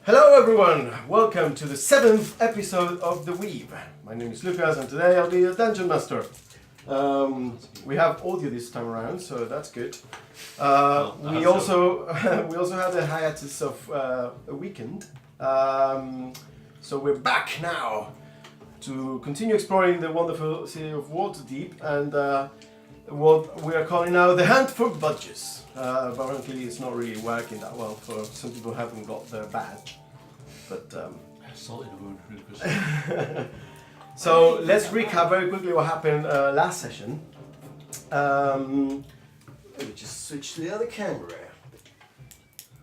Hello everyone, welcome to the 7th episode of The Weave. My name is Lucas and today I'll be a Dungeon Master. We have audio this time around, so that's good. We also had a hiatus of a weekend, so we're back now to continue exploring the wonderful city of Waterdeep and what we are calling now the Hunt for Budges. Apparently it's not really working that well for some people who haven't got their badge. But salt in the wound, really. so let's recap very quickly what happened last session. Let me just switch to the other camera.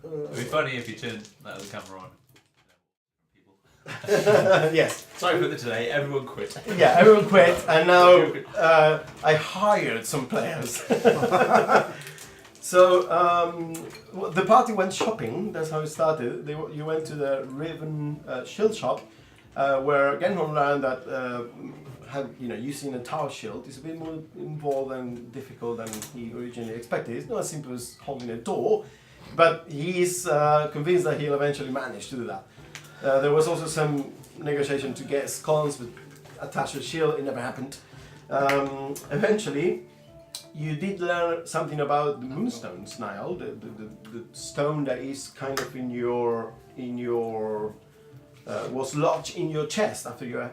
It'd be funny if you turned that other camera on. Yes. Sorry for the delay, everyone quit. Yeah, everyone quit, and now I hired some players. So the party went shopping. That's how it started. You went to the Raven Shield Shop, where Genhorn learned that using a tower shield is a bit more involved and difficult than he originally expected. It's not as simple as holding a door, but he's convinced that he'll eventually manage to do that. There was also some negotiation to get scones with attached to a shield. It never happened. Eventually, you did learn something about the moonstones, Niall. The stone that is kind of in your was lodged in your chest after you were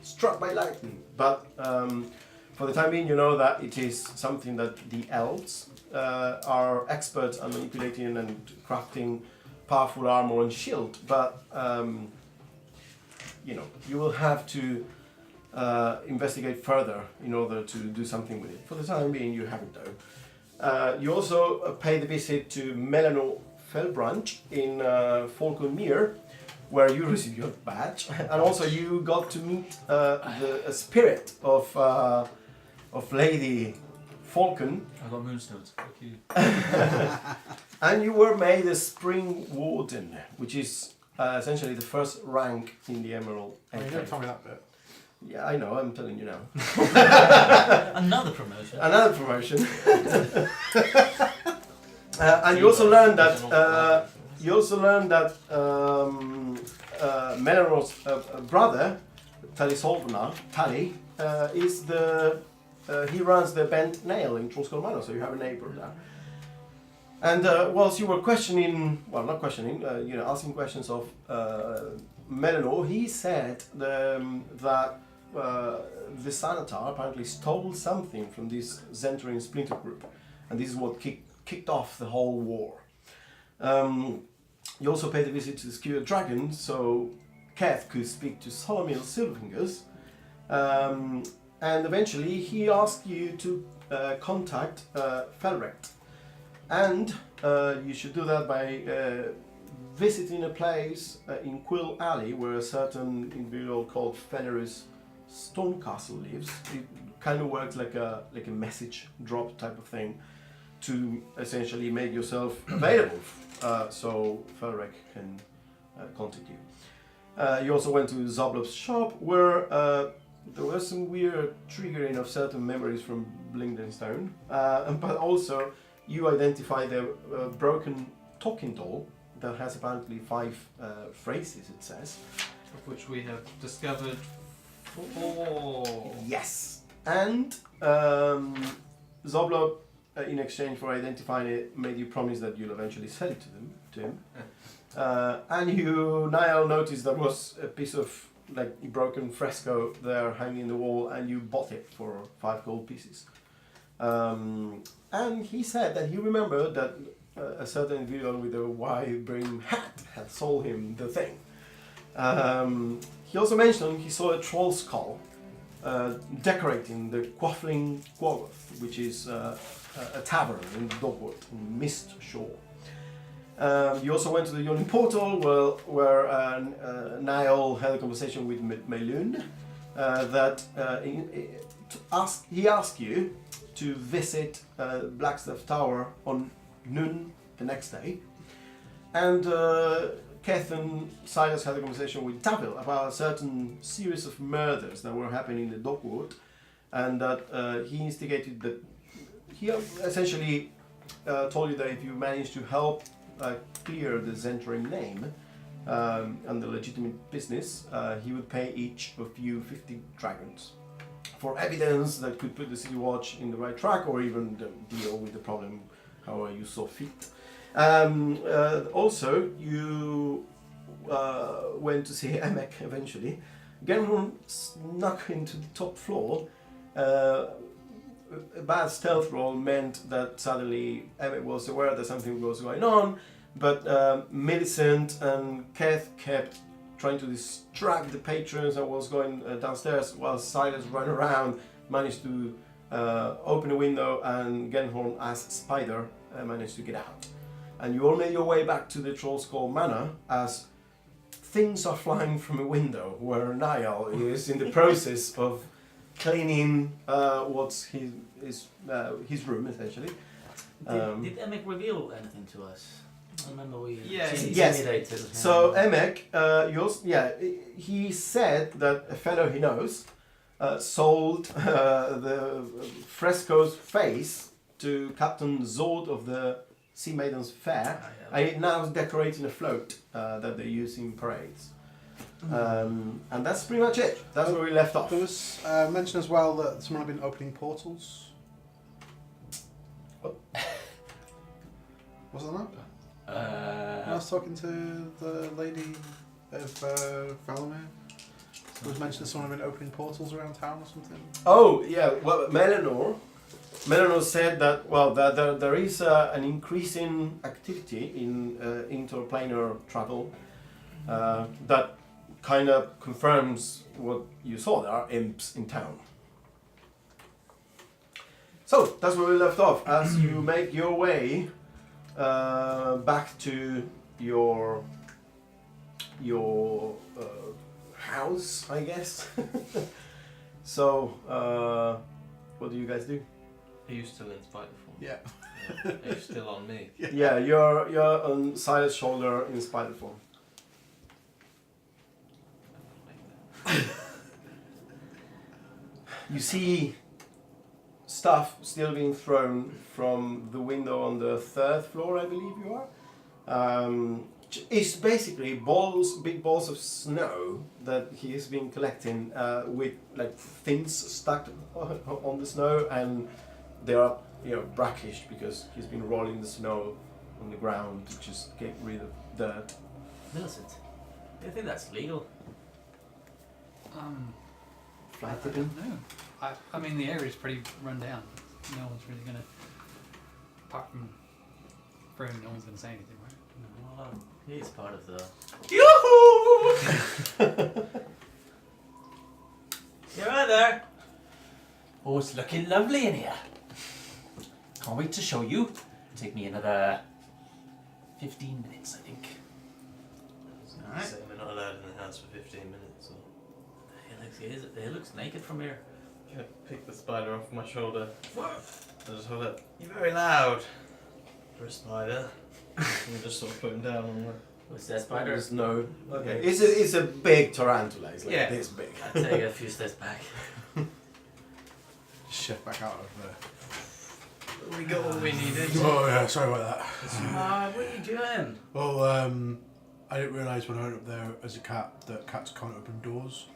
struck by lightning. But for the time being, you know that it is something that the elves are experts at manipulating and crafting powerful armor and shield. But you will have to investigate further in order to do something with it. For the time being, you haven't though. You also paid a visit to Melano Fellbranch in Falconmere, where you received your badge, and also you got to meet the spirit of Lady Falcon. I got moonstones. Thank you. And you were made a Spring Warden, which is essentially the first rank in the Emerald. You don't tell me that bit. Yeah, I know, I'm telling you now. Another promotion. Another promotion. And you also learned that Melano's brother, Tally Solvenar, is he runs the Bent Nail in Trollskull Manor, so you have a neighbor there. And whilst you were asking questions of Melano, he said that the Sanatar apparently stole something from this Zentrin splinter group, and this is what kicked off the whole war. You also paid a visit to the Skewer Dragon, so Keth could speak to Solomil Silverfingers, and eventually he asked you to contact Felrect, and you should do that by visiting a place in Quill Alley where a certain individual called Fenris Stonecastle lives. It kind of works like a message drop type of thing to essentially make yourself available so Felrec can contact you. You also went to Zoblob's shop where there was some weird triggering of certain memories from Blingdenstone, but also you identified a broken talking doll that has apparently 5 phrases, it says. Of which we have discovered 4. Yes. And Zoblob, in exchange for identifying it, made you promise that you'll eventually sell it to him. And you, Niall, noticed there was a piece of broken fresco there hanging in the wall, and you bought it for 5 gold pieces. And he said that he remembered that a certain individual with a wide brim hat had sold him the thing. He also mentioned he saw a troll skull decorating the Quaffling Quoth, which is a tavern in Dogwood, in Mist Shore. You also went to the Yawning Portal, where Niall had a conversation with Melun he asked you to visit Blackstaff Tower on noon the next day, and Keth and Silas had a conversation with Tavil about a certain series of murders that were happening in the Dogwood, and that he instigated that he essentially told you that if you managed to help clear the Zentrim name, and the legitimate business, he would pay each of you 50 dragons for evidence that could put the City Watch in the right track, or even deal with the problem however you saw fit. Also, you went to see Emek eventually. Genhorn snuck into the top floor. A bad stealth roll meant that suddenly Emek was aware that something was going on, but Millicent and Keth kept trying to distract the patrons and was going downstairs while Silas ran around, managed to open a window, and Genhorn as Spider managed to get out. And you all made your way back to the Troll's Call Manor as things are flying from a window where Niall is in the process of cleaning what's his room, essentially. Did Emek reveal anything to us? I remember we Yes. intimidated him. So Emek, he said that a fellow he knows sold the fresco's face to Captain Zord of the Sea Maidens Fair, and it now is decorating a float that they use in parades. And that's pretty much it. That's where we left off. There was mention as well that someone had been opening portals. What? Wasn't that? I was talking to the lady of Valamir. There was mention that someone had been opening portals around town or something. Oh yeah, well, Melanor said that that there is an increasing activity in interplanar travel that kind of confirms what you saw. There are imps in town. So that's where we left off. As you make your way back to your house, I guess. So what do you guys do? Are you still in Spider form? Yeah. Are you still on me? Yeah, you're on Silas' shoulder in spider form. You see stuff still being thrown from the window on the 3rd floor, I believe you are. It's basically big balls of snow that he has been collecting with like fins stuck on the snow, and they are brackish because he's been rolling the snow on the ground to just get rid of dirt. Millicent, do you think that's legal? Fly I tipping? don't know. I mean, the area's pretty run down. No one's really gonna, apart from Fern, no one's gonna say anything, right? No, well, he's part of the. Yoo-hoo! You're right there. Oh, it's looking lovely in here. Can't wait to show you. It'll take me another 15 minutes, I think. Alright. So we're not allowed in the house for 15 minutes. Or... He looks naked from here. Can I pick the spider off my shoulder? I just hold it. You're very loud for a spider. And just sort of put him down on the... What's that spider? There's no. Okay. It's a big tarantula. It's like Yeah. this big. I'd take a few steps back. Shift back out of there. We got what we needed. Oh yeah, sorry about that. What are you doing? Well, I didn't realise when I went up there as a cat that cats can't open doors.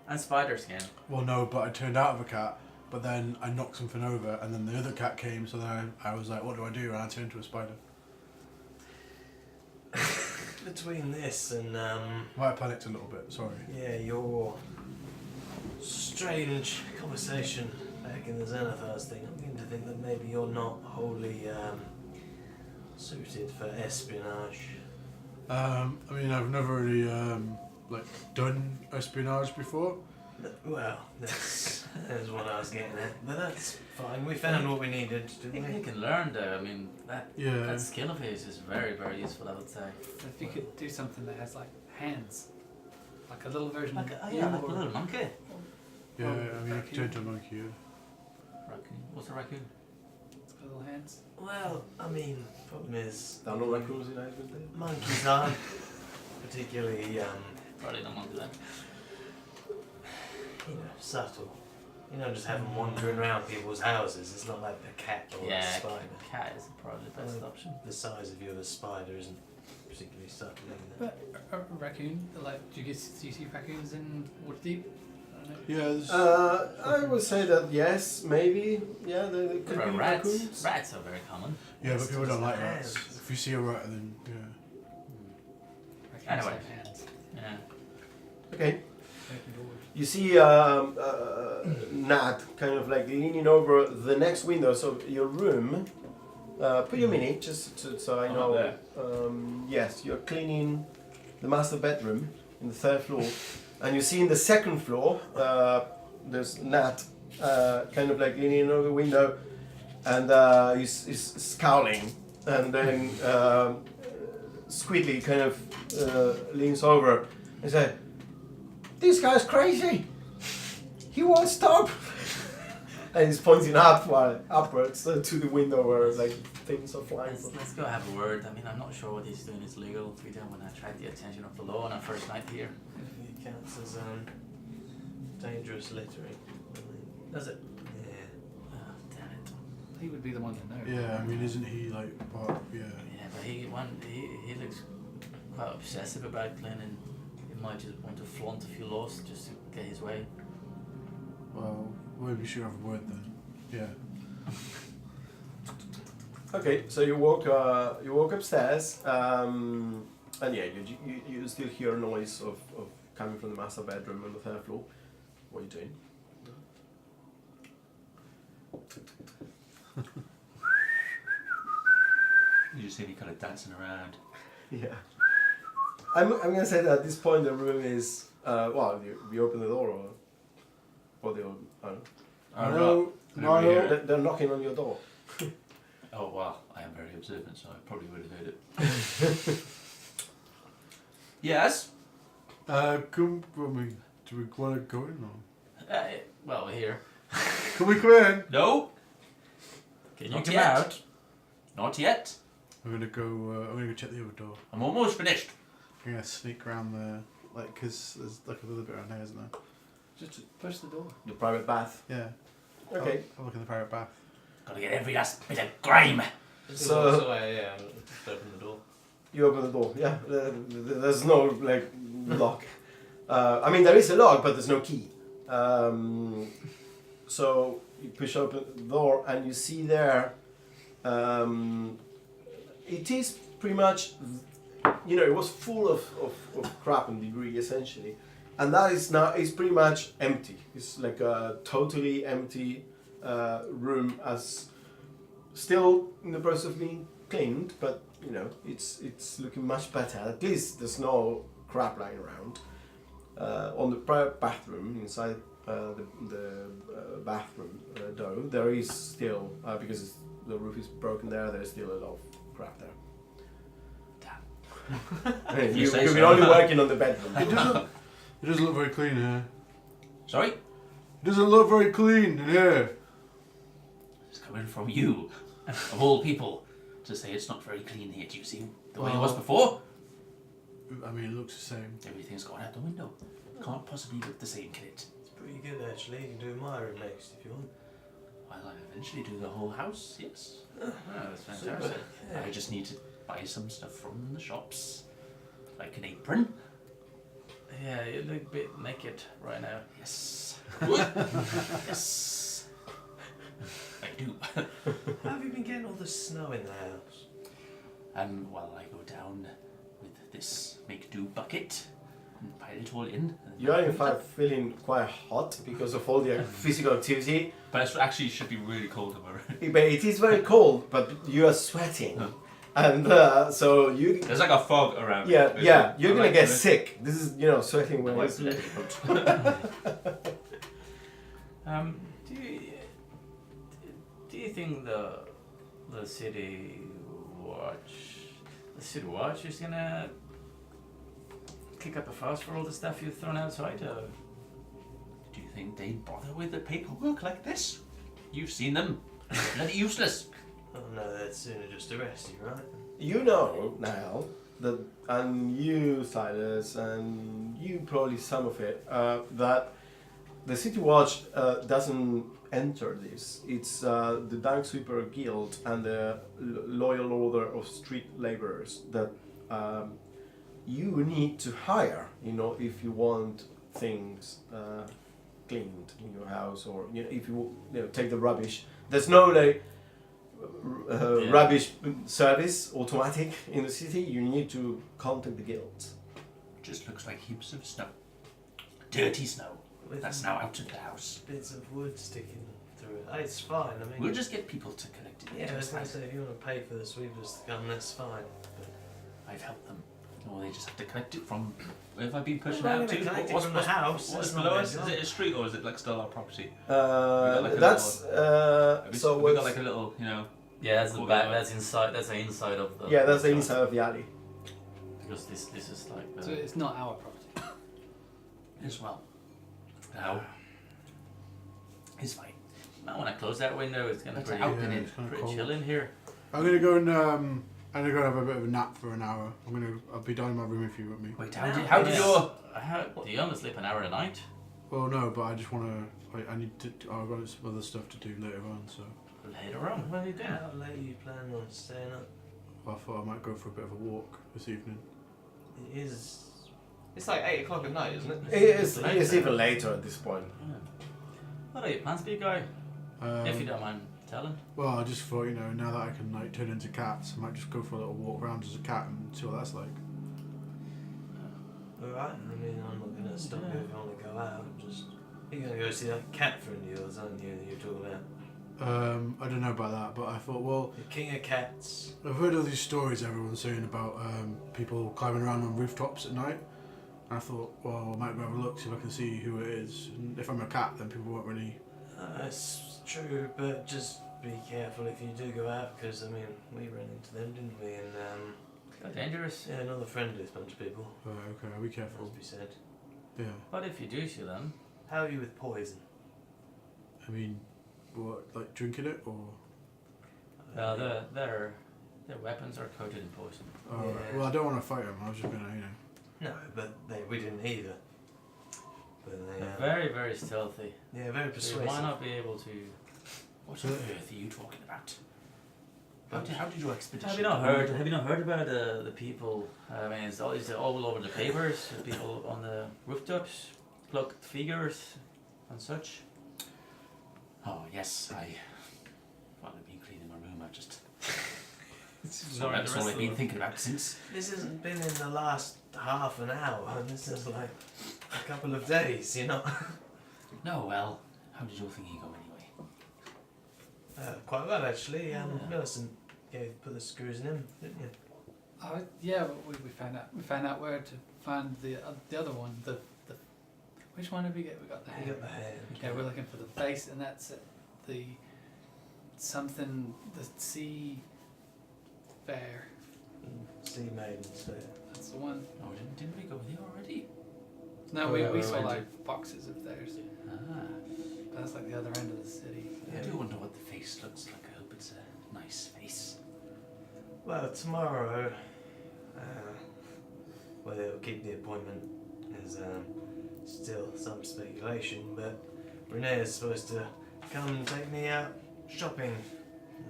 And spiders can. Well, no, but I turned out of a cat, but then I knocked something over, and then the other cat came, so then I was like, what do I do? And I turned into a spider. Between this and Well, I panicked a little bit, sorry. yeah, your strange conversation back in the Xanathars thing, I'm beginning to think that maybe you're not wholly suited for espionage. I mean, I've never really done espionage before. Well, that's what I was getting at. But that's fine. We found what we needed, I didn't think we? he can learn though. I mean, that Yeah. skill of his is very, very useful, I would say. If you could do something that has like hands, like a little version Like of a, you like a or- little monkey. Yeah, Oh, I mean, I raccoon. could turn into a monkey, yeah. Raccoon. What's a raccoon? It's got little hands. Well, I mean, problem is There are no raccoons in Iceland. monkeys aren't particularly Probably not monkey then. subtle. You don't just have them wandering around people's houses. It's not like a cat or a Yeah, spider. cat is probably the best Well, option. The size of you of a spider isn't particularly start doing that. But a raccoon, like, do you see raccoons in Waterdeep? I don't know. Yeah, there's, I would say that yes, maybe. Yeah, there could For be rats, raccoons. rats are very common. yeah, but people don't like Hands. rats. If you see a rat, then yeah. Raccoons Anyway. have hands. Yeah. Okay. Open doors. You see Nat kind of like leaning over the next window, so your room. Put your mini, just so I I'm know. up Yes, you're cleaning the master bedroom in the 3rd floor, and you see in the 2nd floor there's Nat kind of like leaning over the window, and he's scowling, and then Squidly kind of leans over and says, "This guy's crazy. He won't stop." And he's pointing upwards to the window where like things are flying. Let's go have a word. I mean, I'm not sure what he's doing is legal. We don't want to attract the attention of the law on our first night here. It counts as dangerous littering. Does it? Yeah. Oh, damn it. He would be the one to know. Yeah, I mean, isn't he like part? Yeah. Yeah, but he looks quite obsessive about cleaning. He might just want to flaunt a few laws just to get his way. Well, maybe we should have a word then. Yeah. Okay, so you walk upstairs, and yeah, you still hear a noise of coming from the master bedroom on the 3rd floor. What are you doing? You just see me kind of dancing around. Yeah. I'm gonna say that at this point the room is well, you open the door or they open. I don't know. No, no. They're knocking on your door. Oh wow, I am very observant, so I probably would have heard it. Yes? Do we want to go in or? Well, we're here. Can we come in? No? Can Not you come yet. out? Not yet. I'm gonna go check the other door. I'm almost finished. I'm gonna sneak around there, like, cause there's like a little bit around here, isn't there? Just push the door. Your private bath. Yeah. Okay. I'll look in the private bath. Gotta get every last bit of grime. So- So yeah, just open the door. You open the door. Yeah. There's no like lock. I mean there is a lock, but there's no key. So you push open the door and you see there. It is pretty much, it was full of crap and debris essentially, and that is pretty much empty. It's like a totally empty room, as still in the process of being cleaned, but it's looking much better. At least there's no crap lying around. On the private bathroom inside the bathroom though, there is still because the roof is broken there's still a lot of crap there. If you You've say been so. only working on the bedroom. It doesn't look very clean here. Sorry? It doesn't look very clean in here. It's coming from you, of all people, to say it's not very clean here. Do you see the way it was Well- before? I mean, it looks the same. Everything's gone out the window. Can't possibly look the same, can it? It's pretty good actually. You can do my room next if you want. Well, I eventually do the whole house, yes. Oh, that's Super. fantastic. Yeah. I just need to buy some stuff from the shops. Like an apron. Yeah, you look a bit naked right now. Yes. Yes. I do. How have you been getting all the snow in the house? Well, I go down with this make-do bucket and pile it all in. and You are in fact feeling quite hot because of all the physical activity. But it actually should be really cold in my room. But it is very cold, but you are sweating. And so you... There's like a fog around. Yeah, it. yeah, you're I'm gonna like, get sick. This is, sweating when Why it's... bloody hot. Do you think the city watch is gonna kick up a fuss for all the stuff you've thrown outside? Or? Do you think they'd bother with the paperwork like this? You've seen them. Bloody useless. Oh no, they'd sooner just arrest you, right? You know now that, and you, Silas, and you probably some of it, that the City Watch doesn't enter this. It's the Dank Sweeper Guild and the Loyal Order of Street Laborers that you need to hire, if you want things cleaned in your house, or if you take the rubbish. There's no like Yeah. rubbish service automatic in the city. You need to contact the guild. Just looks like heaps of snow. Dirty snow. With That's now out of the house. bits of wood sticking through it. It's fine. I mean, We'll just get people to collect it. yeah, I was going to say, if you want to pay for the sweepers to come, that's fine. I've helped them. Or they just have to collect it from where have I been pushing Well, out they're to? gonna collect it from the house. What's That's not below their us? Is job. it a street or is it like still our property? like a That's so. we got what's- like a little, Yeah, that's the Cool, back. yeah. That's inside. That's the inside of the. yeah, that's the inside of the alley. Because this is like the. So it's not our property. as well. Now, it's fine. Might want to close that window. It's gonna Let's pretty, open it. it's kinda pretty cold. chill in here. I'm gonna go and I'm gonna go have a bit of a nap for an hour. I'll be down in my room if you want me. Wait, how did Yes. your Do you only sleep an hour a night? Well, no, but I just wanna. I need to. I've got some other stuff to do later on, so Later on, what are you doing? How late are you planning on staying up? I thought I might go for a bit of a walk this evening. It is. It's like 8 o'clock at night, isn't it? It's even later at this point. Yeah. What are your plans, big guy? If you don't mind telling. Well, I just thought, now that I can like turn into cats, I might just go for a little walk around as a cat and see what that's like. Alright, I mean, I'm not going to stop Yeah. you if you want to go out. You're going to go see that cat friend of yours, aren't you, that you're talking about? I don't know about that, but I thought, well, The king of cats. I've heard all these stories everyone's saying about people climbing around on rooftops at night. And I thought, well, I might go have a look, see if I can see who it is. And if I'm a cat, then people won't really. It's true, but just be careful if you do go out, because, I mean, we ran into them, didn't we? And, Quite dangerous. yeah, not the friendliest bunch of people, Okay, I'll be careful. must be said. Yeah. What if you do see them? How are you with poison? I mean, what, like drinking it or? Well, their weapons are coated in poison. Oh, Yeah. right. Well, I don't want to fight them. I was just gonna, No, but we didn't either. But they, They're very, very stealthy. yeah, very So you persuasive. might not be able to. what on earth are you talking about? How did your expedition? Have you not heard? Have you not heard about the people? I mean, it's all over the papers. The people on the rooftops, plucked figures, and such. Oh yes, I've been cleaning my room. I've just. Not That's the all rest I've of been them. thinking about since. This hasn't been in the last half an hour, and this is like a couple of days, No, well, how did your thingy go anyway? Quite well, actually. Yeah. Millicent put the screws in him, didn't you? Yeah, we found out. We found out where to find the other one. The which one did we get? We got the You hand. got the hand. Yeah, we're looking for the face, and that's it. The sea fair. Sea maidens there. That's the one. Oh, didn't we go there already? No, Oh, we yeah, we saw went like boxes of theirs. Ah, But that's like the other end of the city. I do wonder what the face looks like. I hope it's a nice face. Well, tomorrow, whether they'll keep the appointment is still some speculation, but Renee is supposed to come and take me out shopping,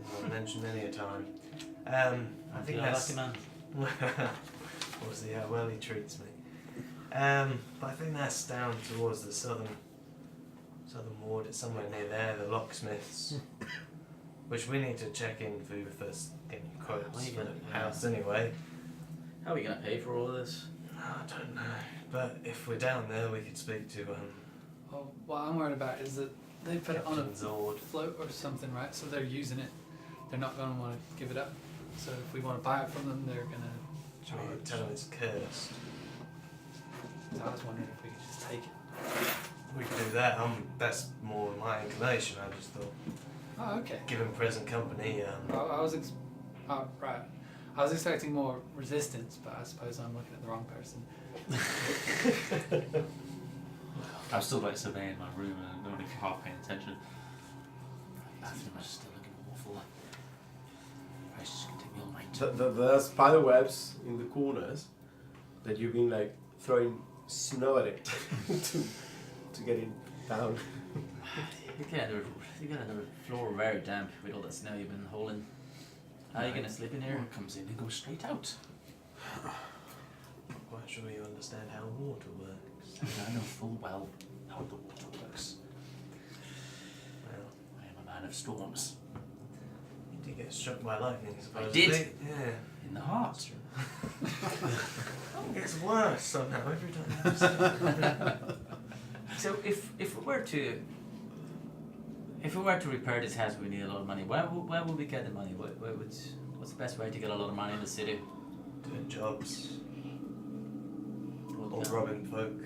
as I've mentioned many a time. I think You're a that's... lucky man. We'll see how well he treats me. But I think that's down towards the southern ward. It's somewhere near there, the locksmiths, which we need to check in for first getting quotes Well, you for gotta- the house anyway. How are we gonna pay for all of this? I don't know, but if we're down there, we could speak to Well, what I'm worried about is that they put it on Captain a Zord. float or something, right? So they're using it. They're not going to want to give it up. So if we want to buy it from them, they're going to Should we charge. tell him it's cursed? So I was wondering if we could just take it. We could do that. That's more my inclination. I just thought, Oh, okay. given present company, I was right. I was expecting more resistance, but I suppose I'm looking at the wrong person. I'm still like surveying my room and I'm only half paying attention. Bathroom is still looking awful. It's just gonna take me all night. The spider webs in the corners that you've been like throwing snow at it to get it down. You get the floor very damp with all that snow you've been holding. How are you gonna sleep in here? Or it comes in and goes straight out. well, understand how water works. And I know full well how the water works. Well, I am a man of storms. you did get struck by lightning, supposedly. did. Yeah. In the heart. It gets worse somehow every time you say it. So if we were to repair this house, we need a lot of money. Where would we get the money? What's the best way to get a lot of money in the city? Doing jobs. Or Yeah. robbing folk.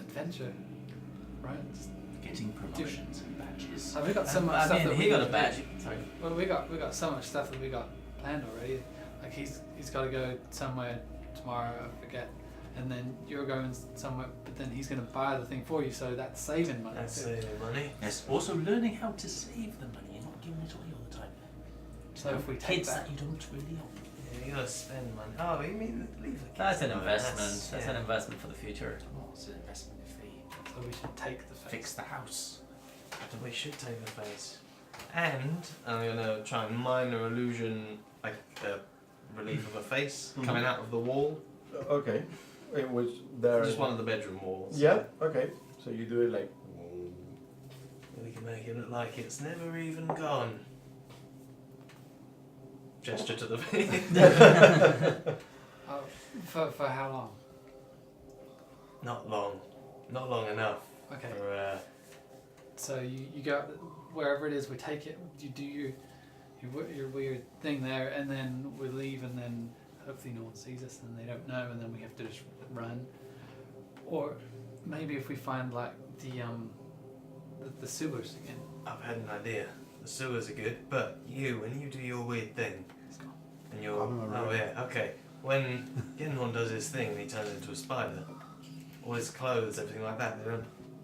Adventure, right? Just- Getting promotions and badges. So we got so much I stuff mean, that he we got need a to badge. do. Sorry. Well, we got so much stuff that we got planned already. Like he's got to go somewhere tomorrow. I forget. And then you're going somewhere, but then he's going to buy the thing for you. So that's saving money. That's too. saving money. Yes, also learning how to save the money and not giving it away all the time. So if we take Kids that, that you don't really own. Yeah, you gotta spend money. Oh, you mean leave the kids That's an alone. investment. That's yeah. an investment for the future. Oh, it's an investment fee. so we should take the face. Fix the house. But we should take the face. And I'm gonna try and minor illusion, like relief of a face Mhm. coming out of the wall. Okay. It was there. Just one of the bedroom walls. Yeah. Okay. So you do it like. We can make it look like it's never even gone. Gesture to the face. Oh, for how long? Not long. Not long enough. Okay. For, So you go wherever it is. We take it. You do your weird thing there, and then we leave, and then hopefully no one sees us, and they don't know, and then we have to just run. Or maybe if we find like the sewers again. I've had an idea. The sewers are good, but when you do your weird thing, It's gone. and you're remember it. yeah, okay. When Ginhorn does his thing and he turns into a spider, all his clothes, everything like that,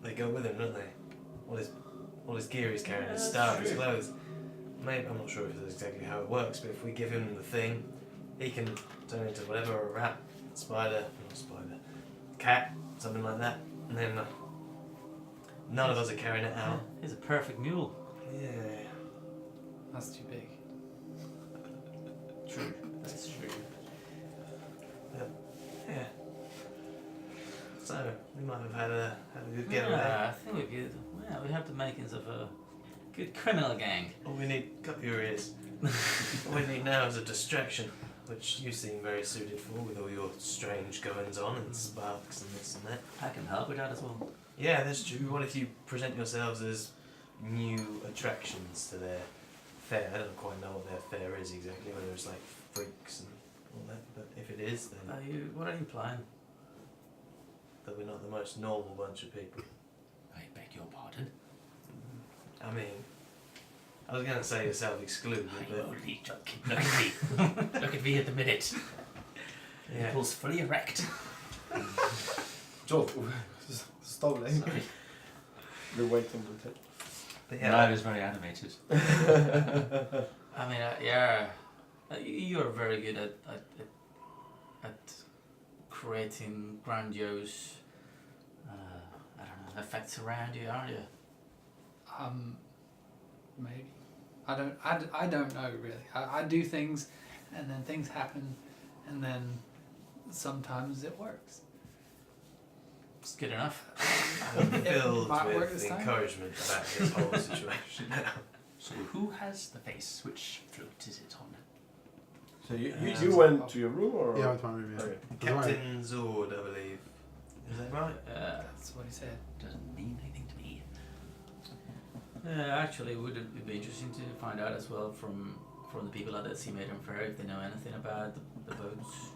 they go with him, don't they? All his gear he's carrying, his staff, his clothes. Maybe I'm not sure if that's exactly how it works, but if we give him the thing, he can turn into whatever, a rat, cat, something like that, and then none of us are carrying it out. He's a perfect mule. Yeah. That's too big. True. That's true. Yeah. So we might have had a good getaway. Yeah, I think we're good. Yeah, we have the makings of a good criminal gang. All we need, cover your ears. All we need now is a distraction, which you seem very suited for with all your strange goings on and sparks and this and that. I can help with that as well. Yeah, that's true. What if you present yourselves as new attractions to their fair? I don't quite know what their fair is exactly, whether it's like freaks and all that, but if it is, then What are you implying? that we're not the most normal bunch of people. I beg your pardon. I mean, I was going to say you're self-excluded, I'm but only joking. Look at me. Look at me at the minute. yeah. Nipples fully erect. Joel, stop it. Sorry. We're waiting with it. But Yeah, yeah, I was very animated. I mean, yeah, you're very good at creating grandiose, I don't know, effects around you, aren't you? Maybe. I don't know really. I do things, and then things happen, and then sometimes it works. It's good enough. I'm It filled might work with this time. encouragement about this whole situation now. So who has the face? Which float is it on? So you Um, went to your room or? Yeah, I went to my room, yeah. Okay. Captain Zord, I believe. Is that right? That's what he said. Doesn't mean anything to me. Actually, it would be interesting to find out as well from the people at the Sea Maiden Fair if they know anything about the boats.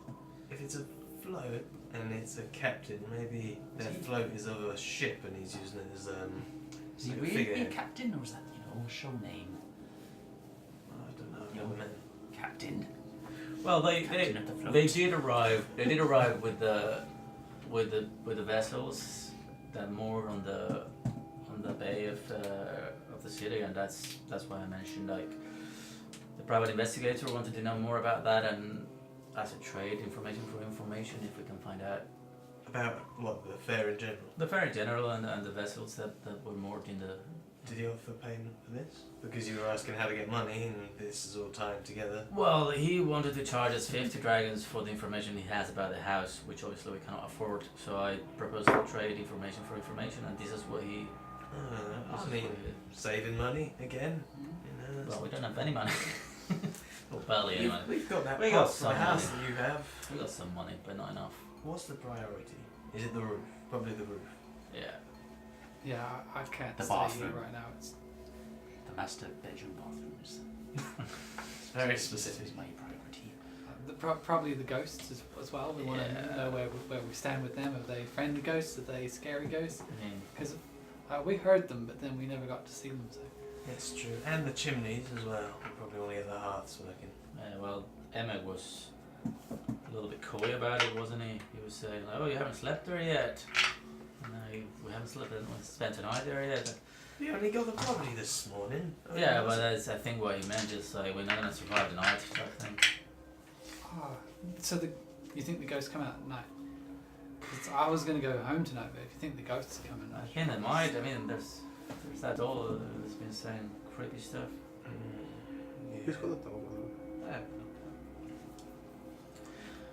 If it's a float and it's a captain, maybe their float is of a ship and he's using it as Is he like a really a figurehead. captain, or is that, a show name? I don't know. Yeah. Never met. Captain. Well, Captain of the float. they did arrive. They did arrive with the vessels that moored on the bay of the city, and that's why I mentioned like the private investigator wanted to know more about that, and as a trade, information for information, if we can find out About what, the fair in general? the fair in general and the vessels that were moored in Did he offer payment for this? Because you were asking how to get money, and this is all tied together. Well, he wanted to charge us 50 dragons for the information he has about the house, which obviously we cannot afford. So I proposed to trade information for information, and this is what he. I mean, saving money again. You know, that's Well, we don't have any money. Well, barely any money. We've got that. We got part for some the house money. that you have. We got some money, but not enough. What's the priority? Is it the roof? Probably the roof. Yeah. Yeah, I can't The stay here bathroom. right now. It's The master bedroom bathrooms. It's very This specific. is my priority. probably the ghosts as well. We want Yeah. to know where we stand with them. Are they friendly ghosts? Are they scary ghosts? I mean, Because we heard them, but then we never got to see them. So It's true. And the chimneys as well. We probably want to get the hearths working. well, Emma was a little bit coy about it, wasn't he? He was saying, like, "Oh, you haven't slept there yet." No, we haven't slept. We haven't spent a night there yet. We only got the property this morning. Yeah, but that's I think what he meant is like we're not gonna survive the night type thing. so you think the ghosts come out at night? 'Cause I was gonna go home tonight, but if you think the ghosts come at I night, think they might. I mean, there's that doll that's been saying creepy stuff. Yeah. Who's got the dog?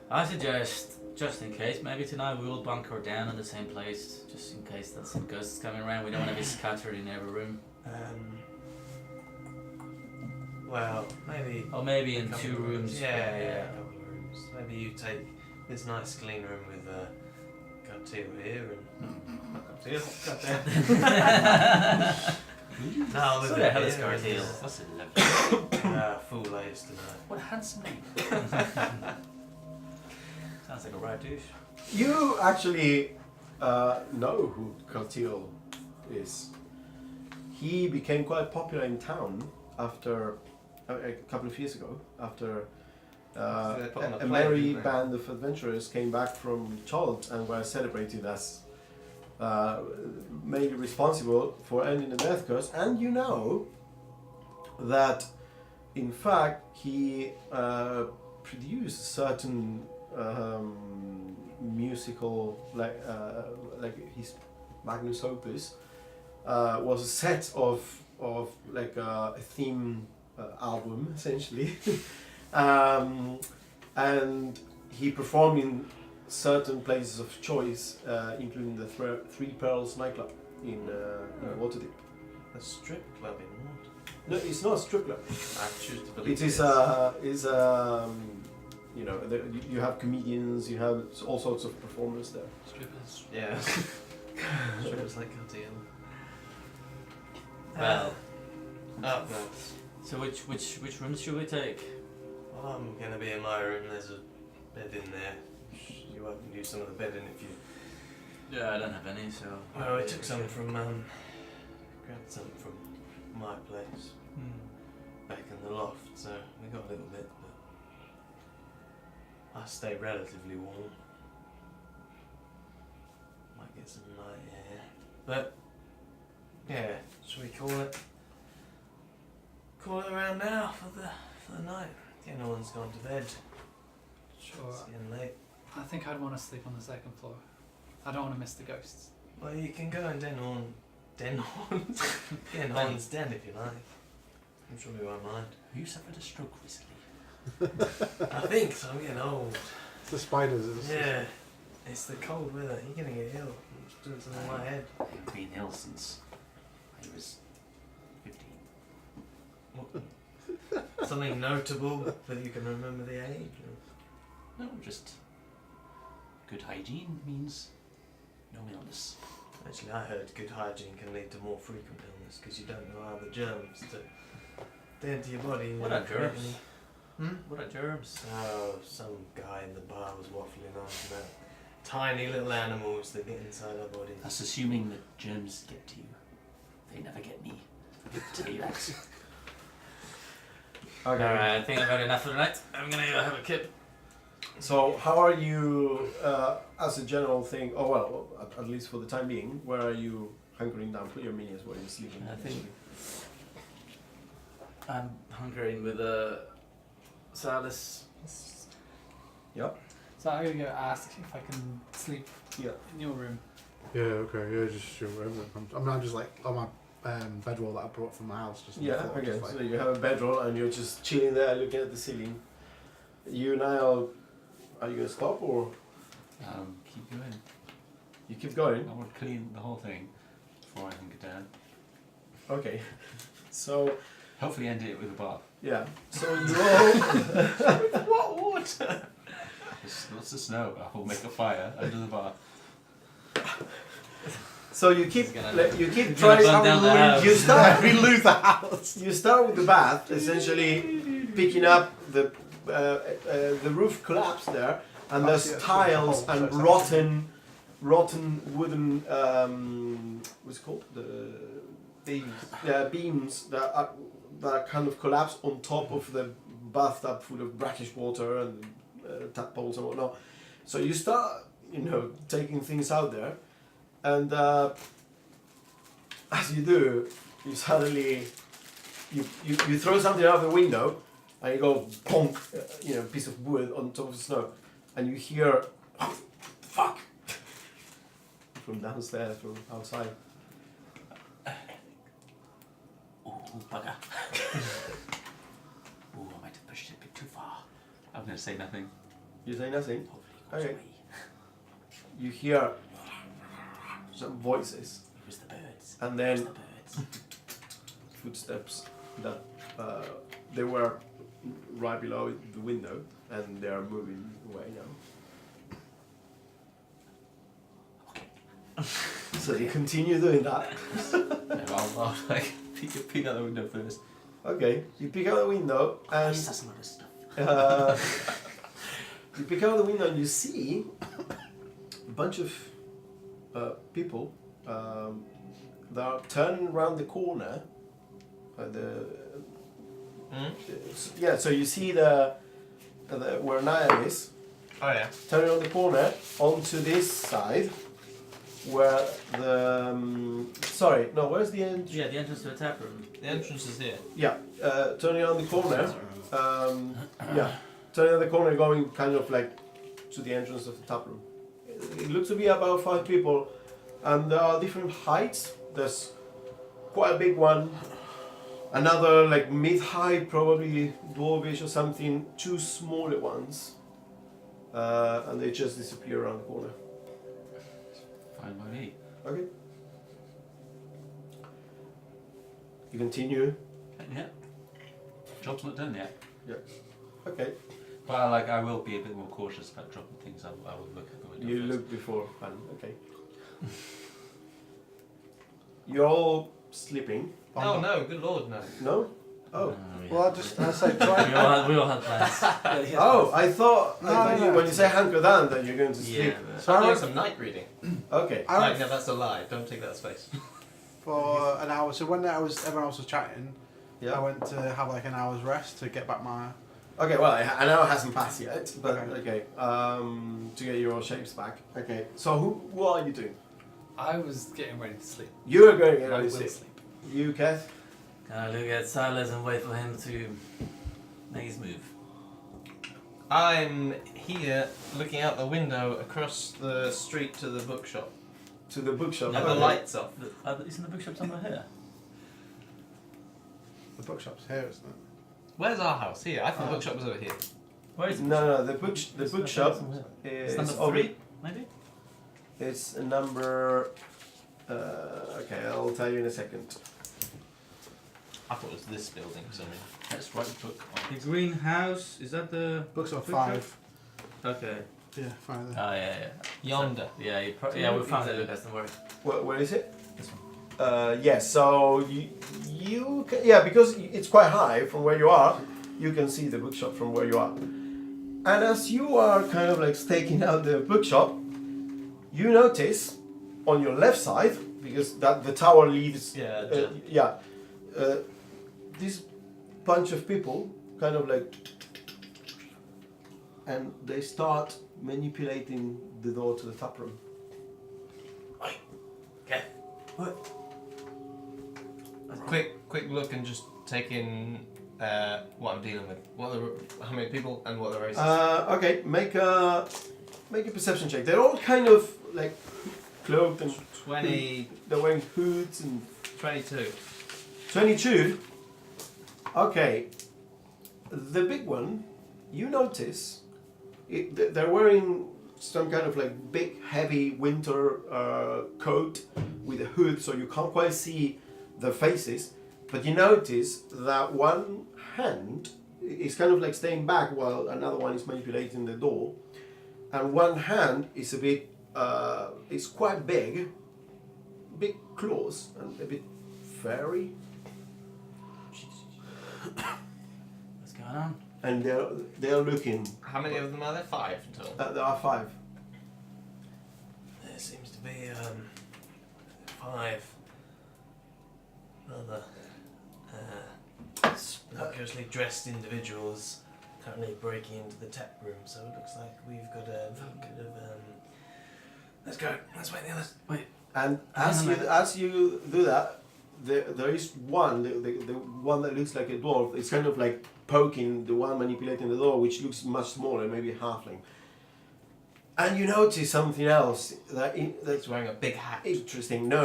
I suggest, just in case, maybe tonight we will bunker down in the same place, just in case there's some ghosts coming around. We don't want to be scattered in every room. Well, maybe. Or maybe in a couple two of rooms. Yeah, a couple of rooms. Maybe you take this nice clean room with Cartier here and Cartier. No, I'll live So the hell is here Cartier? and, That's a lovely. Full ladies tonight. What a handsome name. Sounds like a right douche. You actually know who Cartier is. He became quite popular in town after a couple of years ago. After So they put on a a plane, merry didn't they? band of adventurers came back from Chult and were celebrated as mainly responsible for ending the death curse. And you know that, in fact, he produced certain musical, like his magnus opus was a set of like a theme album essentially, and he performed in certain places of choice, including the Three Pearls nightclub in Waterdeep. A strip club in what? No, it's not a strip club. I choose to believe It is you know, you have comedians, you have all sorts of performers there. strippers. Yeah. Strippers like Cartier. Well, Up no. so which rooms should we take? Well, I'm gonna be in my room. There's a bed in there. You won't use some of the bedding if you. Yeah, I don't have any, so. Well, I took some from grabbed some from my place back in the loft, so we got a little bit, but I stay relatively warm. Might get some night air, but yeah, should we call it around now for the night? Yeah, no one's gone to bed. Sure. It's getting late. I think I'd want to sleep on the second floor. I don't want to miss the ghosts. Well, you can go in Den Horn's den if you like. I'm sure we won't mind. You suffered a stroke recently. I think so. I'm getting old. It's the spiders. Yeah, it's the cold weather. You're gonna get ill. I'm just doing something on my head. I've been ill since I was 15. Something notable that you can remember the age. No, just good hygiene means no illness. Actually, I heard good hygiene can lead to more frequent illness because you don't allow the germs to get into your body. and What you are don't create germs? any- What are germs? Oh, some guy in the bar was waffling on about tiny little animals that get inside our bodies. That's assuming that germs get to you. They never get me. I'll tell you that. Okay. Alright, I think I've had enough for tonight. I'm gonna go have a kip. So how are you, as a general thing? Oh well, at least for the time being, where are you hunkering down? Put your minions where you're sleeping. I think I'm hunkering with Salis. So I'm gonna go ask if I can sleep Yeah. in your room. Yeah, okay, yeah, just shoot whatever. I'm just like, bedroll that I brought from my house. Just on the Yeah, floor, okay. just like- So you have a bedroll and you're just chilling there looking at the ceiling. You now, are you gonna stop or Keep going. you keep going? I want to clean the whole thing before I hunker down. Okay. So Hopefully end it with a bath. yeah. So you all What water? There's lots of snow. I will make a fire under the bath. so you keep It's gonna- like, you keep it's gonna trying. burn down the house. You start. we lose the house. You start with the bath, essentially picking up the roof collapsed there, and Oh, there's yeah, tiles so and it's actually- rotten wooden what's it called beams that are kind of collapsed on top of the bathtub full of brackish water and tadpoles and whatnot. So you start, taking things out there, and as you do, you suddenly you throw something out the window, and you go bonk, piece of wood on top of the snow, and you hear, oh, fuck, from downstairs, from outside. Ooh, bugger. Ooh, I might have pushed it a bit too far. I'm going to say nothing. You say nothing. Hopefully it goes Okay. away. You hear some voices, It was the birds. and It was then the birds. footsteps that they were right below the window, and they are moving away now. So you continue doing that. No, I'll like peek out the window first. Okay, you pick out the window I and saw some other stuff. you pick out the window and you see a bunch of people that are turning around the corner. So you see the where Naya is, Oh yeah. turning on the corner onto this side, where the where's the end? Yeah, the entrance to the tap room. The entrance is here. Yeah, turning on the corner. Turning on the corner, going kind of like to the entrance of the tap room. It looks to be about 5 people, and there are different heights. There's quite a big one, another like mid-height, probably dwarvish or something. 2 smaller ones, and they just disappear around the corner. Fine by me. Okay. You continue. Yeah. Job's not done yet. Okay. But I will be a bit more cautious about dropping things. I will look at the window You first. look before. Okay. You're all sleeping. Oh no, good lord, no. No? Oh. yeah. Well, I say try. we all had plans. Oh, I thought No. when you say hunker down that you're going to sleep. Yeah, but So I'm I doing went some night reading. Okay. I Like, went no, that's a lie. Don't take that as space. for an hour. So when everyone else was chatting, I Yeah. went to have like an hour's rest to get back my. Okay, well, an hour hasn't passed yet, but Okay. okay. To get your shapes back. Okay. So what are you doing? I was getting ready to sleep. You are going to get I ready will to sleep. sleep. You, Kath? Can I look at Silas and wait for him to make his move? I'm here looking out the window across the street to the bookshop. To the bookshop. And the Okay. lights off. Isn't the bookshop somewhere here? The bookshop's here, isn't it? Where's our house? Here. I thought the bookshop was over here. Where is it? No, the bookshop It's is number over. 3, maybe? It's number. Okay, I'll tell you in a second. I thought it was this building for some reason. Let's write the book on. The greenhouse, is that the... Bookshop Bookshop? 5. Okay. Yeah, 5 there. Oh, yeah. Yonder. Yeah, we found it, Lucas, don't worry. Where is it? This one. Yes. So you can, because it's quite high from where you are. You can see the bookshop from where you are. And as you are kind of like staking out the bookshop, you notice on your left side, because the tower leaves. Yeah. This bunch of people kind of like, and they start manipulating the door to the tap room. Okay. Quick look and just take in what I'm dealing with. How many people and what the races. Okay, make a perception check. They're all kind of like cloaked and 20, they're wearing hoods and 22. 22. Okay. The big one, you notice, they're wearing some kind of like big, heavy winter coat with a hood, so you can't quite see their faces. But you notice that one hand is kind of like staying back while another one is manipulating the door, and one hand is a bit, it's quite big claws and a bit furry. What's going on? And they're looking. How many of them are there? 5 in total. There are 5. There seems to be 5 rather conspicuously dressed individuals currently breaking into the tap room. So it looks like we've got a bit of let's go. Let's wait the others. And as you do that, there is one, the one that looks like a dwarf. It's kind of like poking the one manipulating the door, which looks much smaller, maybe a halfling. And you notice something else that's wearing a big hat. interesting. No,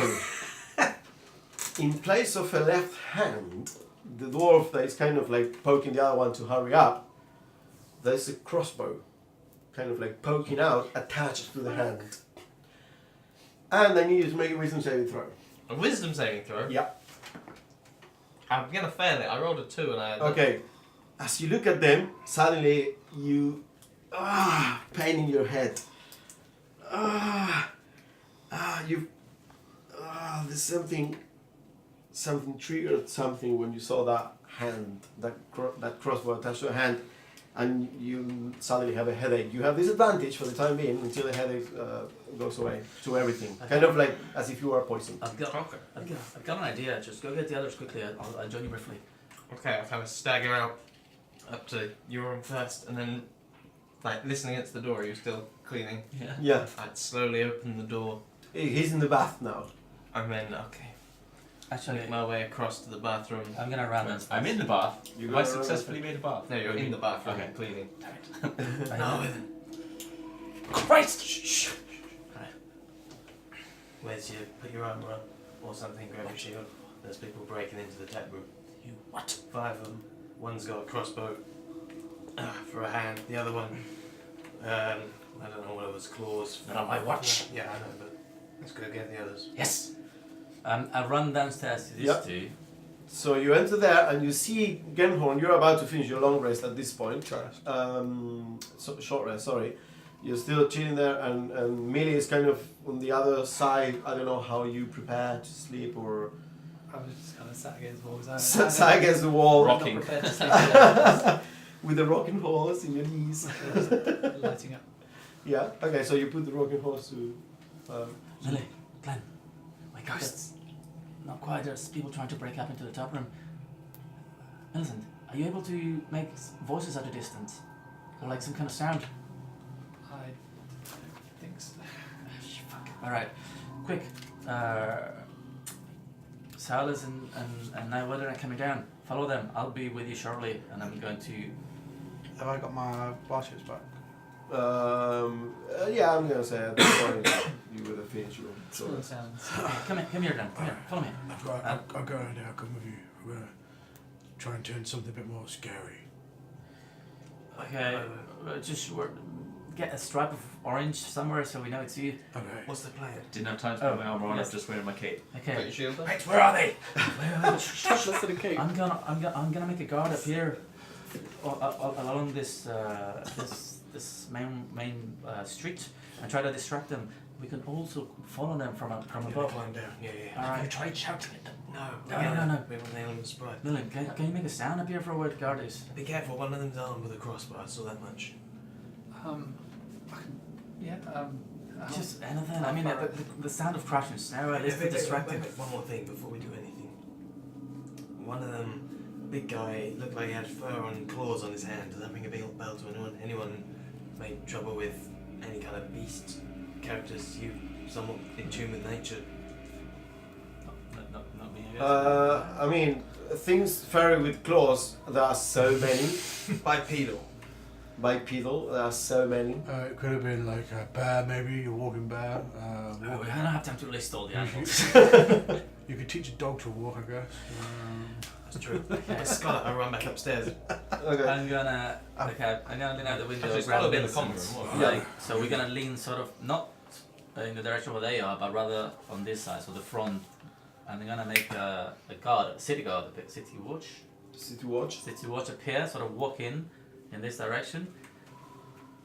in place of a left hand, the dwarf that is kind of like poking the other one to hurry up, there's a crossbow, kind of like poking out, attached to the hand. And I need you to make a wisdom saving throw. A wisdom saving throw? Yeah. I'm gonna fail it. I rolled a 2 and I had Okay. As you look at them, suddenly you pain in your head. There's something triggered something when you saw that hand, that crossbow attached to a hand, and you suddenly have a headache. You have disadvantage for the time being until the headache goes away to everything. Kind of like as if you were poisoned. I've got an idea. Just go get the others quickly. I'll join you briefly. Okay, I kind of stagger out up to your room first, and then, like, listening against the door, you're still cleaning. Yeah. Yeah, I'd slowly open the door, he's in the bath now. and then, okay, Actually, make my way across to the bathroom. I'm gonna run. I'm in the bath. You Have I go around successfully made a bath? No, you're in the bathroom Okay. cleaning. No. Christ! Shh! Right. Where's your, put your armor on, or something, grab your shield. There's people breaking into the tap room. You what? 5 of them. One's got a crossbow for a hand. The other one, I don't know what it was, claws. Not on my watch. Yeah, I know, but let's go get the others. Yes. I run downstairs to these Yep. two. So you enter there and you see Genhorn. You're about to finish your long rest at this point. Short rest, sorry. You're still chilling there, and Millie is kind of on the other side. I don't know how you prepare to sleep or I was just kind of sat against the wall. sat against the wall Rocking. Not prepared to sleep yet. with the rocking horse in your knees. Lighting up. Yeah. Okay. So you put the rocking horse to. Lily, Glenn, wake up. It's not quiet. There's people trying to break up into the top room. Millicent, are you able to make voices at a distance? Or like some kind of sound? I don't think so. Alright, quick. Silas and Nyweather are coming down. Follow them. I'll be with you shortly, and I'm going to. Have I got my barships back? Yeah, I'm gonna say at this point you would have finished your Still sword. sounds. Come here, Dan. Come here. Follow me. I've got an idea. I'll come with you. We're gonna try and turn something a bit more scary. Okay. Get a stripe of orange somewhere so we know it's you. Okay. What's the plan? Didn't have time to put my armor on. yes. I'm just wearing my cape. Got Okay. your shield on? Right, where are they? Less than a cake. I'm gonna make a guard up here, along this main street, and try to distract them. We can also follow them from above. Climb down. Yeah. All right. tried shouting at them. No. We will nail them surprise. Lily, can you make a sound up here for where the guard is? Be careful, one of them's armed with a crossbow, I saw that much. Yeah. Just anything. I mean, the sound of crashing snow is to distract them. Wait, one more thing before we do anything. One of them, big guy, looked like he had fur and claws on his hand. Does that ring a bell to anyone? Anyone made trouble with any kind of beast characters? You somewhat in tune with nature? Not me, I guess. I mean, things furry with claws. There are so many. Bipedal. Bipedal. There are so many. It could have been like a bear, maybe a walking bear. Oh, we don't have time to list all the animals. You could teach a dog to walk, I guess. That's true. Okay, Scarlet, I run back upstairs. Okay. I'm gonna lean out the window. Actually, grab Scarlet in the Vincent. common room. What? Yeah. Like, so we're gonna lean sort of not in the direction where they are, but rather on this side, so the front. And I'm gonna make a city guard, a city watch appear, sort of walk in this direction.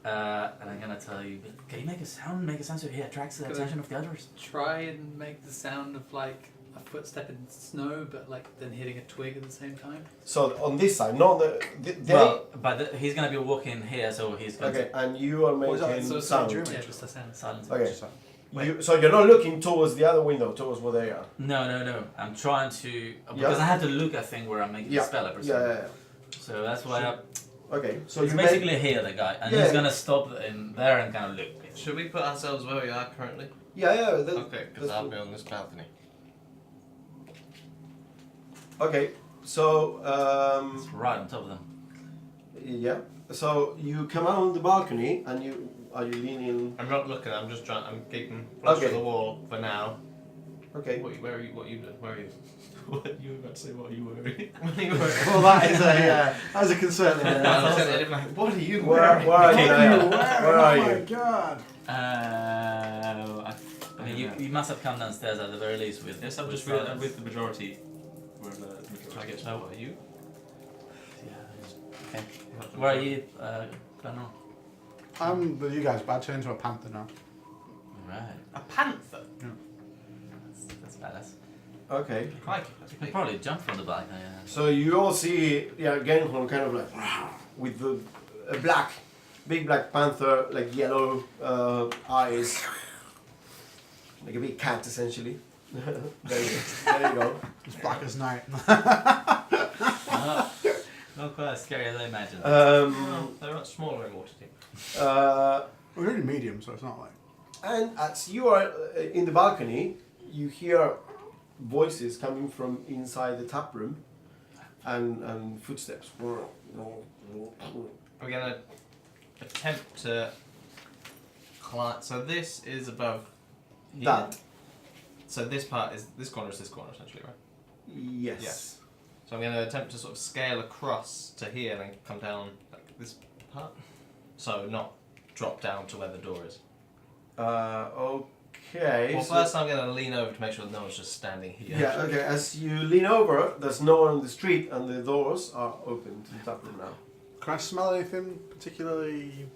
And I'm gonna tell you, can you make a sound so he attracts the Good. attention of the others? Try and make the sound of like a footstep in snow, but like then hitting a twig at the same time. So on this side, not they. Well, but he's gonna be walking here, so he's gonna Okay, and you are What is that? making So sound. dream- Yeah, just a sound. silence. Okay. So you're not looking towards the other window, towards where they are. No. I'm trying to because I have to look. I think where I'm making the spell. I presume. Yeah. So that's why. Okay. So It's you basically here, the guy, and Yeah. he's gonna stop in there and kind of look. Should we put ourselves where we are currently? Yeah. Okay, because I'll be on this balcony. Okay. So It's right on top of them. yeah. So you come out on the balcony and are you leaning? I'm not looking. I'm just trying. I'm keeping close Okay. to the wall for now. Okay. Where are you? What are you doing? Where are you? What you were about to say? What are you wearing? Well, that is a concern. What are you Where wearing? are you? Where Where are Oh my you? god! I mean, you must have come downstairs at the very least with. Yes, I'm with just silence. with the majority. We're in the Try to majority. get to know what are you? Okay. Where are you, Glenor? I'm with you guys, but I turned into a panther now. Right. A panther. That's badass. Okay. Crikey, that's You big. can probably jump from the back. So you all see, Genhorn kind of like with a big black panther, like yellow eyes, like a big cat essentially. there you go. It's black as night. Not quite as scary as I imagined. Well, they're much smaller in Waterdeep. We're only medium, so it's not like. And as you are in the balcony, you hear voices coming from inside the tap room, and footsteps. We're gonna attempt to climb. So this is above here. That. So this corner is this corner essentially, right? Yes. Yes. So I'm gonna attempt to sort of scale across to here and then come down like this part. So not drop down to where the door is. Okay. Well, so- first I'm gonna lean over to make sure that no one's just standing here. Yeah, okay. As you lean over, there's no one on the street and the doors are open to the tap room now. Can I smell anything particularly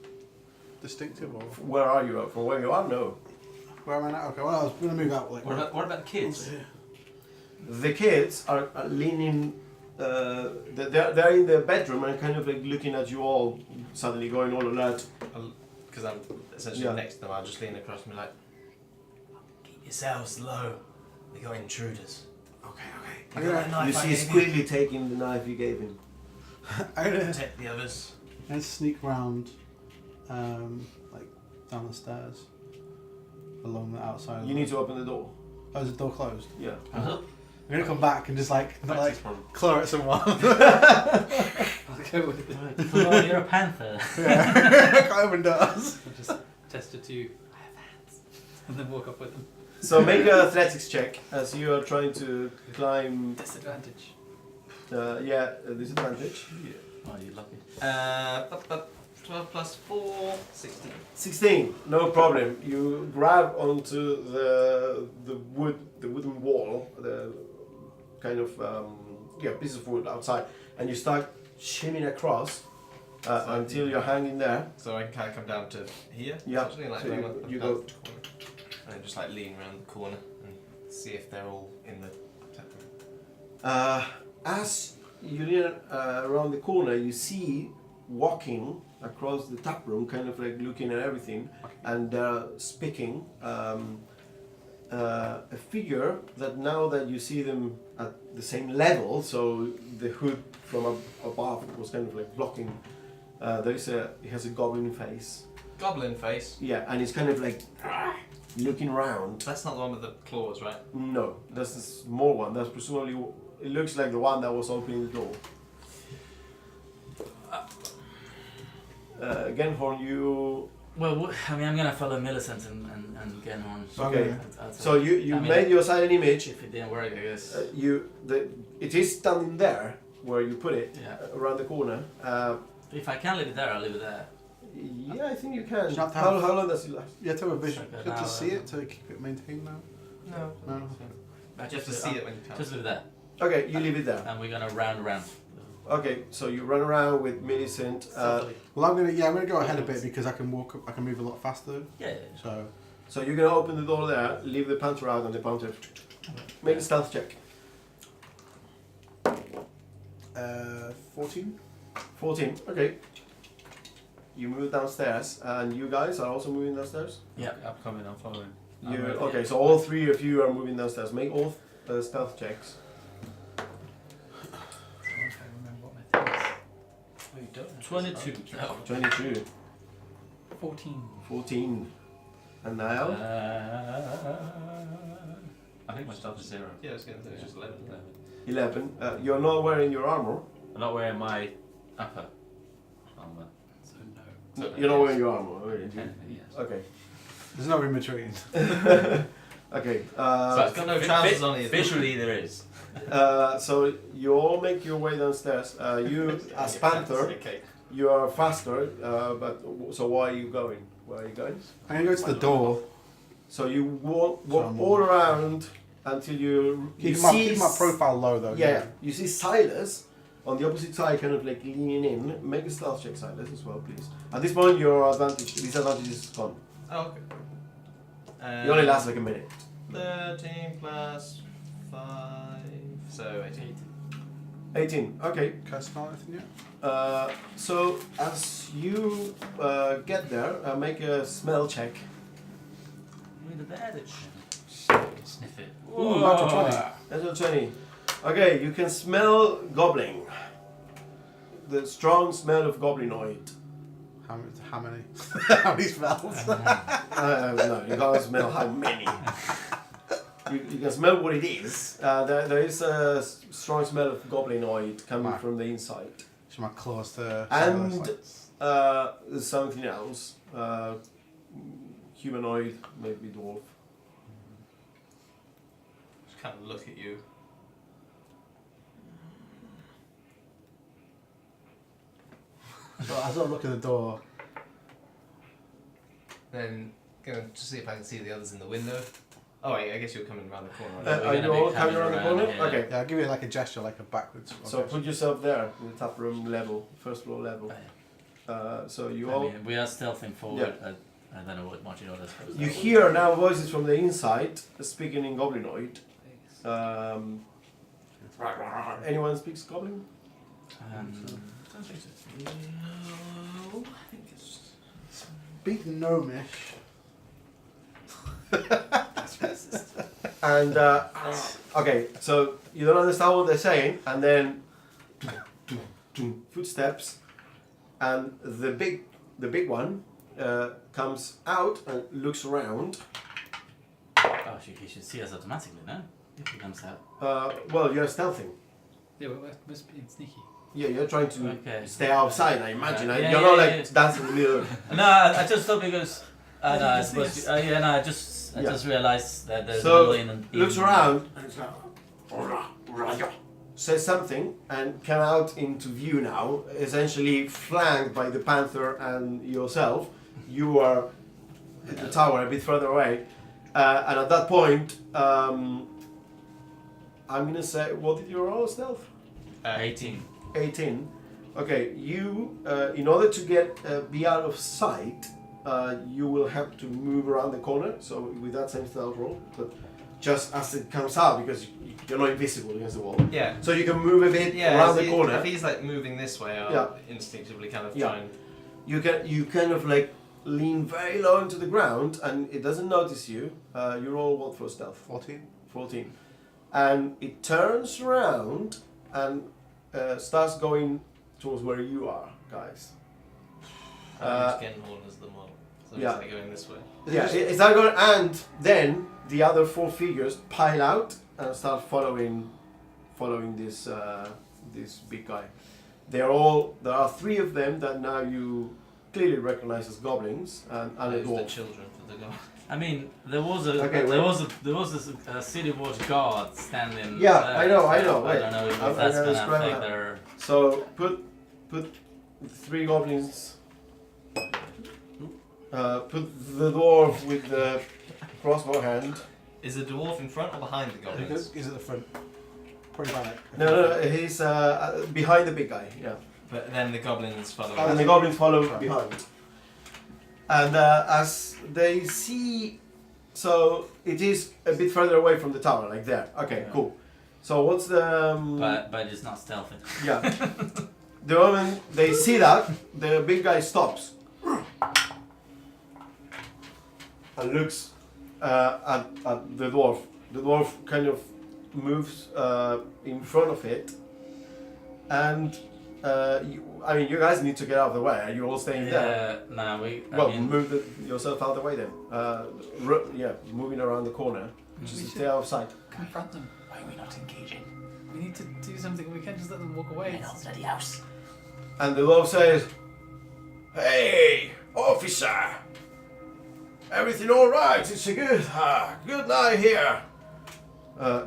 distinctive, or Where are you? From where you are? No. where am I now? Okay, well, I was going to move out like. What about the kids? The kids are leaning. They're in the bedroom and kind of like looking at you all, suddenly going all alert. Because I'm essentially Yeah. next to them, I'll just lean across and be like, keep yourselves low. We got intruders. Okay. You got that knife You I see gave you? Squiggly taking the knife you gave him. I'm going Protect the others. to sneak round, like down the stairs, along the outside. You need to open the door. Oh, is the door closed? Yeah. I'm going to come back and just like, not like Practice problem. claw at someone. I'll go with it. Oh, you're a panther. Yeah. Can't open doors. I'll just test it to you. I have hands. And then walk up with them. So make an athletics check as you are trying to climb. Disadvantage. Disadvantage. Oh, you're lucky. 12 plus 4, 16. 16, no problem. You grab onto the wooden wall, the kind of piece of wood outside, and you start shimmying across until you're hanging there. So I can kind of come down to here. Yeah. essentially, Like So going you- up you down go- to the corner. And then just like lean around the corner and see if they're all in the tap room. As you lean around the corner, you see walking across the tap room, kind of like looking at everything, and speaking. A figure that now that you see them at the same level, so the hood from above was kind of like blocking. He has a goblin face. Goblin face. Yeah, and he's kind of like looking around. That's not the one with the claws, right? No, that's the small one. That's presumably, it looks like the one that was opening the door. Genhorn, you. Well, I mean, I'm gonna follow Millicent and Genhorn. Okay. I'll So you I mean, made your silent image. If it didn't work, I guess. It is standing there where you put it Yeah. around the corner. If I can leave it there, I'll leave it there. Yeah, I think you can. Does it have to How, have- how long does it last? You have to have a vision. It's like You have an to see hour. it to keep it maintained now. No. No. I You have to see it when you come. Just leave it there, Okay, you leave it there. and we're gonna round around. Okay, so you run around with Millicent. Well, I'm gonna go ahead a bit because I can move a lot faster. Yeah. So So you're gonna open the door there, leave the panther out, and the panther make a stealth check. 14. 14. Okay. You move downstairs, and you guys are also moving downstairs. Yeah. I'm coming, I'm following. You Alright, okay? yeah. So all three of you are moving downstairs. Make all stealth checks. I remember what my thing is. Oh, you don't. 22. No. 22, 14. 14, and now. I think my stuff is 0. Yeah, I was going to say It's just 11. 11. You're not wearing your armor. I'm not wearing my upper armor. So no. So You're not wearing your armor, really. Yes. Okay. There's no in between. Okay. So it's got no trousers on either. Visually, there is. So you all make your way downstairs. You, as Panther, Okay. you are faster. But so why are you going? Where are you going? I'm gonna go to the door. So you walk So I'm- all around until you Keep see my profile low though. Yeah, you see Silas on the opposite side, kind of like leaning in. Make a stealth check, Silas, as well, please. At this point, your disadvantage is gone. Oh, okay. It only lasts like a minute. 13 plus 5, so 18. 18. Okay. Can I smell anything yet? So as you get there, make a smell check. With the bandage. Sniff it. Ooh, natural 20. That's a 20. Okay, you can smell goblin. The strong smell of goblinoid. How many? How many smells? No, you can't smell how many. You can smell what it is. There is a strong smell of goblinoid coming Right. from the inside. It's my claws to. And there's something else. Humanoid, maybe dwarf. Just kind of look at you. So as I look at the door, Then gonna just see if I can see the others in the window. Oh wait, I guess you're coming around the corner. we're Are you gonna all be coming around the coming corner? around here. Okay. yeah, I'll give you like a gesture, like a backwards. So put yourself there in the top room level, first floor level. So you I all mean, we are stealthing forward. I don't know what much you know this. you hear now voices from the inside speaking in goblinoid. Anyone speaks goblin? Don't think so. No, I think it's. Speak gnomish. And okay, so you don't understand what they're saying, and then footsteps, and the big one comes out and looks around. Oh, he should see us automatically, no? If he comes out. Well, you're stealthing. Yeah, we're being sneaky. Yeah, you're trying to Okay. stay outside. I imagine. Yeah, You're yeah, not yeah, like yeah. dancing in the middle. No, I just thought because. No, I can see suppose. us. I Yeah. just realised that there's So, no in. Looks around and it's like, says something and come out into view now, essentially flanked by the panther and yourself. You are at the tower a bit further away, and at that point, I'm gonna say, what did you roll stealth? 18. 18. Okay, you, in order to get be out of sight, you will have to move around the corner. So with that same stealth roll, but just as it comes out, because you're not invisible against the wall. Yeah. So you can move a bit Yeah, around if the corner. If he's like moving this way, I'll Yeah. instinctively kind of Yeah. try and. You kind of like lean very low into the ground, and it doesn't notice you. You roll what for stealth? 14. 14. And it turns around and starts going towards where you are, guys. I'm just getting horn as the model. So I'm yeah. just like going this way. Yeah, it's not going, and then the other four figures pile out and start following this this big guy. There are three of them that now you clearly recognize as goblins and a Those the dwarf. children for the god. I mean, there was a Okay, there wait. was a city watch guard standing. Yeah, there, I know, I so know, I wait. don't know if I'm that's gonna gonna describe affect that. their. So put 3 goblins. Put the dwarf with the crossbow hand. Is the dwarf in front or behind the goblins? He's at the front. Probably by No, he's behind the big guy. Yeah. But then the goblins follow. And the goblins follow behind. And as they see, so it is a bit further away from the tower, like there. Okay, Yeah. cool. So what's the? But it's not stealthy. Yeah. The moment they see that, the big guy stops and looks at the dwarf. The dwarf kind of moves in front of it, and you guys need to get out of the way. Are you all staying there? Yeah, no, I Well, mean, move yourself out of the way then. Moving around the corner, just We to should- stay out of sight. Confront them. Why are we not engaging? We need to do something. We can't just let them walk We're away. in a bloody house. And the dwarf says, "Hey, officer! Everything all right? It's a good night here."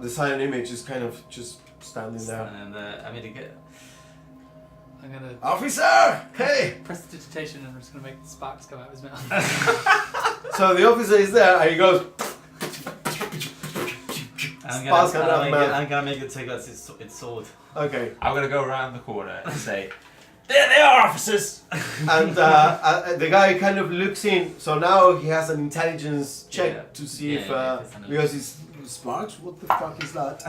The silent image is kind of just standing there. and I mean, to get I'm gonna Officer! Hey! prestidigitation and I'm just gonna make sparks come out of his mouth. So the officer is there and he goes, Sparks coming out of the mouth. I'm gonna make it take out its sword. okay. I'm gonna go around the corner and say, There they are, officers. And the guy kind of looks in, so now he has an intelligence check Yeah. to see Yeah, if, yeah, it's an- because he's Sparks, what the fuck is that?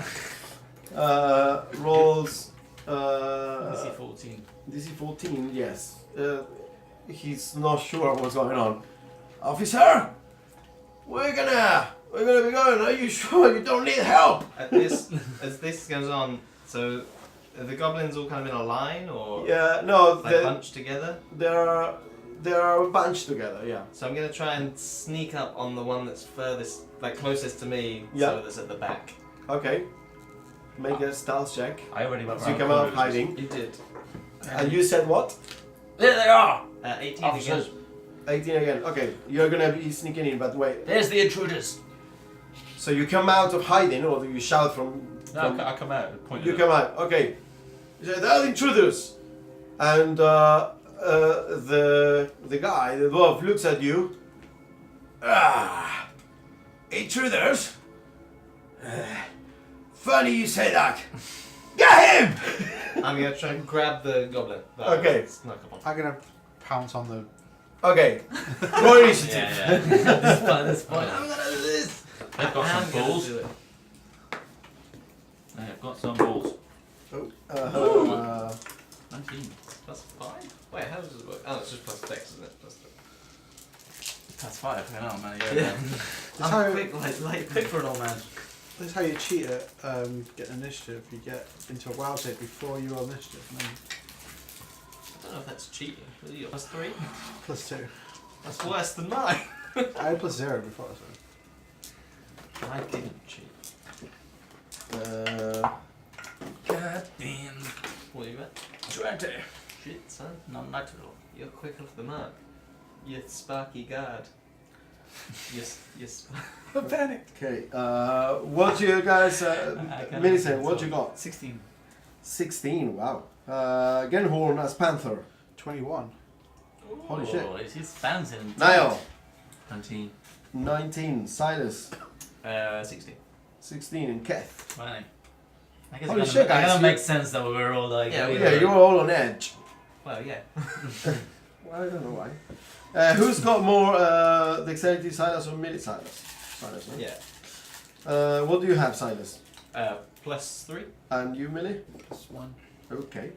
Rolls, DC 14. DC 14, yes. He's not sure what's going on. Officer, we're gonna be going. Are you sure you don't need help? As this goes on, so are the goblins all kind of in a line or Yeah, no, like bunched together? they're bunched together. Yeah. So I'm gonna try and sneak up on the one that's furthest, like closest to me, Yeah. so that's at the back. Okay. Make a stealth check. I already went So you round come out corners. hiding. You did. And you said what? There they are, 18 officers. again. 18 again. Okay, you're gonna be sneaking in, but wait. There's the intruders. So you come out of hiding, or do you shout from? No, from I come out and point you at come out. Okay. You say, "They're the intruders," and the guy, the dwarf, looks at you. Ah, intruders. Funny you say that. Get him! I'm gonna try and grab the goblin. that Okay. was snuck up on. I'm gonna pounce on the. Okay. Roll initiative. Yeah, yeah. That's fine. I'm gonna do this. I've got I'm some gonna balls. do it. I've got some balls. Oh. 19. Plus 5? Wait, how does it work? Oh, it's just plus dex, isn't it? Plus That's 5. I know, man. Yeah. Yeah. That's how, I'm quick for an old man. that's how you cheat at getting initiative. You get into a wild save before you roll initiative, and then I don't know if that's cheating. What are you, plus 3? +2. That's worse than mine. I had +0 before, so. I didn't cheat. God damn. What are you at? 20. Shit, son. Non-natural. You're quick off the mark. You sparky guard. Yes. I panicked. Okay. What you guys? can't Millicent, do what it. you got? 16. 16. Wow. Genhorn as Panther. 21. Holy shit. Oh, he's bouncing. Niall. 19. 19. Silas. 16. 16. And Keth. 20. I guess Holy it shit, guys, kinda you- makes sense that we were all like. Yeah, we Yeah, you're all on edge. Well, yeah. Well, I don't know why. Who's got more dexterity, Silas or Millie? Silas. Silas, right? Yeah. What do you have, Silas? Plus 3. And you, Millie? +1. Okay.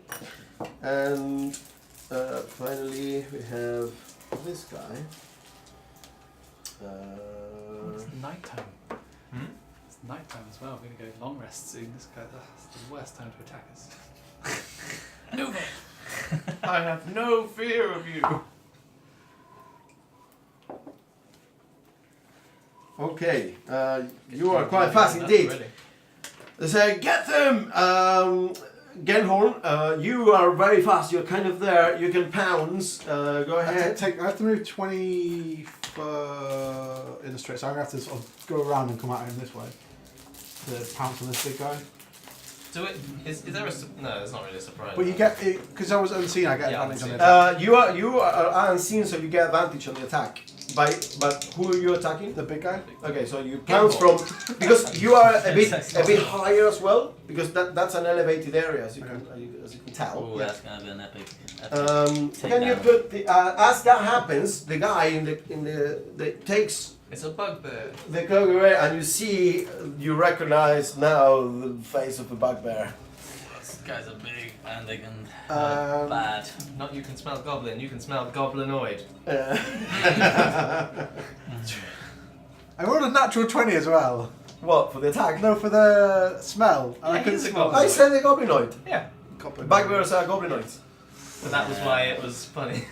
And finally, we have this guy. It's night time. Hmm? It's night time as well. We're gonna go long rest soon. This guy, that's the worst time to attack us. Nova! I have no fear of you. Okay. You are quite fast indeed. They say, get them! Genhorn, you are very fast. You're kind of there. You can pounce. Go I have, ahead. I have to move 20 in a straight, so I'm going to have to sort of go around and come at him this way to pounce on this big guy. Do it. Is there a no? It's not really a surprise. But you get it because I was unseen. I get Yeah, advantage on the unseen. attack. You are unseen, so you get advantage on the attack. But who are you attacking? The big guy. Okay, so you pounce from because you are a bit higher as well because that's an elevated area as you can tell. Oh, that's gonna be an epic. Can you put the as that happens, the guy in the takes It's a bugbear. the cloak away and you recognize now the face of the bugbear. These guys are big and they can Um, bad. Not you can smell goblin. You can smell goblinoid. I rolled a natural 20 as well. What for the attack? No, for the smell. And I Yeah, couldn't he's a smell goblin. I said the goblinoid. Yeah. Goblin. Bugbears are goblinoids. But that was why it was funny.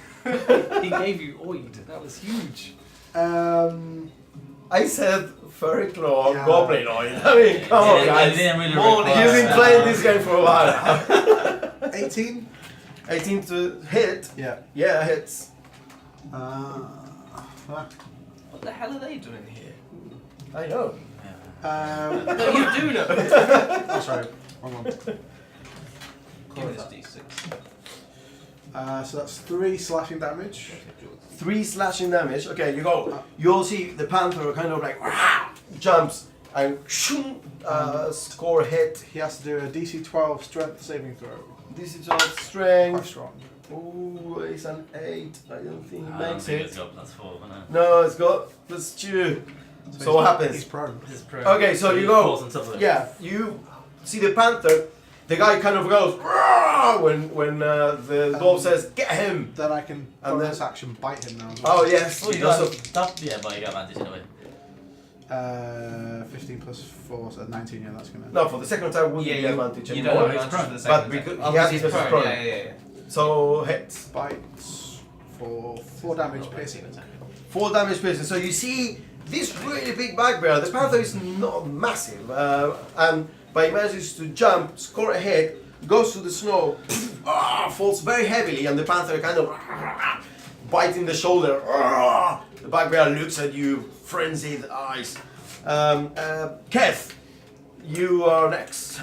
He gave you oid. That was huge. I said furry claw Yeah. goblinoid. I mean, come on, I guys. didn't really Morning. You've require been playing this game for a while now. 18? 18 to hit. Yeah. Yeah, hits. What the hell are they doing here? I know. No, you do know. Oh, sorry. Wrong one. Give me this d6. So that's 3 slashing damage. 3 slashing damage. Okay, you go. You'll see the panther kind of like jumps and score a hit. He has to do a DC 12 strength saving throw. This is all Quite strength. strong. Ooh, it's an 8. I don't think he I don't makes think it. it's got +4, but no. No, it's got +2. So he's- what happens? He's prone. This is pro. Okay, so you he go. falls on top of it. Yeah, you see the panther. The guy kind of goes when the dwarf says, "Get him!" Then I can And bonus then- action bite him now. As well. Oh yes, Oh, you because got of- yeah, but you got advantage anyway. 15 plus 4, so 19. Yeah, that's gonna. no, for the second time would be advantage You anymore. don't have He's advantage for the But second because time. he has he's because he's prone. prone. Yeah. So hits. Bites for 4 damage piercing. 4 damage piercing. So you see this really big bugbear. The panther is not massive, but he manages to jump, score a hit, goes to the snow, falls very heavily, and the panther kind of biting the shoulder. The bugbear looks at you, frenzied eyes. Keth, you are next.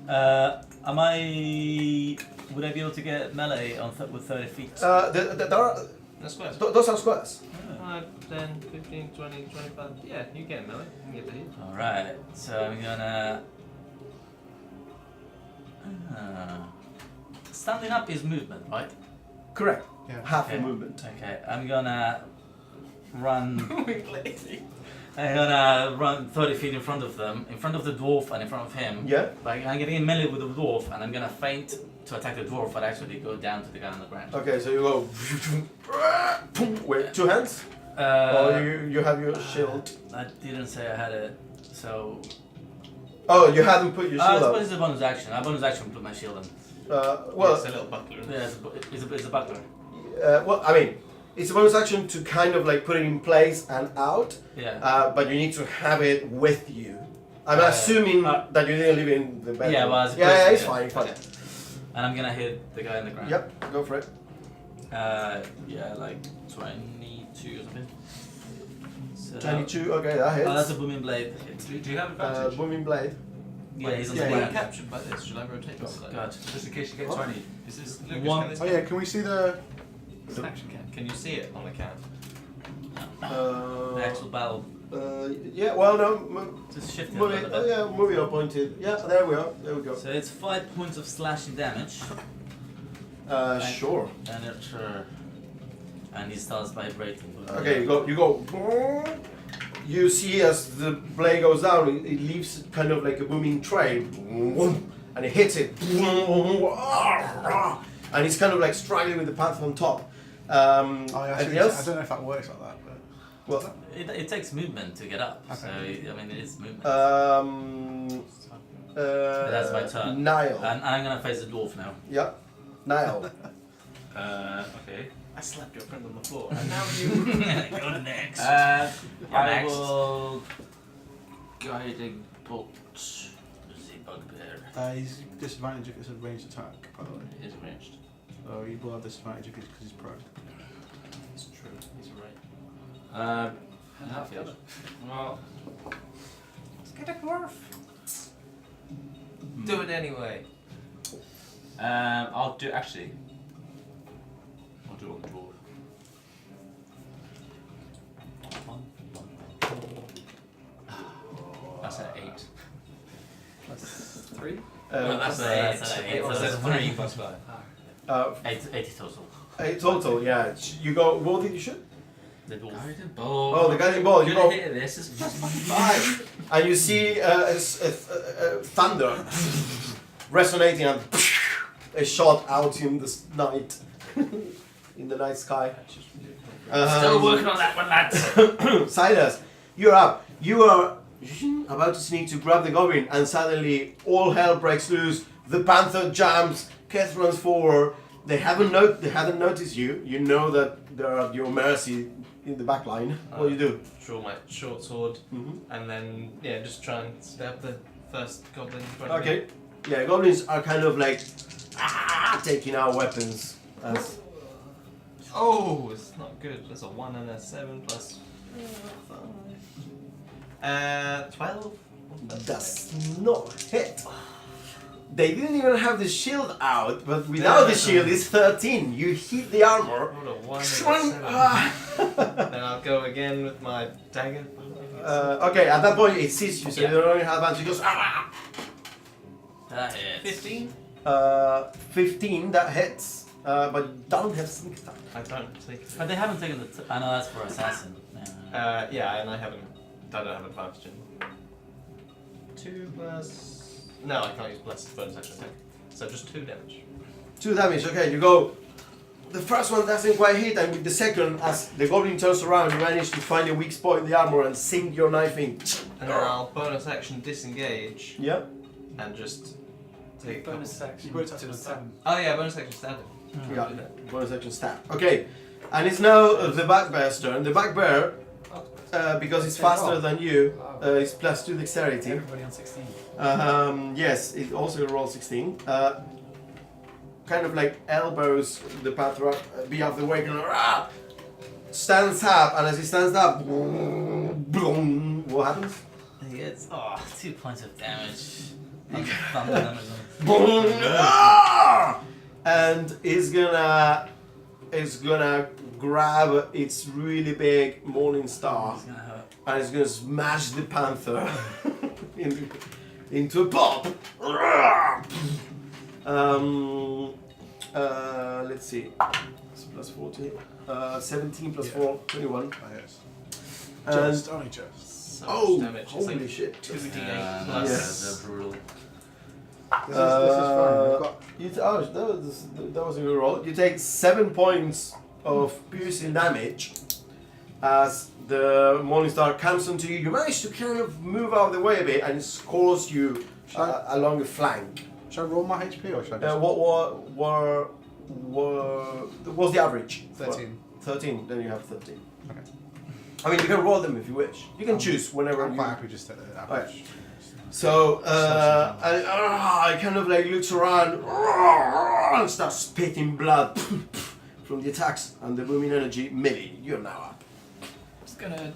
Am I? Would I be able to get melee on with 30 feet? There are, That's squares. those are squares. 5, 10, 15, 20, 25. Yeah, you get melee. You can get the hit. All right, so I'm gonna. Standing up is movement, right? Correct. Yeah. Half a Okay. movement. Okay, I'm gonna run. I'm gonna run 30 feet in front of them, in front of the dwarf and in front of him. Yeah. Like I'm getting in melee with the dwarf, and I'm gonna feint to attack the dwarf, but actually go down to the guy on the ground. Okay, so you go with 2 hands, or Uh, you have your shield. I didn't say I had it, so. Oh, you hadn't put your I shield suppose up. it's a bonus action. I bonus action put my shield on. Well, It's a little buckler. Yeah, it's a buckler. I mean, it's a bonus action to kind of like put it in place and out, Yeah. but you need to have it with you. I'm Uh, assuming uh, that you didn't live in the bedroom. Yeah, well, I suppose- yeah, it's yeah. fine, it's fine. And I'm gonna hit the guy on the ground. Yep, go for it. Yeah, like 22 or something. So 22, okay, that hits. Oh, that's a booming blade. Do you have advantage? Booming blade. Yeah, he's on yeah, the Being yeah. ground. captured by this. Should I rotate this? Oh, God. Just in case you get What? 20. Is this Lucas? One- Can this Oh yeah, can we see the? It's an action cam. Can you see it on the cam? The actual battle. Yeah, well, no, Just shift it a move little it. bit. Yeah, move it up pointed. Yeah, there we are. There we go. So it's 5 points of slashing damage, Sure. and and he starts vibrating. Okay, you go. You see as the blade goes down, it leaves kind of like a booming trail, and it hits it, and it's kind of like struggling with the panther on top. Oh yeah, I Anything see- else? I don't know if that works like that, but. Well, It takes movement to get up, so Okay. I mean it is movement. That's my turn. Niall. And I'm gonna face the dwarf now. Yeah, Niall. Okay. I slapped your friend on the floor. And now you. Go to next. I next. will guiding bolt. Zip bugbear. He's disadvantage if it's a ranged attack, by the way. It is ranged. So he will have disadvantage if he's because he's prone. It's true. He's right. And half the other. Well, Let's get a dwarf. Do it anyway. I'll do actually. I'll do it on the dwarf. that's an 8. Plus 3. Well, that's plus an 8. eight. That's an 8. It was That's a a 3 3. plus 5. 8 total. 8 total, yeah. You go, what did you shoot? The dwarf. Guiding bolt. Oh, the guiding bolt, you Gonna go hit this. It's plus 5. And you see thunder resonating and a shot out in the night, in the night sky. Still working on that one, lads. Silas, you're up. You are about to sneak to grab the goblin, and suddenly all hell breaks loose. The panther jumps. Keth runs forward. They haven't noticed you. You know that they're at your mercy in the back line. What do you do? Draw my short sword and then just try and stab the first goblin in front of me. Okay. Yeah, goblins are kind of like taking out weapons. As Oh, it's not good. That's a 1 and a 7 plus 5. 12. does not hit. They didn't even have the shield out, but without the shield it's 13. You hit the armor. Rolled a 1 and a 7. Then I'll go again with my dagger. Okay, at that point it sees you, so you don't only have advantage. It goes That hits. 15. 15, that hits, but you don't have sneak attack. I don't think. But they haven't taken the. I know that's for assassin. Yeah, and I don't have advantage in. 2 plus. No, I can't use blessed bonus action attack. So just 2 damage. 2 damage, okay, you go. The first one doesn't quite hit, and with the second, as the goblin turns around, you manage to find a weak spot in the armor and sink your knife in. And then I'll bonus action disengage Yeah. and just take a Bonus couple. action You won't touch to the attack. Oh yeah, bonus action stabbing. Yeah, bonus action stab. Okay, and it's now the back bear's turn. The back bear, because it's faster than you, is plus 2 dexterity. Everybody on 16. Yes, it also rolls 16. Kind of like elbows the panther up, be out of the way, kind of, stands up, and as he stands up, boom, what happens? He gets 2 points of damage. Thunder damage. Boom, and it's gonna grab its really big morning star, It's gonna hurt. and it's gonna smash the panther into a pulp. Let's see. It's plus 14. 17 plus 4, 21. Ah, yes. And Just, only just. So oh, much damage. It's holy like shit. 2d8 Yeah, plus. Yes. they're brutal. This is fine. We've got That was a good roll. You take 7 points of piercing damage as the Morningstar comes onto you. You manage to kind of move out of the way a bit and it scores you along the flank. Should I roll my HP or should I just... What's the average? 13. 13. Then you have 13. Okay. I mean, you can roll them if you wish. You can choose whenever I'm you. quite happy just at the average. So, I kind of like looks around and starts spitting blood from the attacks and the booming energy. Millie, you're now up. Just gonna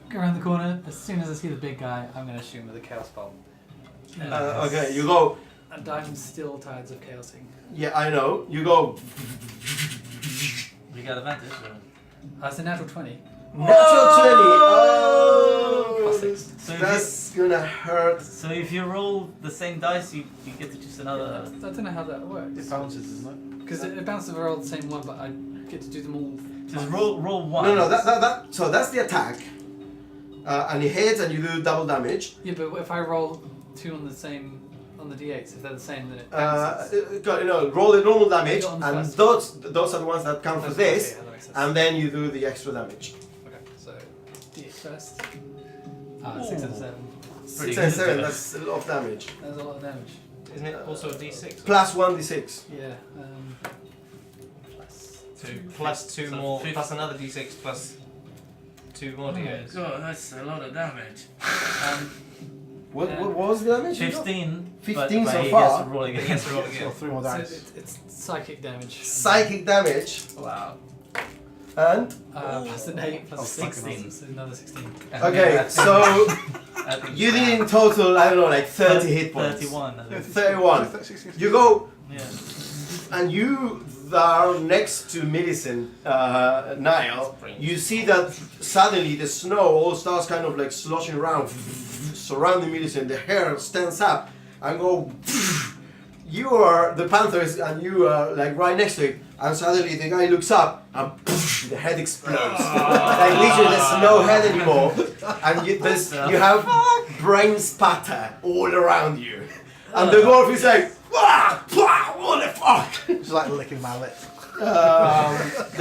go around the corner. As soon as I see the big guy, I'm gonna shoot him with a chaos bomb. Okay, you go. And I'm still tides of chaosing. Yeah, I know. You go. You got advantage. That's a natural 20. Natural 20. Oh, Plus 6. So if, that's gonna hurt. so if you roll the same dice, you get to choose another. I don't know how that It works. bounces, isn't Because it bounces if I roll the same one, but I get to do them all. Just roll one. No. So that's the attack. And it hits, and you do double damage. Yeah, but if I roll 2 on the same, on the d8s, if they're the same, then it bounces. Roll the normal damage, On the and first. those are the ones that count for That's this, okay, that makes sense. and then you do the extra damage. Okay, so d8 first. 6 and 7. Pretty 6 and good. 7, that's a lot of damage. That's a lot of damage. Isn't it also a d6? Plus 1d6. Yeah. Plus 2. Plus 2 So more. 50. Plus another d6 plus 2 more d8s. God, that's a lot of damage. What was the damage? you got? 15. 15 but so he far. Gets to roll again. He gets to roll So again. 3 more So dice. it's psychic damage. Psychic damage. Wow. And Plus an 8 plus Oh, a fucking 16. So another 16. okay, so I think you did in total, I don't know, like 30 hit points. 31. I think. 31. You go Yeah. and you are next to Millicent, Niall. You see that suddenly the snow all starts kind of like sloshing around, surrounding Millicent. The hair stands up and go. You are the Panthers, and you are like right next to it. And suddenly the guy looks up, and the head explodes. Like literally, there's no head anymore, and you have brain spatter all around you. And the dwarf is like, what the fuck? Just like licking my lips. The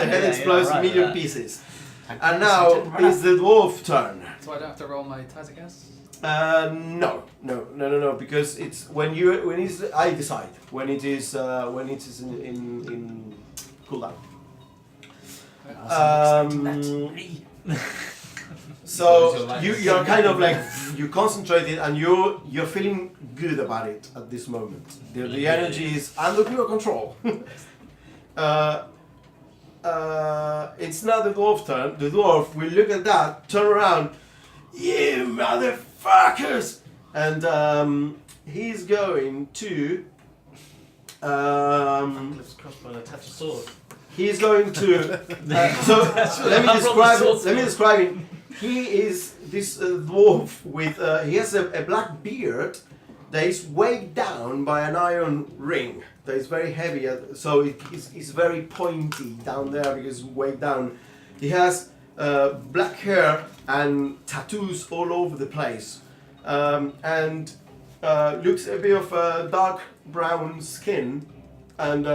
head Yeah, explodes right, in million yeah. pieces. And now it's the dwarf turn. So I don't have to roll my Tazagast? No, because it's when it's I decide when it is in cooldown. So you're kind of like you concentrated and you're feeling good about it at this moment. The energy is under your control. It's not the dwarf turn. The dwarf will look at that, turn around, you motherfuckers, and he's going to. Lifts crossbow and attach a sword. He's going to. So let me describe him. He is this dwarf with. He has a black beard that is weighed down by an iron ring that is very heavy. So it's very pointy down there because it's weighed down. He has black hair and tattoos all over the place, and looks a bit of dark brown skin, and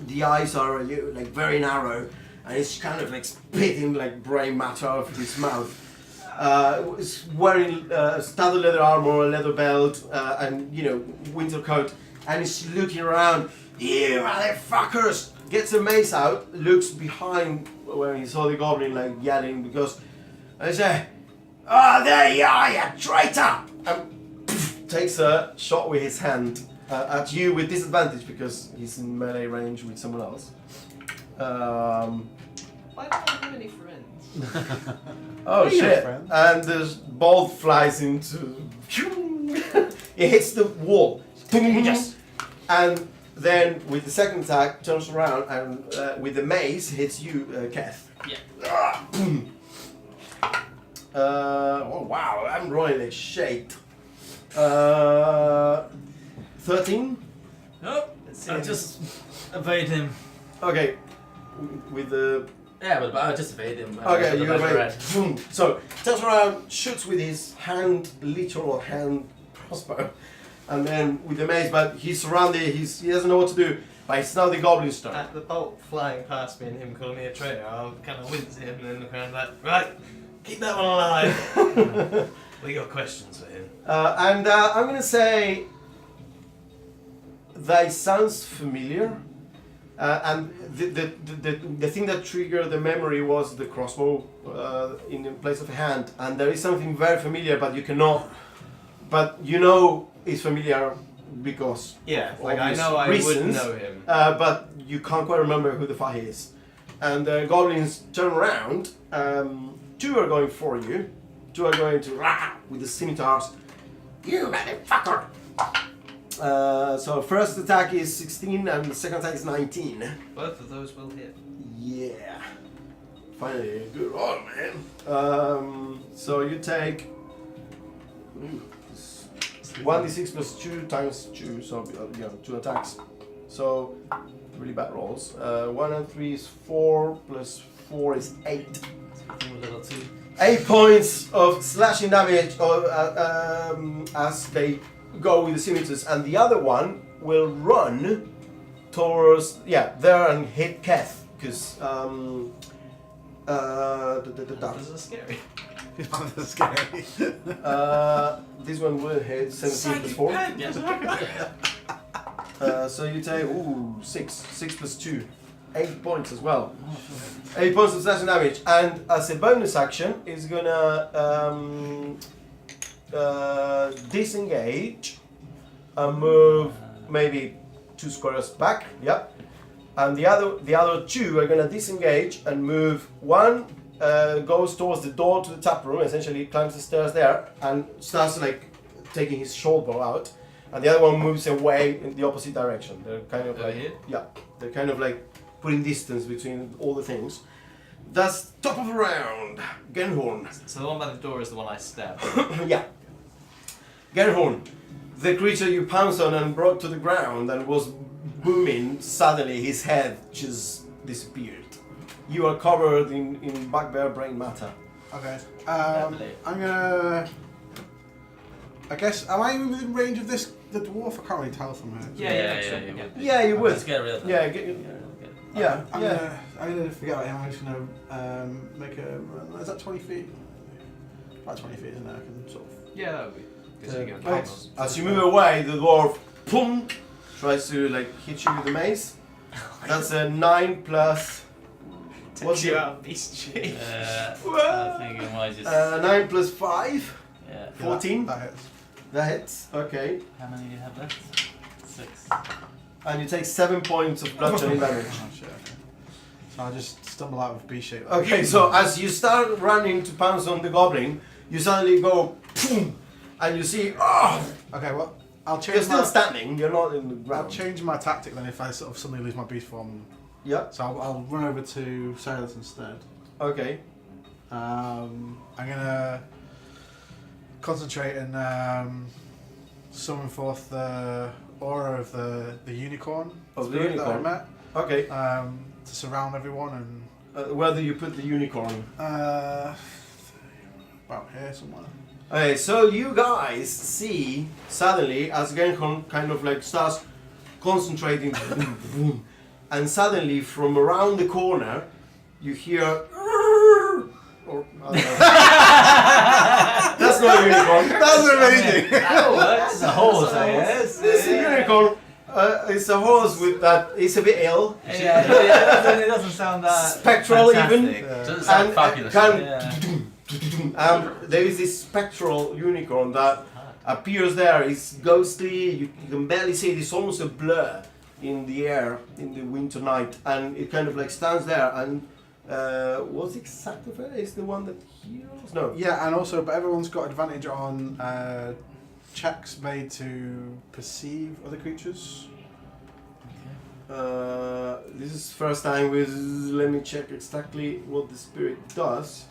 the eyes are like very narrow, and it's kind of like spitting like brain matter out of his mouth. He's wearing studded leather armor, a leather belt, and winter coat, and he's looking around. You motherfuckers! Gets a mace out, looks behind where he saw the goblin like yelling because I say, "Oh, there you are, you traitor!" And takes a shot with his hand at you with disadvantage because he's in melee range with someone else. Why don't I have any friends? Oh you shit! friend. And the bolt flies into. It hits the wall. Yes. And then with the second attack, turns around and with the mace hits you, Keth. Yeah. Oh wow! I'm rolling like shit. 13. Nope. Let's I see. just evade him. Okay. With the Yeah, but I just evade him. okay, The you measure evade. red. Boom. So turns around, shoots with his hand, literal hand crossbow, and then with the mace. But he's surrounded. He doesn't know what to do. But it's now the goblin's turn. At the bolt flying past me and him calling me a traitor, I'll kind of wince at him and then look around like, right, keep that one alive. We got questions for him. And I'm gonna say that sounds familiar. And the thing that triggered the memory was the crossbow in the place of a hand, and there is something very familiar, but you cannot. But it's familiar because Yeah, like I obvious know I reasons, would know him. but you can't quite remember who the fuck he is. And the goblins turn around. Two are going for you. Two are going to with the scimitars. You motherfucker! So first attack is 16 and the second attack is 19. Both of those will hit. Yeah. Finally, a good roll, man. So you take 1d6 plus 2 times 2, so 2 attacks. So really bad rolls. 1 and 3 is 4 plus 4 is 8. Something with a little two. 8 points of slashing damage as they go with the scimitars, and the other one will run towards there and hit Keth because This is scary. That's scary. this one will hit 17 plus 4. So you take 6 plus 2, 8 points as well. 8 points of slashing damage, and as a bonus action, is gonna disengage and move maybe 2 squares back. Yep. And the other 2 are gonna disengage and move. One goes towards the door to the tap room, essentially climbs the stairs there and starts like taking his short bow out. And the other one moves away in the opposite direction. They're kind of Over like here? yeah, they're kind of like putting distance between all the things. That's top of the round. Genhorn. So the one by the door is the one I stabbed. Yeah. Genhorn, the creature you pounced on and brought to the ground and was booming, suddenly his head just disappeared. You are covered in bugbear brain matter. Okay. Lovely. I'm gonna. I guess. Am I even within range of this? The dwarf? I can't really tell from here. Yeah. Yeah, you would. Let's get rid of that. Yeah, Okay. yeah, I'm gonna forget about him. I'm just gonna make a. Is that 20 feet? About 20 feet, isn't it? I can sort of. Yeah, that would be. Because you get Right. camels. As you move away, the dwarf boom, tries to like hit you with the mace. That's a 9 plus. What's you your out of beast shape. I think it might just. 9 plus 5? Yeah. 14? That hits. That hits. Okay. How many do you have left? 6. And you take 7 points of bludgeoning damage. Oh shit. Okay. So I just stumble out of B shape. Okay, so as you start running to pounce on the goblin, you suddenly go boom, and you see, oh, Okay, well, I'll you're change still my. standing. You're not in the I'll ground. change my tactic then if I sort of suddenly lose my beast form. Yeah. So I'll run over to Silas instead. Okay. I'm gonna concentrate and summon forth the aura of the unicorn. Of the spirit unicorn. that Okay. I met, to surround everyone Where do you put the unicorn? and about here somewhere. Okay, so you guys see suddenly as Genhorn kind of like starts concentrating, boom, boom, and suddenly from around the corner you hear. Or, I don't know. That's not a unicorn. That's amazing. That'll work. It's a horse, I guess. It's a unicorn. It's a horse with that. It's a bit ill. Yeah, it doesn't sound that Spectral even. fantastic. Doesn't sound fabulous. There is this spectral unicorn that appears there. It's ghostly. You can barely see it. It's almost a blur in the air in the winter night, and it kind of like stands there. And what's the exact of it? Is the one that heals? No. Yeah, and also, but everyone's got advantage on checks made to perceive other creatures. This is first time with. Let me check exactly what the spirit does.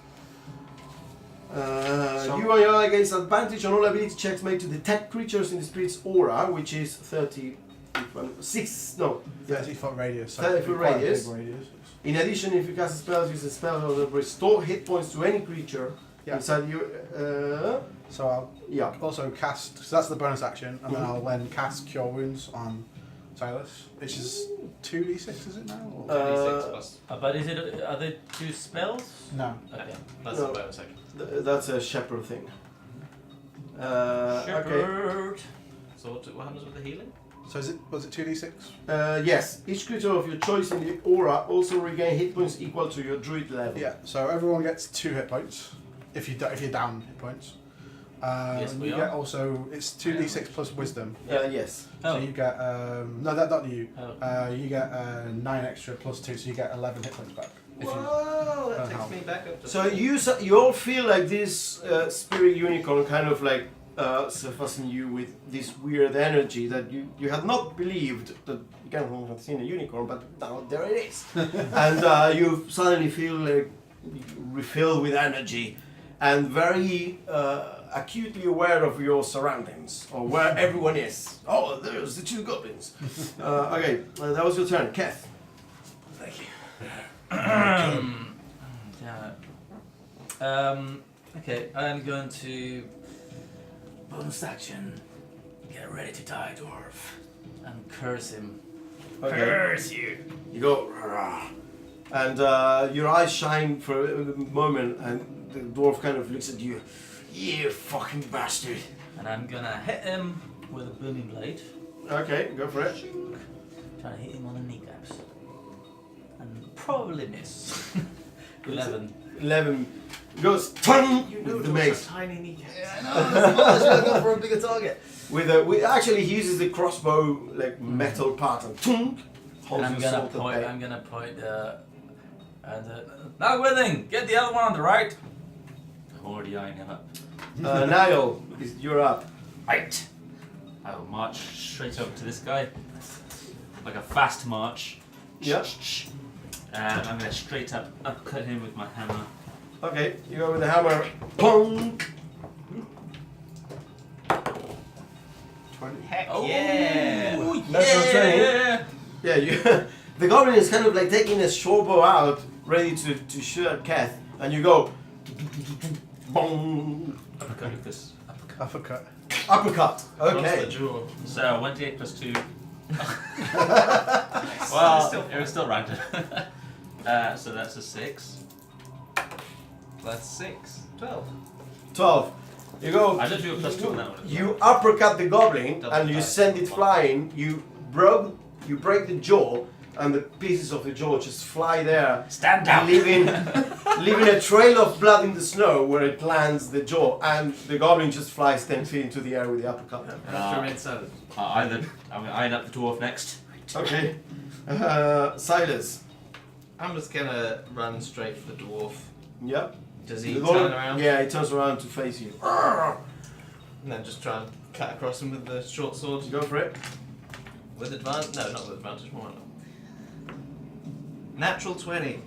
You are against advantage on all ability checks made to detect creatures in the spirit's aura, which is 30. 30-foot radius. So 30-foot quite a radius. big radius. In addition, if you cast a spell, use a spell that will restore hit points to any creature Yeah. inside you. So I'll Yeah. also cast. So that's the bonus action, and then I'll then cast Cure Wounds on Silas, which is 2d6, is it now? Or? 26 plus. But is it? Are there 2 spells? No. Okay. That's No. the bonus action. That's a shepherd thing. Okay. Shepherd. So what happens with the healing? So was it 2d6? Yes. Each creature of your choice in the aura also regain hit points equal to your druid level. Yeah. So everyone gets 2 hit points if you're down hit points. Yes, and we you are. get also it's 2d6 plus wisdom. Yes. So Oh. you get no, that not you. Oh. You get 9 extra plus 2, so you get 11 hit points back. If you, Whoa, that how? takes me back up to So you all feel like this spirit unicorn kind of like surfacing you with this weird energy that you had not believed that you can't have seen a unicorn, but now there it is. And you suddenly feel like refilled with energy and very acutely aware of your surroundings or where everyone is. Oh, there's the 2 goblins. Okay, that was your turn. Keth. Thank you. Okay, I'm going to bonus action. Get ready to die, dwarf, and curse him. Okay. Curse you! You go, "Rah." And your eyes shine for a moment, and the dwarf kind of looks at you. You fucking bastard. And I'm gonna hit him with a booming blade. Okay, go for it. Trying to hit him on the kneecaps. And probably miss. 11. 11. goes tongue You know with the those mace. are tiny kneecaps. Go for a bigger target. With actually he uses the crossbow like metal part and tongue holds And I'm your gonna sword at point. bay. I'm gonna point. Not willing. Get the other one on the right. I'm already eyeing him up. Niall, you're up. Right. I will march straight over to this guy. Like a fast march. Yeah. And I'm gonna straight up upcut him with my hammer. Okay, you go with the hammer. Pong. 20. Heck Oh yeah! That's what I'm saying. Yeah, you. The goblin is kind of like taking a short bow out, ready to shoot at Keth, and you go. Bong. Uppercut with this. Uppercut. Uppercut. Across Okay. the jaw. So 1d8 plus 2. Well, it was still rounded. So that's a 6. Plus 6. 12. 12. You go. I did do a plus 2 on that one. as well. You uppercut the goblin Double and you tap. send it flying. You break the jaw, and the pieces of the jaw just fly there, Stand down! leaving a trail of blood in the snow where it lands the jaw, and the goblin just flies 10 feet into the air with the uppercut. And after remain silent. I'm gonna iron up the dwarf next. Okay. Silas. I'm just gonna run straight for the dwarf. Yep. Does he The turn goblin- around? Yeah, he turns around to face you. And then just try and cut across him with the short sword. Go for it. With advantage? No, not with advantage. More not. Natural 20.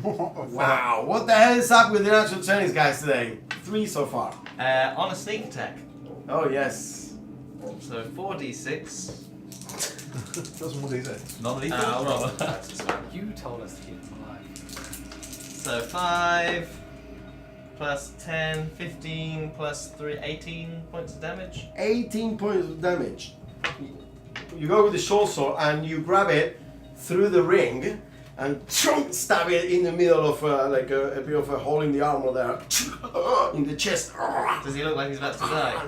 Wow, what the hell is up with the natural 20s guys today? 3 so far. On a sneak attack. Oh yes. So 4d6. That's what he said. Non-lethal? I'll roll it. That's fine. You told us to keep him alive. So 5 plus 10, 15 plus 3, 18 points of damage. 18 points of damage. You go with the short sword and you grab it through the ring and stab it in the middle of like a bit of a hole in the armor there, in the chest. Does he look like he's about to die?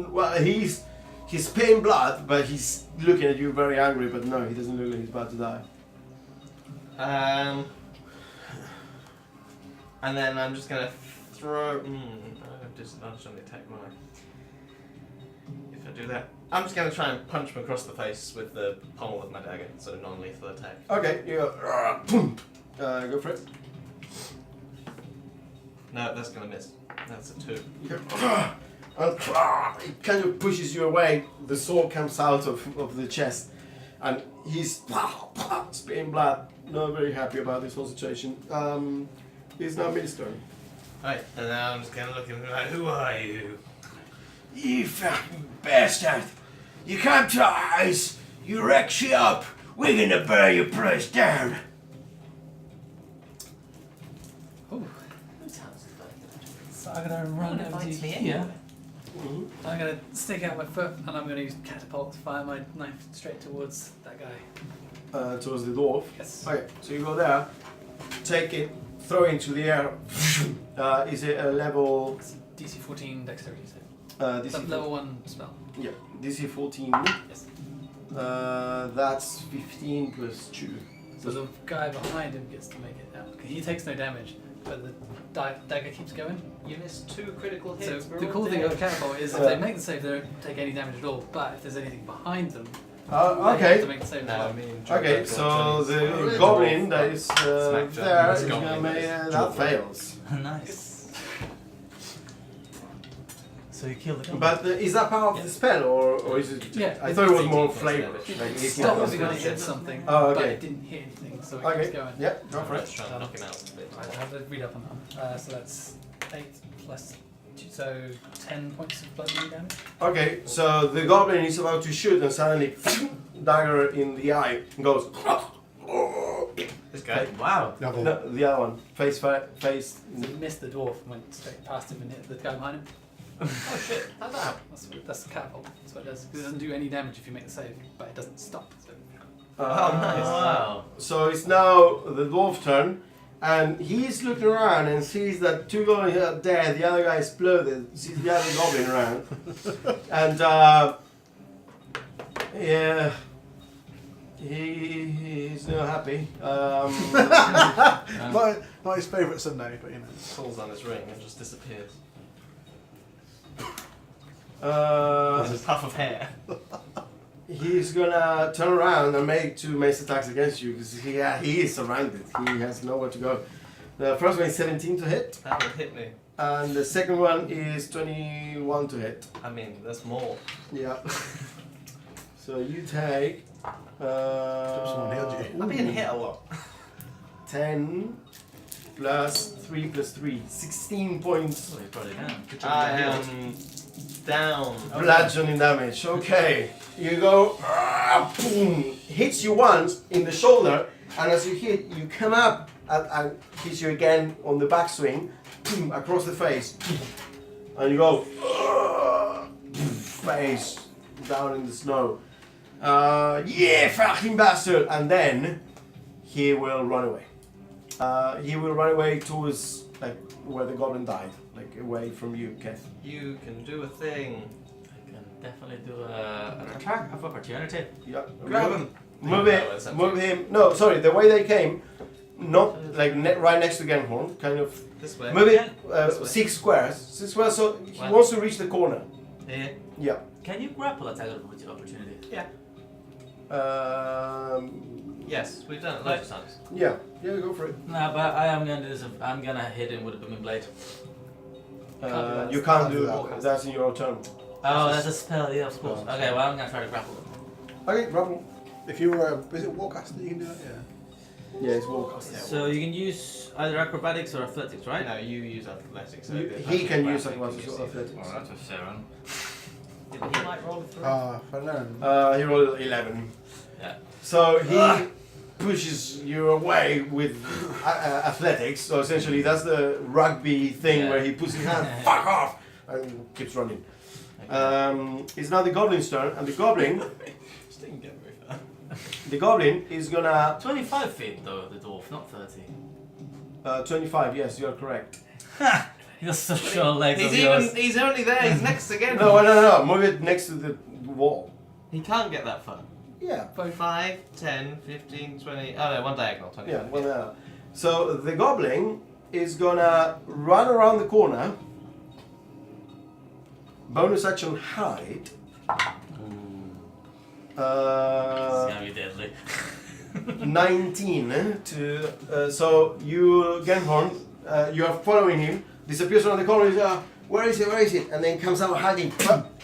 Well, he's paying blood, but he's looking at you very angry. But no, he doesn't look like he's about to die. And then I'm just gonna throw. I have disadvantage on the attack, won't I? If I do that, I'm just gonna try and punch him across the face with the pommel of my dagger, so non-lethal attack. Okay, you go. Boom. Go for it. No, that's gonna miss. That's a 2. You go, and it kind of pushes you away. The sword comes out of the chest, and he's spitting blood. Not very happy about this whole situation. He's now Minister. Right, and now I'm just gonna look at him like, who are you? You fucking bastard! You come to our house, you wreck shit up. We're gonna burn your place down. Oh, Sounds like so I'm gonna run over to invites me here. anyway. I'm gonna stick out my foot and I'm gonna use catapult to fire my knife straight towards that guy. Towards the dwarf. Yes. Okay, so you go there, take it, throw it into the air. Is it a level? It's a DC 14 dexterity save. DC That's level 1 spell. Yeah, DC 14. Yes. That's 15 plus 2. So the guy behind him gets to make it out. He takes no damage, but the dagger keeps going. You missed 2 critical So hits. we're the all cool thing dead. about catapult is if they make the save, they don't take any damage at all. But if there's anything behind them, they have Okay. to make the save as No, well. I mean, Okay, so the goblin that is there is gonna make that fails. Nice. So you kill the goblin. But is that part of the spell or is it? Yeah, I thought it was more 18 flavor. damage. Like It 18 stops plus when it flavor. hits something, Oh, but okay. it didn't hit anything, so it Okay. keeps going. Yeah, go for Let's it. try and knock him out a bit. I have to read up on that. So that's 8 plus 2, so 10 points of bludgeoning damage. Okay, so the goblin is about to shoot and suddenly dagger in the eye and goes. This guy. Wow. No, the other one, face. So it missed the dwarf and went straight past him and hit the guy behind him. Oh shit! How'd that happen? That's the catapult. That's what it does. 'Cause it doesn't do any damage if you make the save, but it doesn't stop. So. Oh, nice. Wow. So it's now the dwarf turn, and he's looking around and sees that 2 goblins are dead. The other guy exploded. Sees the other goblin around, and yeah, He's not happy. Not his favourite Sunday, but you know. Pulls on his ring and just disappears. Uh, There's a puff of hair. he's gonna turn around and make 2 mace attacks against you because he is surrounded. He has nowhere to go. The first one is 17 to hit, That would hit me. and the second one is 21 to hit. I mean, that's more. Yeah. So you take. Someone healed you. I'm being hit a lot. 10 plus 3 plus 3. 16 points. Oh, he's probably down. Good job. I you got healed. am down. Bludgeoning damage. Okay. You go. Boom. Hits you once in the shoulder, and as you hit, you come up and hits you again on the backswing. Boom, across the face. And you go. Face down in the snow. Yeah, fucking bastard! And then he will run away. He will run away towards like where the goblin died, like away from you, Keth. You can do a thing. I can definitely do an attack of opportunity. Yeah. Grab him. Move No, it. it's up to Move you. him. No, sorry. The way they came, not like right next to Genhorn. Kind of This way. move it This way. 6 squares. 6 squares. So he What? wants to reach the corner. Here. Yeah. Can you grapple attack of opportunity? Yes, we've done it loads of times. Yeah. Yeah. Go for it. No, but I am gonna do this. I'm gonna hit him with a booming blade. that. You can't Can't do do that. that. That's in your turn. Oh, that's a spell. Yeah, of course. spell. Okay, well I'm gonna try to grapple him. Okay. Grapple. If you were is it Warcaster, you can do that, yeah. Yeah, it's Warcast. So you can use either acrobatics or athletics, right? No, you use athletics. So You- the he can use athletics athletics or athletics. Well, that's a 7. He might roll it through. If I learn. He rolled 11. Yeah. So he pushes you away with athletics. So essentially, that's the rugby thing Yeah. where he puts his hand, fuck off, and keeps running. It's now the goblin's turn, and the goblin is gonna 25 feet though, the dwarf, not 30. 25. Yes, you are correct. You're so short legs He's of yours. he's only there. He's next again. No. Move it next to the wall. He can't get that far. Yeah. 5, 10, 15, 20. Oh no, one diagonal. 20. Yeah. Well, so the goblin is gonna run around the corner. Bonus action hide. It's gonna be deadly. 19 to so you Genhorn, you are following him, disappears around the corner. He's, where is it? And then comes out hiding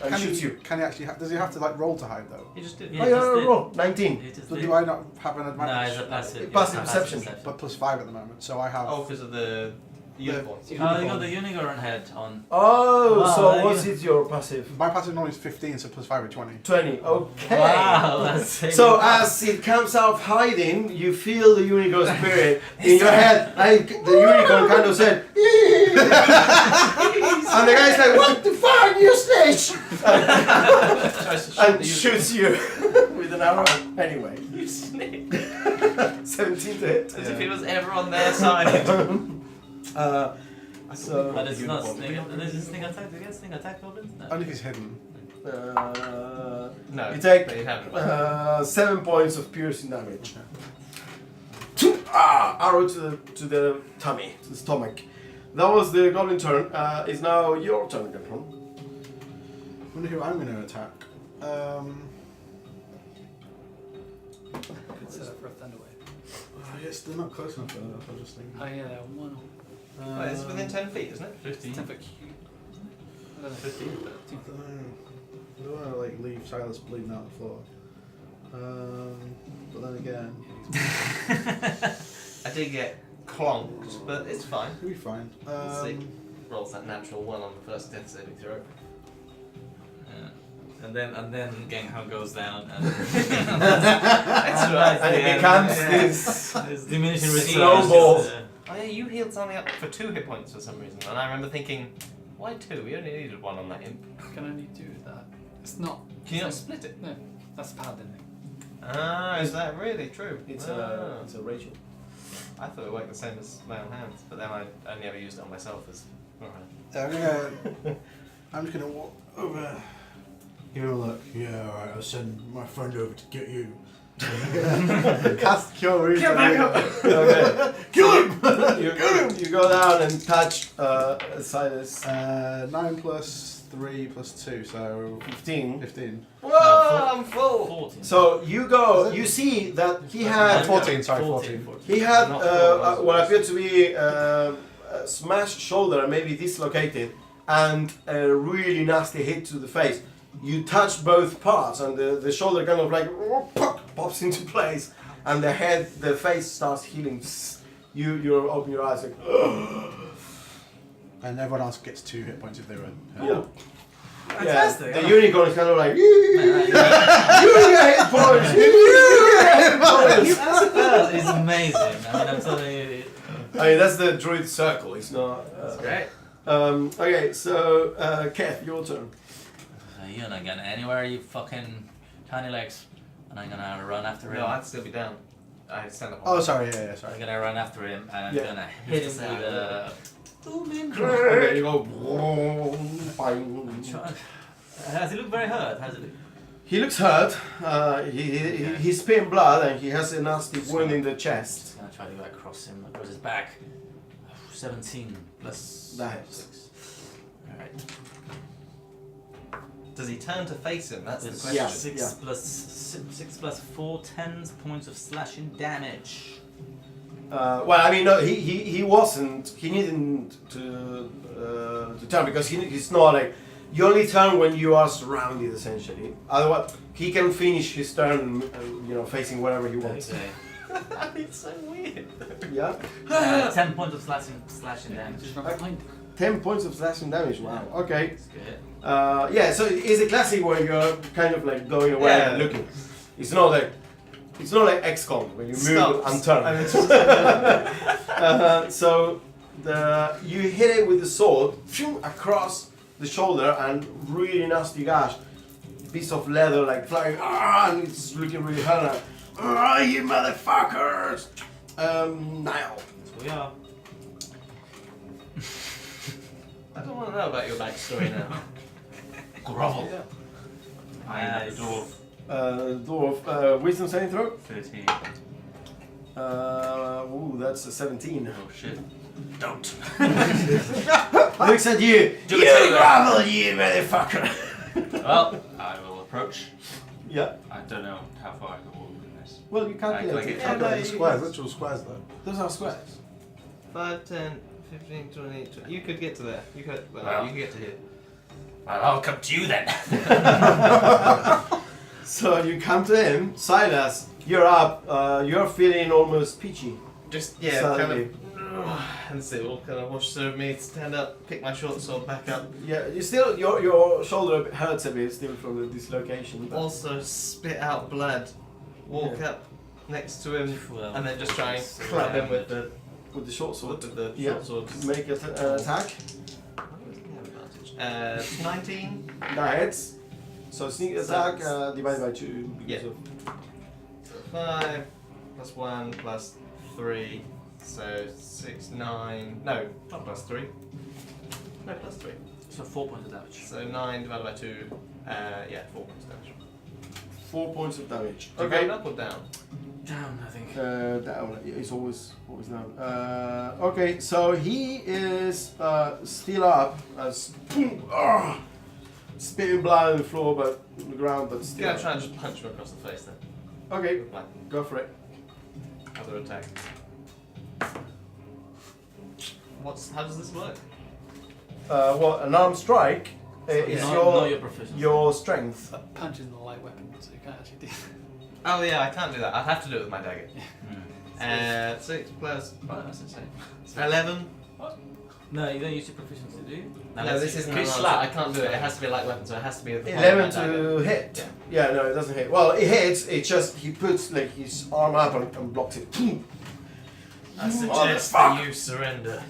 and shoots you. Can he actually does he have to like roll to hide though? He just did. Yeah, Oh, yeah, just did. roll 19. He just So did. do I not have an No, advantage? it's a passive. Passive yeah, perception. But +5 at the moment, so I have. Oh, because of the unicorns. Oh, you got the unicorn head on. Oh, Wow, so there what's you- it your passive? My passive normally is 15, so +5 is 20. 20. Okay. Wow, that's So as it comes out hiding, you feel the unicorn spirit in your head. Like the unicorn kind of said, and the guy's like, "What the fuck, you snitch!" Tries to shoot and the shoots you with an arrow. Anyway, You snake. 17 to hit. As if he was ever on their side. So But it's not sneak. Does this sneak attack? Do you get sneak attack goblins? No. Only if he's hidden. No. You take but you haven't. 7 points of piercing damage. Arrow to the tummy, to the stomach. That was the goblin turn. It's now your turn, Genhorn. Wonder who I'm going to attack. Good setup for a Thunderwave. Yes, they're not close enough though. I was just thinking. Oh yeah, one. Wait, it's within 10 feet, isn't it? 15. 10 foot cube. I don't know. 15. I don't know. I don't want to like leave Silas bleeding out the floor. But then again, I did get clonked, but it's fine. he'll be fine. Let's see. Rolls that natural 1 on the first death saving throw. Yeah. And then Genghao goes down and That's right. And it becomes this. it's diminishing Snowball. returns. Oh yeah, you healed something up for 2 hit points for some reason, and I remember thinking, why 2? We only needed 1 on that imp. Can only do that. It's not. Can you not split it? No, that's a paladin thing. Ah, is that really true? It's Ah. a ratio. I thought it worked the same as my own hands, but then I only ever used it on myself as. Alright. I'm just gonna walk over. Give him a look. Yeah, alright. I'll send my friend over to get you. Cast Cure Wounds. Get back up! Okay. Kill him! You go down and touch Silas. 9 plus 3 plus 2, so 15. 15. Whoa, I'm full. 14. So you go. You see that he had 14, sorry, 14. he had Not full, what appeared to be a smashed shoulder, maybe dislocated, and a really nasty hit to the face. You touch both parts, and the shoulder kind of like pops into place, and the face starts healing. You open your eyes like. And everyone else gets 2 hit points if they run. Yeah. Fantastic. Yeah, the unicorn is kind of like, you get hit points, you get hit points. That is amazing. I mean, I'm telling you. I mean, that's the druid circle, it's not... That's great. Okay, so, Keth, your turn. You're not getting anywhere, you fucking tiny legs. And I'm gonna run after him. No, I'd still be down. I'd stand up. Oh, sorry, yeah, sorry. I'm gonna run after him and I'm Yeah. gonna hit him with a. Okay, you go... Has he looked very hurt? Has he? He looks hurt, he's spitting blood and he has a nasty wound in the chest. Just gonna try to go across him, across his back. 17 plus. That hits. 6. Alright. Does he turn to face him? That's the It's question. Yeah. 6 plus 4, 10 points of slashing damage. Well, I mean, no, he wasn't. He needed to turn because he's not like. You only turn when you are surrounded, essentially. Otherwise, he can finish his turn, facing wherever he wants. Okay. It's so weird. Yeah. 10 points of slashing damage. Just run behind. 10 points of slashing damage. Wow. Okay. That's good. Yeah. So it's a classic where you're kind of like going away Yeah. and looking. It's not like XCOM where you move Stops. and turn. And it's just So you hit it with the sword across the shoulder and really nasty gash. Piece of leather like flying, and it's looking really hard. You motherfuckers! Niall. So we are. I don't want to know about your backstory now. Grovel. Yeah. I am a dwarf. Dwarf, wisdom saving throw. 13. Ooh, that's a 17. Oh shit. Don't. Looks at you. Do You it. gravel, you motherfucker. Well, I will approach. Yeah. I don't know how far I can walk in this. Well, you I calculate like it. it. Yeah, no, you- Squares, literal squares though. Those are squares. 5, 10, 15, 20, 20. You could get to there. You could. Well, Well. you could get to here. Well, I'll come to you then. So you come to him, Silas. You're up. You're feeling almost peachy. Just Suddenly. and see, will kind of wash through me, stand up, pick my short sword back up. Yeah, you still your shoulder hurts a bit still from the dislocation. But Also spit out blood. Walk Yeah. up next to him, Well, and then just try and it's club him around with the with the short sword, with the Yeah. short sword. make an attack. 19. That hits. So sneak attack divided by 2 because Yeah. of 5 plus 1 plus 3, so 6, 9. No, not plus 3. No, plus 3. So 4 points of damage. So 9 divided by 2. 4 points damage. 4 points of damage. Do you Okay. go up or down? Down, I think. Down. It's always down. Okay, so he is still up as spitting blood on the floor, but on the ground, but Just still. gonna up. try and just punch him across the face then. Okay, With my go for it. other attack. How does this work? Well, an arm strike is Not your proficiency. your strength. But punch is a light weapon, so you can't actually do that. Oh yeah, I can't do that. I'd have to do it with my dagger. Hmm. 6 plus Oh, that's insane. 11. No, you don't use your proficiency, do you? No, this isn't. Can you I slap? can't do it. It has to be a light weapon, so it has to be. with the point 11 of my dagger. to hit. Yeah, no, it doesn't hit. Well, it hits. It just he puts like his arm up and blocks it. I suggest that you surrender.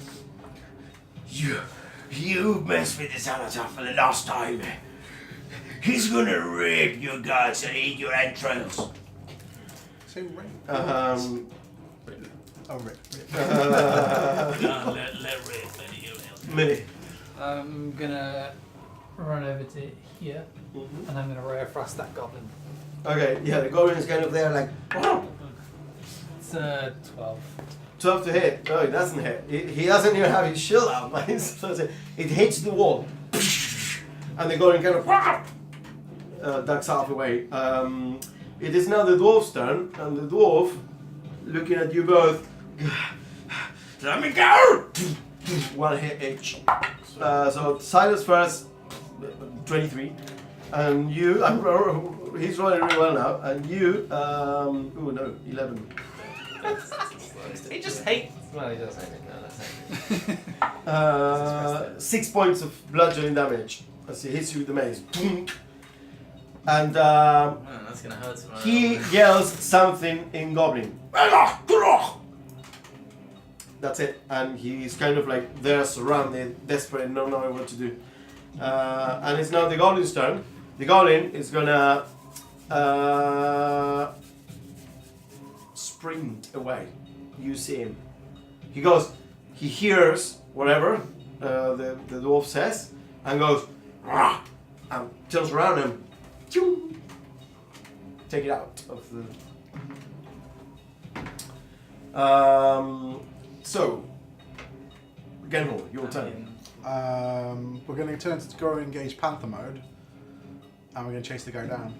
You messed with this Alatar for the last time. He's gonna rip your guts and eat your entrails. Same range. Oh, Rick. Let Rick, let you help. Millie. I'm gonna run over to here, Mhm. and I'm gonna ray of frost that goblin. Okay, yeah, the goblin is kind of there like It's 12. 12 to hit. No, it doesn't hit. He doesn't even have his shield out. But it hits the wall, and the goblin kind of ducks half away. It is now the dwarf's turn, and the dwarf, looking at you both, let me go! One hit each. So Silas first, 23, and you. He's rolling really well now, and you. Oh no, 11. He just hates. Well, he does hate it. No, that's it. 6 points of bludgeoning damage as he hits you with the mace. And Man, that's gonna hurt. he yells something in Goblin. That's it. And he's kind of like there surrounded, desperate, not knowing what to do. And it's now the Goblin's turn. The Goblin is gonna sprint away. You see him. He goes, he hears whatever the dwarf says, and goes, "Rah!" and turns around and choo, take it out of the. So, Genhor, your turn. We're going to turn to go engage Panther mode, and we're going to chase the guy down.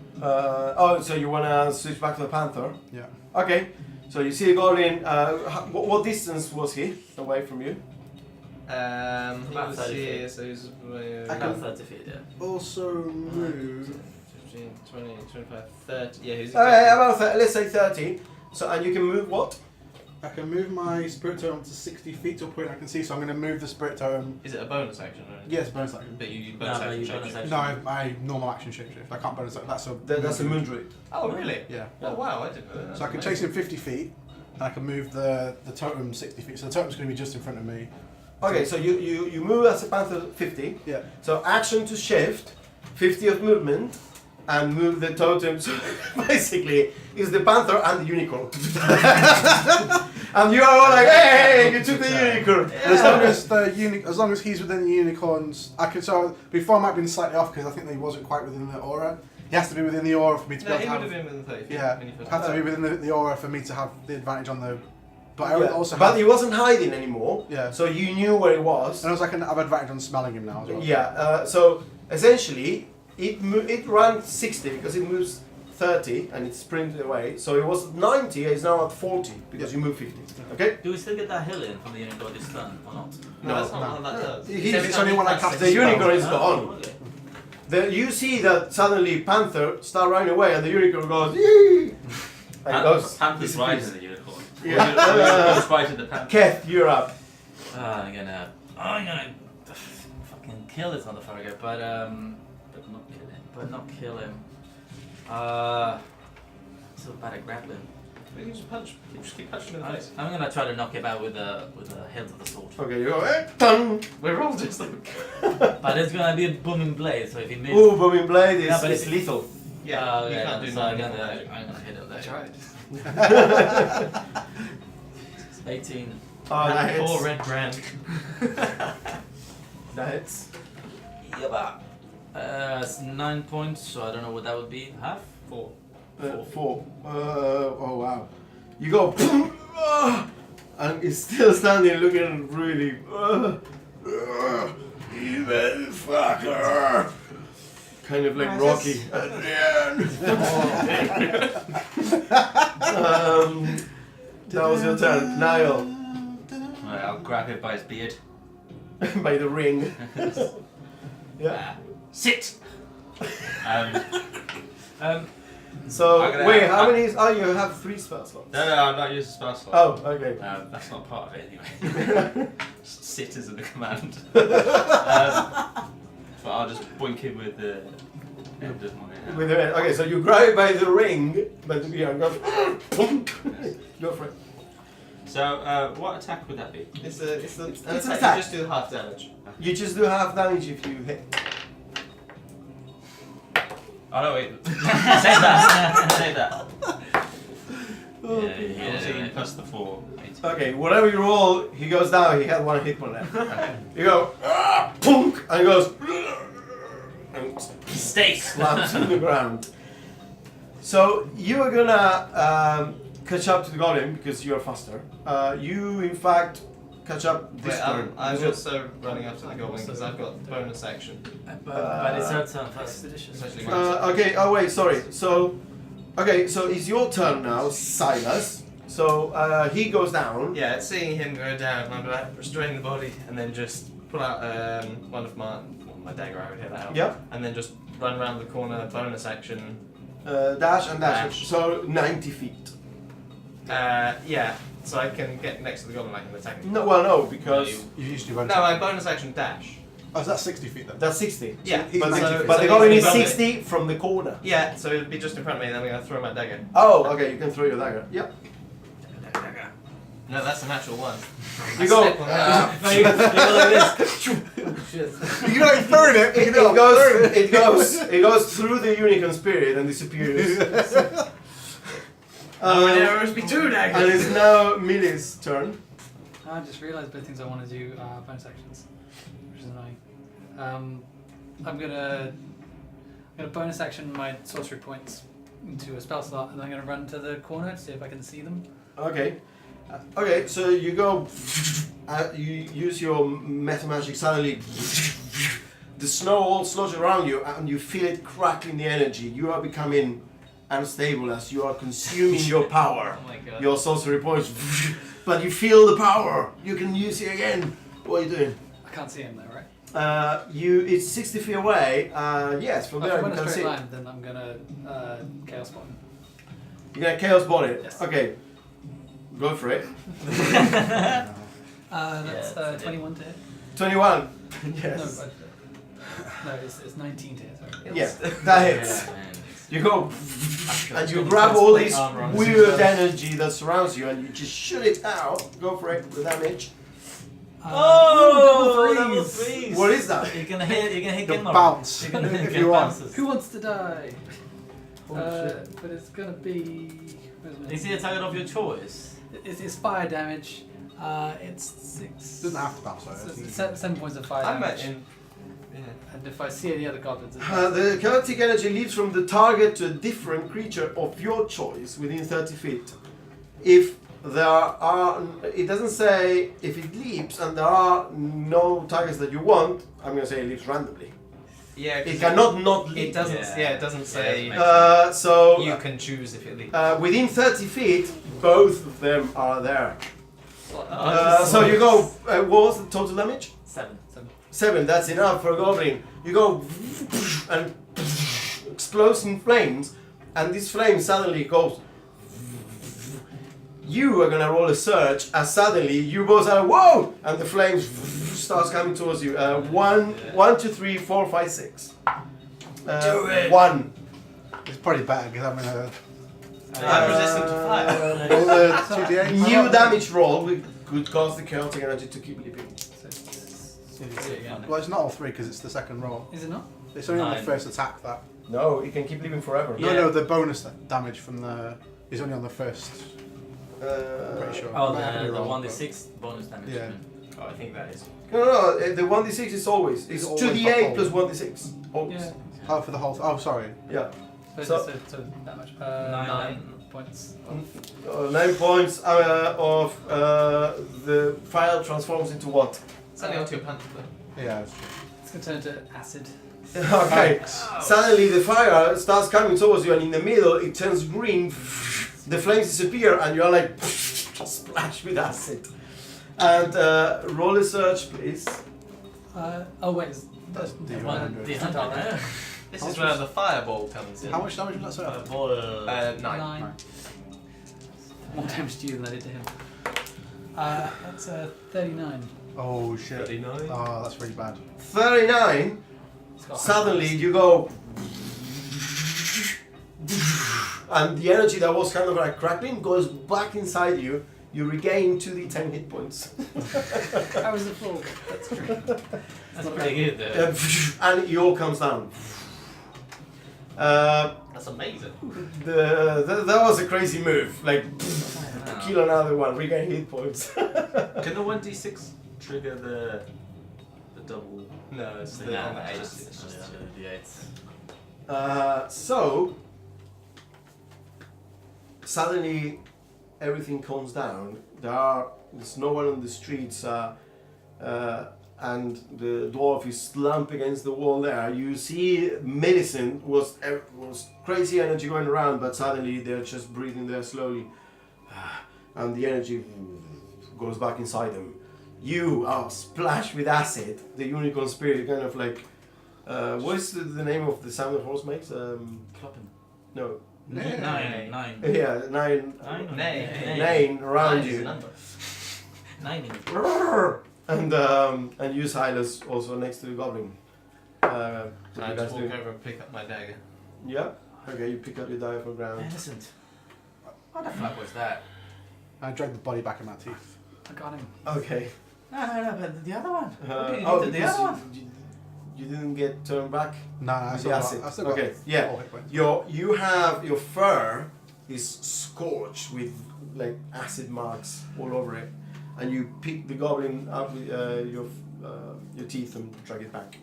So you want to switch back to the Panther? Yeah. Okay. So you see a Goblin. What distance was he away from you? He About was 30 here, feet. so he's About 30 feet, yeah. Also move. 15, 20, 25, 30. Yeah, he's Okay, about let's say 30. So and you can move what? I can move my spirit totem to 60 feet to a point I can see, so I'm going to move the spirit totem. Is it a bonus action? Or Yes, bonus action. But you No, bonus but action. you change bonus it. action. No, I normal action shapeshift. I can't bonus action. That's a That's a moon druid. Oh, really? Yeah. Oh, wow, I didn't know that. So I can chase him 50 feet, and I can move the totem 60 feet. So the totem's going to be just in front of me. Okay, so you move as a Panther 50. Yeah. So action to shift, 50 of movement, and move the totem. So basically, it's the Panther and the unicorn. And you are all like, hey, you took the unicorn. As long as he's within the unicorns, I can. So before I might have been slightly off because I think that he wasn't quite within the aura. He has to be within the aura for me to No, be he able would to have have. been within 30 feet. Yeah, when you first has to be started. within the aura for me to have the advantage on the. But I Yeah, also but have. he wasn't hiding anymore. Yeah. So you knew where he was. And also I can have advantage on smelling him now as well. Yeah. So essentially, it ran 60 because it moves 30 and it sprinted away. So it was 90. It's now at 40 because you moved 50. Okay. Do we still get that heal in from the unicorn this turn or not? No, that's not no. what that does. It's only when I cast The unicorn is Oh, gone. okay. You see that suddenly Panther start running away and the unicorn goes, yee! And it goes. Panther's disappears. riding the unicorn. Yeah. Unicorn's fighting the panther. Keth, you're up. I'm gonna fucking kill this motherfucker, but not kill him. So bad at grappling. You just punch. You just keep punching him in the face. I'm gonna try to knock him out with the hilt of the sword. Okay, you go, dun! We're all just like. But it's gonna be a booming blade, so if he misses, Ooh, booming blade is Yeah, but it's if- lethal. Yeah, you okay, can't do so I'm normal gonna magic. hit him I there. tried. 18. Oh, that Poor hits. red brand. That hits. Yeah, it's 9 points, so I don't know what that would be. Half? 4. 4. Oh wow. You go, and he's still standing looking really. You motherfucker! Kind of like Rocky at the end. That was your turn. Niall, Right, I'll grab him by his beard. by the ring. Yeah. Sit! So, I'm gonna- wait, how many? Oh, you have 3 spell slots. No, I'm not using spell slot. Oh, okay. That's not part of it anyway. Sit isn't a command. But I'll just boink him with the end of my hand. With the, okay, so you grab it by the ring, but you know, go for it. So, what attack would that be? It's an It's an attack. attack. You just do half damage. You just do half damage if you hit. Oh no, wait. Say that! Say that. Yeah, 14 plus the 4. 18. Okay, whatever you roll, he goes down. He had 1 hit point left. You go, punk, and he goes, Mistake. Slams on the ground. So you are gonna catch up to the golem because you are faster. You in fact catch up this turn. I'm because also running after the goblin because I've got bonus action. But it's our turn first. It's actually you're- my turn. okay. Oh wait, sorry. So it's your turn now, Silas. So he goes down. Yeah, seeing him go down, I'm gonna restrain the body and then just pull out one of my dagger. I would hit that out. Yep. And then just run around the corner, bonus action. Dash and dash. Dash. So 90 feet. Yeah, so I can get next to the goblin. I can attack him. No, well, no, because You usually run. No, I bonus action dash. Oh, is that 60 feet then? that's 60. Yeah, he's But, 90 the, feet. but so the golem he's is above me. 60 from the corner. Yeah, so it'll be just in front of me, and then we're gonna throw my dagger. Oh, okay. You can throw your dagger. Yep. No, that's a natural one. You go. No, you go like this. You're like throwing it. It goes through the unicorn spirit and disappears. There must be two daggers. And it's now Millie's turn. I just realised both things I want to do are bonus actions, which is annoying. I'm gonna bonus action my sorcery points into a spell slot, and I'm gonna run to the corner to see if I can see them. Okay. Okay, so you go. You use your meta magic. Suddenly, the snow all slows around you, and you feel it crackling the energy. You are becoming unstable as you are consuming your power. Oh my god. Your sorcery points, but you feel the power. You can use it again. What are you doing? I can't see him though, right? It's 60 feet away. Yes, from If there I'm you in a can straight see. line, then I'm gonna chaos bot him. You're gonna chaos ball it. Yes. Okay, go for it. That's Yeah, 21 to hit. 21. Yes. No, it's 19 to hit. Sorry. Yeah, that hits. Yeah, man. You go and you Got grab the all plate this armor on. weird energy that surrounds you and you just shoot it out. Go for it, the damage. Oh, double double threes. threes. What is that? You're gonna hit The Gilmore. bounce. You're gonna If get you want. bounces. Who wants to die? Oh, shit. But it's gonna be. where's my- Is he a target of your choice? It's fire damage. It's 6. Doesn't have to bounce though. So it's it's easy. 7 points of fire I'm damage. in. Yeah. And if I see any other goblins, it's The chaotic energy leaps from the target to a different creature of your choice within 30 feet. If there are, it doesn't say if it leaps and there are no targets that you want, I'm gonna say it leaps randomly. Yeah. 'cause It cannot not leap. It doesn't. Yeah. Yeah, it doesn't say. So you can choose if it leaves. within 30 feet, both of them are there. Oh, So you go. What was the total damage? 7. 7. That's enough for a goblin. You go and explodes in flames, and this flame suddenly goes. You are gonna roll a surge, as suddenly you both are whoa, and the flames starts coming towards you. 1, 2, 3, 4, 5, 6. Do it. 1. It's probably better because I'm gonna I'm resistant to fire. roll the 2d8. New damage roll could cause the chaotic energy to keep leaping. Well, it's not all three because it's the second roll. Is it not? It's only on the 9. first attack that. No, it can keep leaping forever. Yeah. No, the bonus damage from the is only on the first. I'm pretty sure. Oh, Might have to the roll, 1d6 bonus damage. Yeah. Oh, I think that is. No, the 1d6 is always. It's It's always 2d8 the plus whole. 1d6. Always. Yeah. Oh, for the whole. Oh, sorry. Yeah. So, So- so that much. 9 points. 9 points of the fire transforms into what? It's only onto your panther. Yeah, that's true. It's gonna turn to acid. Okay. Suddenly the fire starts coming towards you, and in the middle it turns green. The flames disappear, and you're like splashed with acid. And roll a search, please. Oh wait, That's D100. D100. This How is much where was- the fireball comes in. How much damage was that? Sir? Ball. 9. More damage to you than I did to him. That's 39. Oh shit. 39. Oh, that's really bad. 39. It's got Suddenly you go. And the energy that was kind of like crackling goes back inside you. You regain 2d10 hit points. How was it full? That's great. That's pretty good though. And it all comes down. That's amazing. That was a crazy move. Like, kill another one, regain hit points. Can the 1d6 trigger the double? No, it's the Nah, one that it's just- just it's just- the 8. So suddenly everything calms down. There's no one on the streets, and the dwarf is slumped against the wall there. You see Millicent was crazy energy going around, but suddenly they're just breathing there slowly, and the energy goes back inside them. You are splashed with acid. The unicorn spirit kind of like, what is the name of the sound that horse makes? Kloppen. No. Nine. Yeah, nine. Nine Around is a you. number. 9. And you, Silas, also next to the goblin. What I you guys just walk doing? over and pick up my dagger. Yeah. Okay, you pick up your dagger from ground. Innocent. What the fuck was that? I dragged the body back in my teeth. I got him. Okay. No, but the other one. What did you Oh, do to the because other one? you didn't get turned back. No, I With still the got, acid. I still Okay, got yeah. 4 hit points. You have your fur is scorched with like acid marks all over it, and you pick the goblin up with your teeth and drag it back.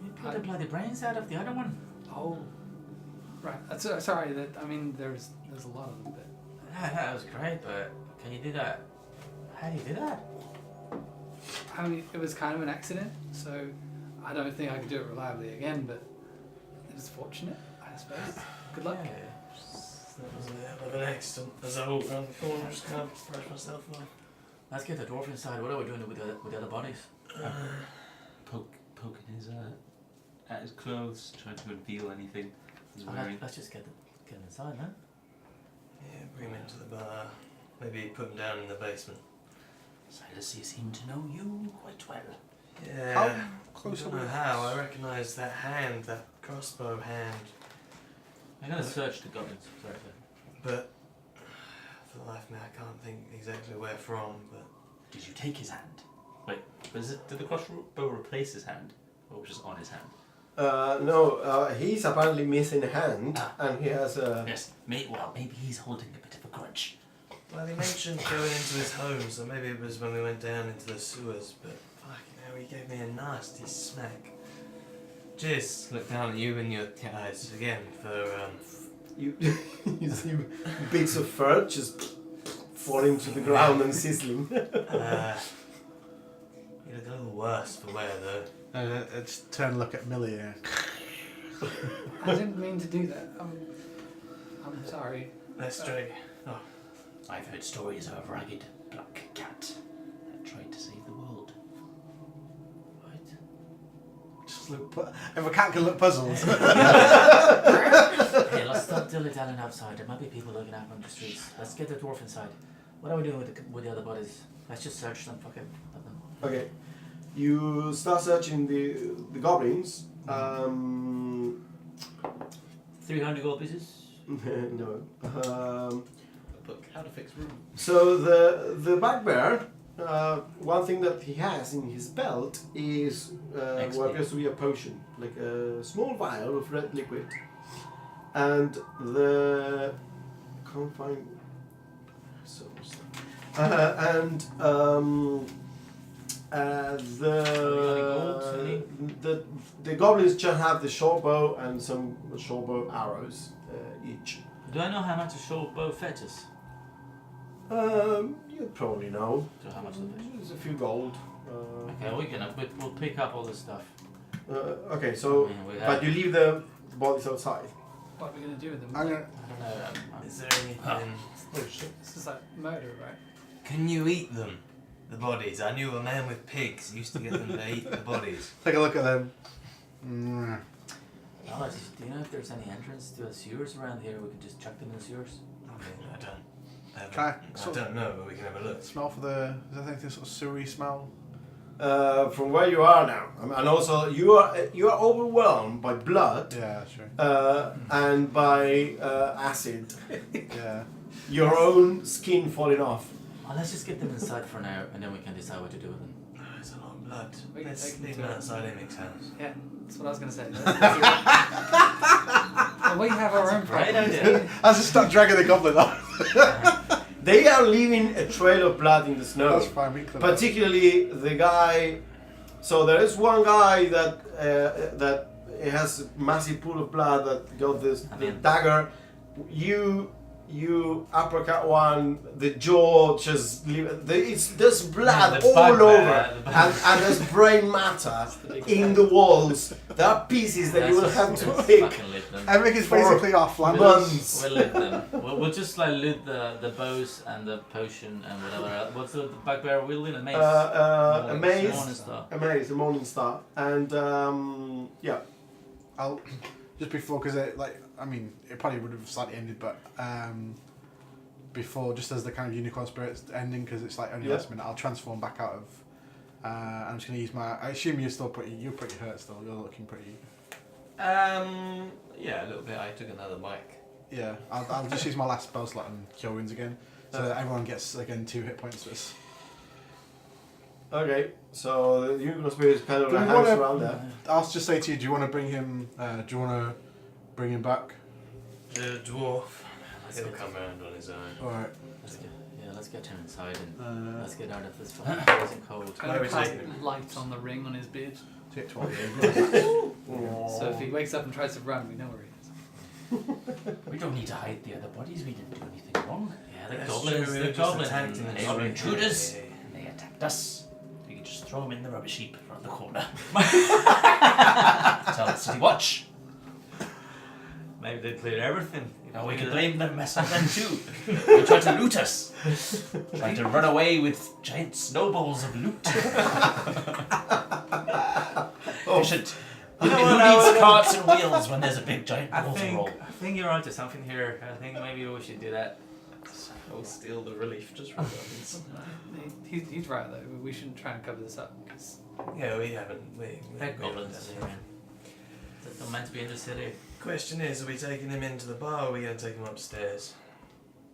You put the bloody brains out of the other one. Oh, right. Sorry. There's a lot of them, but Yeah, that was great, but can you do that? How do you do that? it was kind of an accident, so I don't think I could do it reliably again. But it was fortunate, I suppose. Good luck. That was a hell of an accident. As I walk around the corner, just kind of brush myself off. Let's get the dwarf inside. What are we doing with the other bodies? Poking his at his clothes, trying to reveal anything he's wearing. Let's just get them inside, no? Yeah, bring him into the bar. Maybe put him down in the basement. Silas, you seem to know you quite well. Yeah. How I close don't are know we? how. I recognise that hand, that crossbow hand. I'm gonna search the goblins. Sorry. But for the life of me, I can't think exactly where from. But Did you take his hand? Wait, did the crossbow replace his hand, or was it just on his hand? No, he's apparently missing a hand, and he has a. Yes. Maybe he's holding a bit of a grudge. well, he mentioned going into his home, so maybe it was when we went down into the sewers. But fucking hell, he gave me a nasty smack. Just look down at you and your guys again for You, you see bits of fur just falling to the ground and sizzling. You look a little worse for wear though. I just turn and look at Millie here. I didn't mean to do that. I'm sorry. Let's drink. I've heard stories of a ragged black cat that tried to save the world. What? Just look. If a cat can look puzzled. Hey, let's stop dilly-dallying outside. There might be people looking at him on the streets. Let's get the dwarf inside. What are we doing with the other bodies? Let's just search them. Fuck it. Let them. Okay, you start searching the goblins. 300 gold pieces. No. A book, How to Fix Room. So the bugbear, one thing that he has in his belt is what appears to be a potion, like a small vial of red liquid, and the can't find so much stuff. The goblins just have the short bow and some short bow arrows each. Do I know how much a short bow fetches? You probably know. So how much does it fetch? There's a few gold. Okay, we'll pick up all this stuff. Okay, so I mean, we but have- you leave the bodies outside. What are we gonna do with them? I'm gonna. I don't know. Is there anything? Oh shit. This is like murder, right? Can you eat them? The bodies. I knew a man with pigs used to get them to eat the bodies. Take a look at them. Alex, do you know if there's any entrance to the sewers around here? We could just chuck them in the sewers. I mean, I don't. Try. I don't know, but we can have a look. Smell for the. Is there anything sort of sewery smell? From where you are now, and also you are overwhelmed by blood Yeah, sure. and by acid. Yeah. Your own skin falling off. Oh, let's just get them inside for now, and then we can decide what to do with them. Oh, it's a lot of blood. We can Let's take them leave to them it. outside Emic's house. Yeah, that's what I was gonna say. Well, we have our own Great problems. idea. I just start dragging the goblin off. They are leaving a trail of blood in the snow. That's fine. We can. Particularly the guy. So there is one guy that it has a massive pool of blood that got this I the mean- dagger. You uppercut one, the jaw just there's blood the all bugbear, over, the bugbear. and there's brain matter The big in the walls. There are pieces that you will have to pick Fucking loot them. Eric is For basically our Flanders. months. We'll loot them. We'll just like loot the bows and the potion and whatever else. What's the bugbear wielding? A mace? A Morning- maze, Morning Star. a maze, a morning star, and yeah. I'll just before because it probably would have slightly ended, but before just as the kind of unicorn spirit's ending because it's like only Yeah. last minute, I'll transform back out of. I'm just gonna use my. I assume you're pretty hurt still. You're looking pretty. Yeah, a little bit. I took another mic. Yeah, I'll just use my last spell slot and cure wounds again, so that everyone gets again 2 hit points. To us. Okay, so the unicorn spirit is kind of Do we hangs wanna- around there. I'll just say to you, do you want to bring him? Back? The dwarf. Let's He'll get, come around on his own. All right. let's get him inside and Uh, let's get out of this fucking freezing cold. Kind Where of is bright he? light on the ring on his beard. take 12. So if he wakes up and tries to run, we know where he is. We don't need to hide the other bodies. We didn't do anything wrong. Yeah, the That's goblins, true, we the were just goblins. attacked in the They were street. intruders. And they attacked us. We could just throw them in the rubbish heap around the corner. Tell the city watch. Maybe they cleared everything. Now we could blame the mess on them too. They tried to loot us. Tried to run away with giant snowballs of loot. Efficient. Who needs carts and wheels when there's a big giant I ball to think, roll? I think you're onto something here. I think maybe we should do that. I'll steal the relief just from those. He's right though. We shouldn't try and cover this up because Yeah, we haven't. They're we goblins. haven't done They're not meant to be in the city. it. Question is, are we taking him into the bar or are we going to take him upstairs?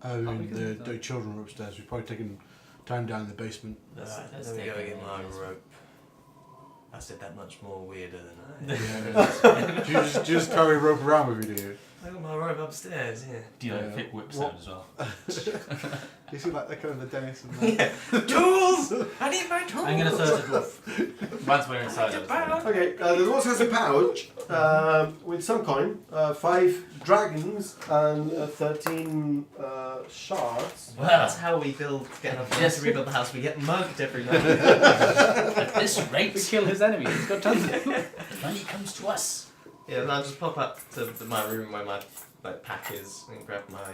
we can do that. The children are upstairs. We've probably taken time down in the basement. Let's Then we take go him get in my the basement. rope. I said that much more weirder than I. Yeah. do you just carry a rope around with you, do you? I got my rope upstairs, yeah. Do you Yeah. like fit whip What- sound as well? You see like the kind of the Dennis and that? Yeah. Tools! I need my tools! I'm gonna search the dwarf. Once we're inside of it. Okay, the dwarf has a pouch with some coin, 5 dragons, and 13 shards. Well, that's how we get to rebuild the house. We get mugged every night. At this we rate, kill his enemy. He's got tons of the money comes to us. Yeah, and I'll just pop up to my room where my pack is and grab my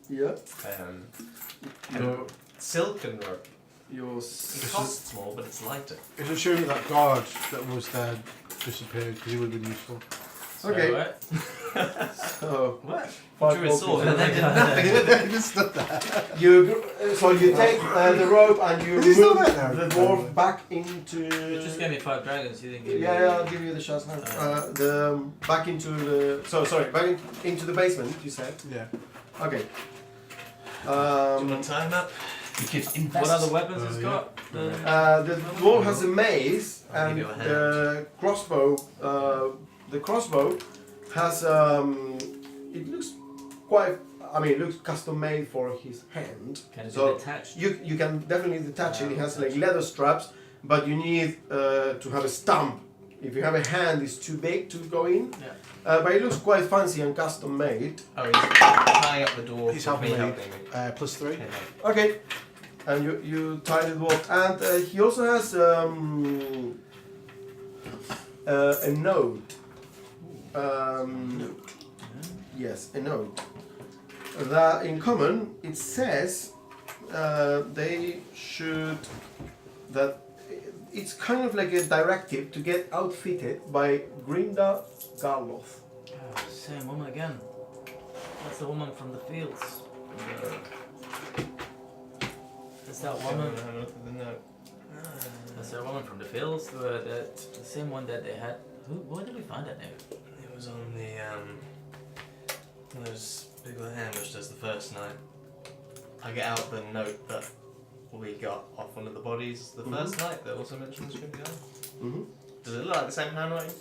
Yeah. and silken rope. Your It costs more, but it's lighter. It's assuming that guard that was there disappeared because he would have been useful. Okay. what? So, What? five Drew a sword more and then people. did nothing. Just stood there. So you take the rope and you Is he still move there? the dwarf back into. You just gave me 5 dragons. You didn't give me. Yeah, I'll give you the shots now. Back into the. Back into the basement. You said. Yeah. Okay. Do you want to tie him up? We could What invest. other weapons it's yeah. got? The dwarf has a mace I'll and give you a hand. the crossbow. The crossbow has. It looks quite. I mean, it looks custom made for his hand. Can it So be detached? you can definitely detach it. It has like leather straps, but you need to have a stump. If you have a hand, it's too big to go in. Yeah. But it looks quite fancy and custom made. Oh, he's tying up the door. He's with me helping me. me. +3. Okay. Okay, and you tie the dwarf, and he also has a note. Yes, a note. That in common it says they should that it's kind of like a directive to get outfitted by Grinda Garloth. Oh, same woman again. That's the woman from the fields. That's that woman. Have a look at the note. That's that woman from the fields. The same one that they had. Where did we find that note? It was on the those people that ambushed us the first night. I get out the note that we got off one of the bodies the first night that also mentions Grinda. Mm-hmm. Does it look like the same handwriting?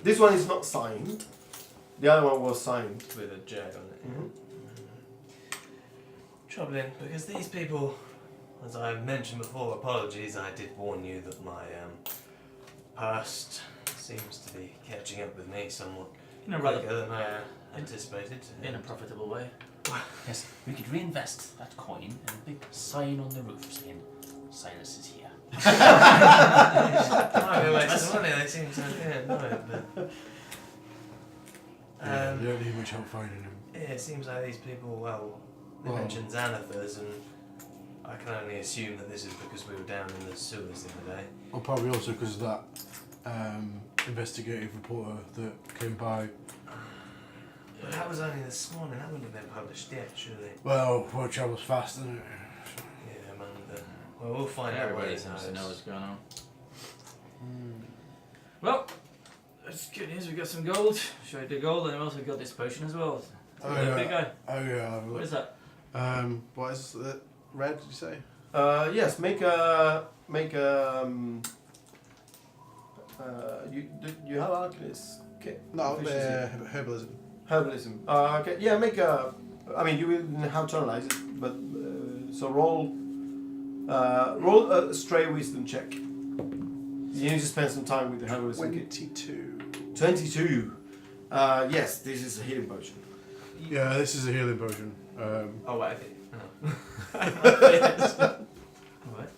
This one is not signed. The other one was signed. With a J on it. Mhm. Troubling, because these people, as I mentioned before, apologies, I did warn you that my past seems to be catching up with me somewhat In a rather quicker than I anticipated. in a profitable way. Yes, we could reinvest that coin in a big sign on the roof saying, Silas is here. Might be a waste of money, they seem so but Yeah, you don't need much help finding him. yeah, it seems like these people, well, they Well- mentioned Xanathars, and I can only assume that this is because we were down in the sewers the other day. Or probably also because of that investigative reporter that came by. But that was only this morning, that wouldn't have been published yet, surely. Well, word travels fast, doesn't it? Yeah, among the... Well, we'll find out what Everybody it seems to know what's knows. going on. Well, that's good news. We got some gold. Showed the gold, and we also got this potion as well. Oh, The yeah. big guy. Oh yeah. I've What is that? What is it? Red? Did you say? Yes, you have alchemist kit? No, Proficiency? herbalism. Herbalism. Okay, yeah, make a. I mean, you will have to analyze it, but so roll a stray wisdom check. You need to spend some time with the herbalism kit. 22. 22. Yes, this is a healing potion. Yeah, this is a healing potion. Oh, wait, I think... What?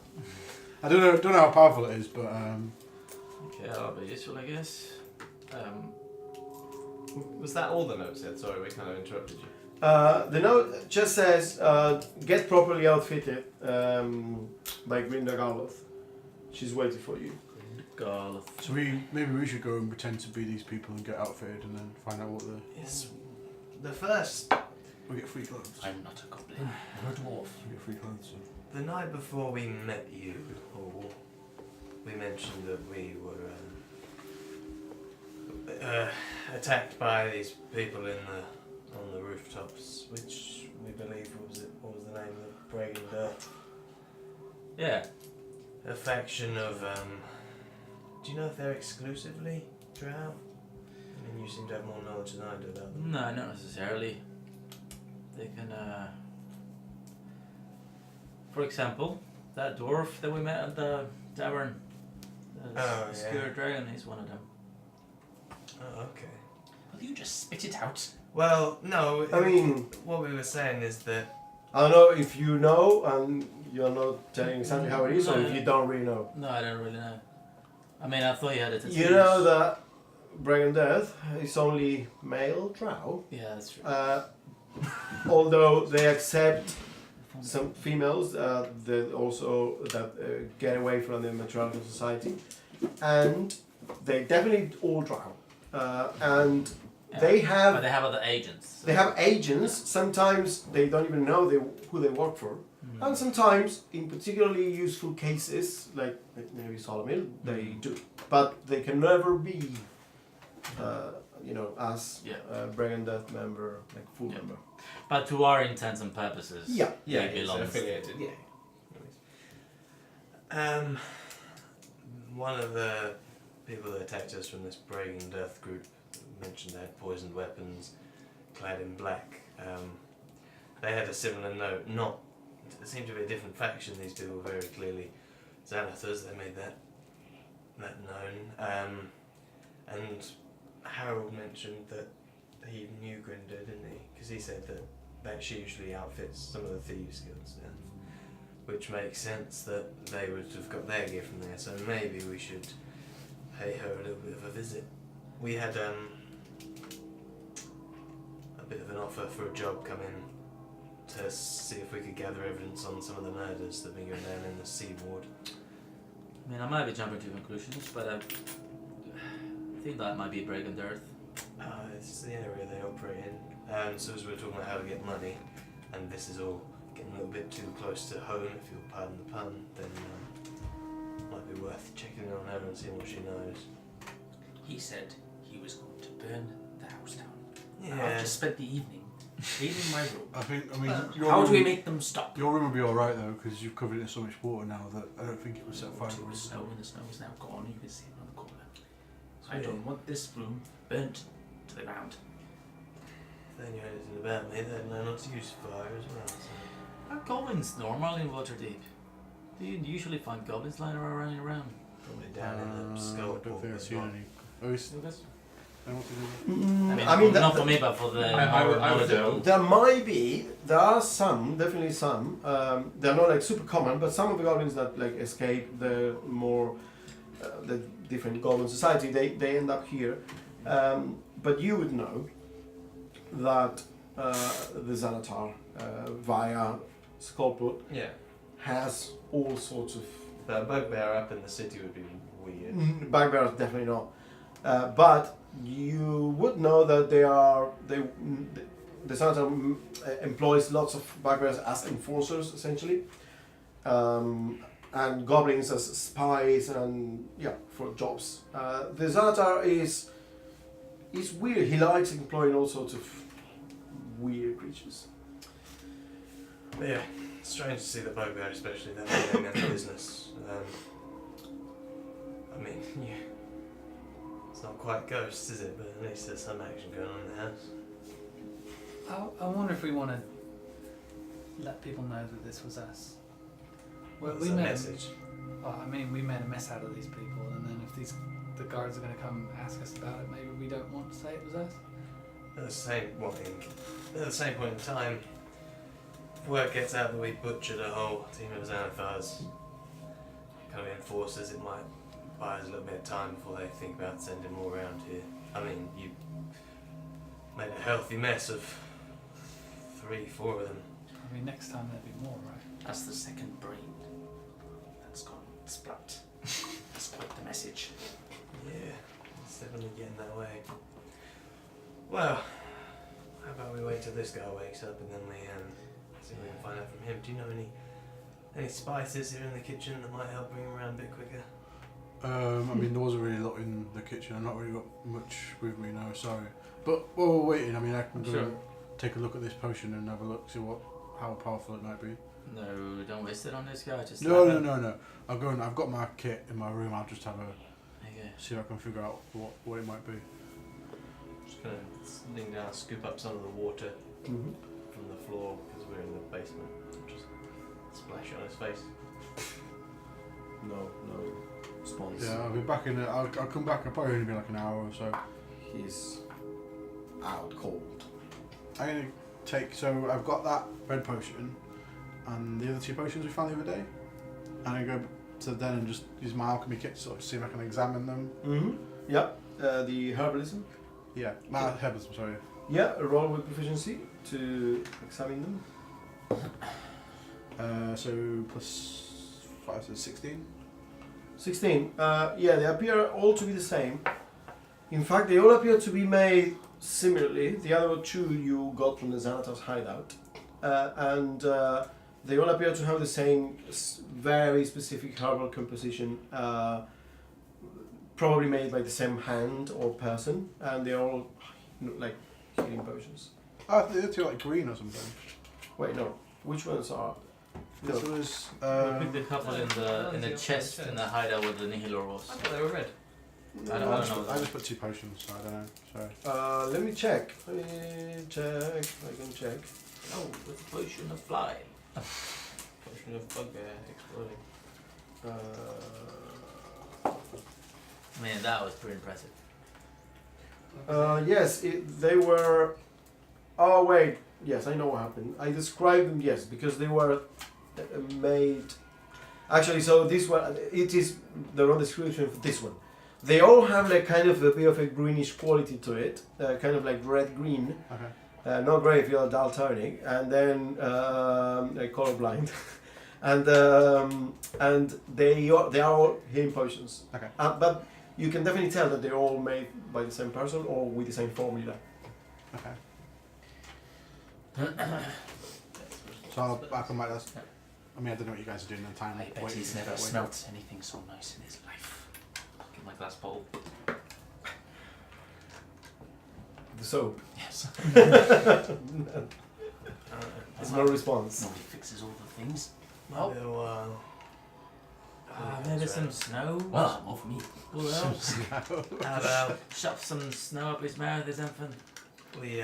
I don't know how powerful it is, but Okay, that'll be useful, I guess. Was that all the notes said? Sorry, we kind of interrupted you. The note just says, get properly outfitted by Grinda Garloth. She's waiting for you. Garloth. so maybe we should go and pretend to be these people and get outfitted and then find out what Yes, the first... we get free clothes. I'm not a goblin, I'm a dwarf. We get free clothes. So. The night before we met you, or we mentioned that we were attacked by these people on the rooftops, which we believe what was the name of Bragan Death? Yeah. A faction of do you know if they're exclusively Drow? I mean, you seem to have more knowledge than I do about them. No, not necessarily. They can, for example, that dwarf that we met at the tavern, the Oh, yeah. Skewer Dragon, he's one of them. Oh, okay. Will you just spit it out? Well, no. I mean, what we were saying is that I don't know if you know and you're not telling exactly how it is, or No. if you don't really know. No, I don't really know. I mean, I thought you had a tattoo. You know that Bragan Death is only male Drow. Yeah, that's true. Although they accept some females that also get away from the matriarchal society, and they definitely all Drow, and Yeah. they But have they have other agents. so- they have agents. Sometimes they don't even know who they work for, Mm. and sometimes in particularly useful cases like maybe Solomil, they do, but they can never be, as Yeah. a Bragan Death member, like full Yeah. member. But to our intents and purposes, Yeah. yeah, they it's belong. affiliated. Yeah. One of the people that attacked us from this Bragan Death group mentioned they had poisoned weapons, clad in black. They had a similar note. It seemed to be a different faction. These people were very clearly Xanathars. They made that known. And Harold mentioned that he knew Grinda, didn't he? Because he said that she usually outfits some of the thieves' guilds now. Which makes sense that they would have got their gear from there, so maybe we should pay her a little bit of a visit. We had a bit of an offer for a job come in to see if we could gather evidence on some of the murders that have been going down in the Sea Ward. I mean, I might be jumping to conclusions, but I think that might be Bragan Death. It's the area they operate in. So as we were talking about how to get money, and this is all getting a little bit too close to home, if you'll pardon the pun, then might be worth checking in on her and seeing what she knows. He said he was going to burn the house down. Yeah. I've just spent the evening cleaning my room. I mean, How do we make them stop? Your room will be alright though, because you've covered it in so much water now that I don't think it will set fire To to the it. snow, and the snow is now gone. You can see it on the corner. I Sweet. don't want this room burnt to the ground. If they knew anything about me, they'd know not to use fire as well. So. Are goblins normal in Waterdeep? Do you usually find goblins lying around? Probably down in the skull I don't think I've seen any. Who's Lucas? anyone to do I mean, that- not for me, but for the I would knowledgeable. do. there might be, there are some, definitely some. They're not like super common, but some of the goblins that like escape the more, the different goblin society, they end up here. But you would know that the Xanatar via Skullport Yeah. has all sorts of The bugbear up in the city would be weird. bugbears, definitely not. But you would know that the Xanatar employs lots of bugbears as enforcers, essentially, and goblins as spies, and yeah, for jobs. The Xanatar is weird. He likes employing all sorts of weird creatures. But yeah, it's strange to see the bugbear, especially that they're doing their business. I mean, yeah, it's not quite ghosts, is it? But at least there's some action going on in the house. I wonder if we want to let people know that this was us. Well, It's we a made message. I mean, we made a mess out of these people, and then if the guards are going to come ask us about it, maybe we don't want to say it was us. At the same point in time, if word gets out that we butchered a whole team of Xanathars, kind of enforcers, it might buy us a little bit of time before they think about sending more around here. I mean, you made a healthy mess of 3-4 of them. I mean, next time there'll be more, right? That's the second brain that's gone splat. That's quite the message. Yeah, it's definitely getting that way. Well, how about we wait till this guy wakes up and then we see if we can find out from him. Do you know any spices here in the kitchen that might help bring him around a bit quicker? I mean, there wasn't really a lot in the kitchen. I've not really got much with me now, sorry. But while we're waiting, I mean, I can go Sure. take a look at this potion and have a look, see how powerful it might be. No, don't waste it on this guy. Just No, slap no, him. no, no. I'll go and I've got my kit in my room. I'll just have a Okay. see if I can figure out what it might be. Just gonna lean down, scoop up some of the water Mm-hmm. from the floor because we're in the basement. Just splash it on his face. No response. Yeah, I'll be back in. I'll come back. I'll probably only be like an hour or so. He's out cold. I'm gonna take. So I've got that red potion and the other two potions we found the other day, and I go to then and just use my alchemy kit to sort of see if I can examine them. Mm-hmm. Yeah. The herbalism. Yeah, my herbalism. Sorry. Yeah, a roll with proficiency to examine them. So plus 5, so 16. 16. Yeah, they appear all to be the same. In fact, they all appear to be made similarly. The other two you got from the Xanatar's hideout. And they all appear to have the same very specific herbal composition, probably made by the same hand or person. And they're all like healing potions. Oh, the other two are like green or something. Wait, no. Which ones are? This was. We picked a couple in the chest in the hideout with the Nihilor was. I thought they were red. I don't know. I just put 2 potions, so I don't know. Sorry. Let me check. Let me check. I can check. Oh, with the potion of fly. Potion of bugbear exploding. Man, that was pretty impressive. Yes, they were. Oh wait, yes, I know what happened. I described them, yes, because they were made. Actually, so this one, it is the wrong description for this one. They all have like kind of a bit of a greenish quality to it, kind of like red green, Okay. not grey if you're daltonic, and then like colorblind, and they are all healing potions. Okay. But you can definitely tell that they're all made by the same person or with the same formula. Okay. So I'll come back. I mean, I don't know what you guys are doing in the time. I bet waiting he's for never that wake smelt anything so nice in his life. Get my glass bowl. The soap. Yes. There's no response. Nobody fixes all the things. Might be a while. Maybe some snow. Well, more for me. Pull it out. How about shove some snow up his mouth or something? We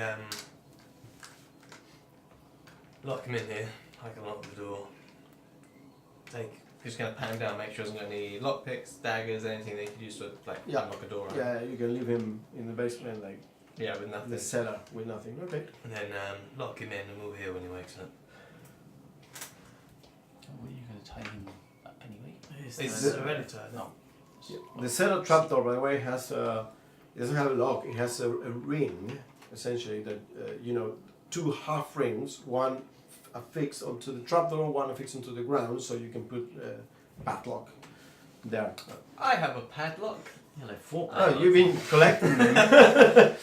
lock him in here. I can lock the door. Take just gonna pan him down, make sure he hasn't got any lockpicks, daggers, anything they could use to like Yeah. unlock a door. Right? Yeah, you can leave him in the basement, like Yeah, with in nothing. the cellar with nothing. Okay. And then lock him in, and we'll heal when he wakes up. What are you going to tie him up anyway? It's the- already tied. No. The cellar trapdoor, by the way, has it doesn't have a lock. It has a ring, essentially that you know, 2 half rings, one affixed onto the trapdoor, one affixed onto the ground, so you can put padlock there. I have a padlock. Yeah, like 4 Oh, you've been collecting them.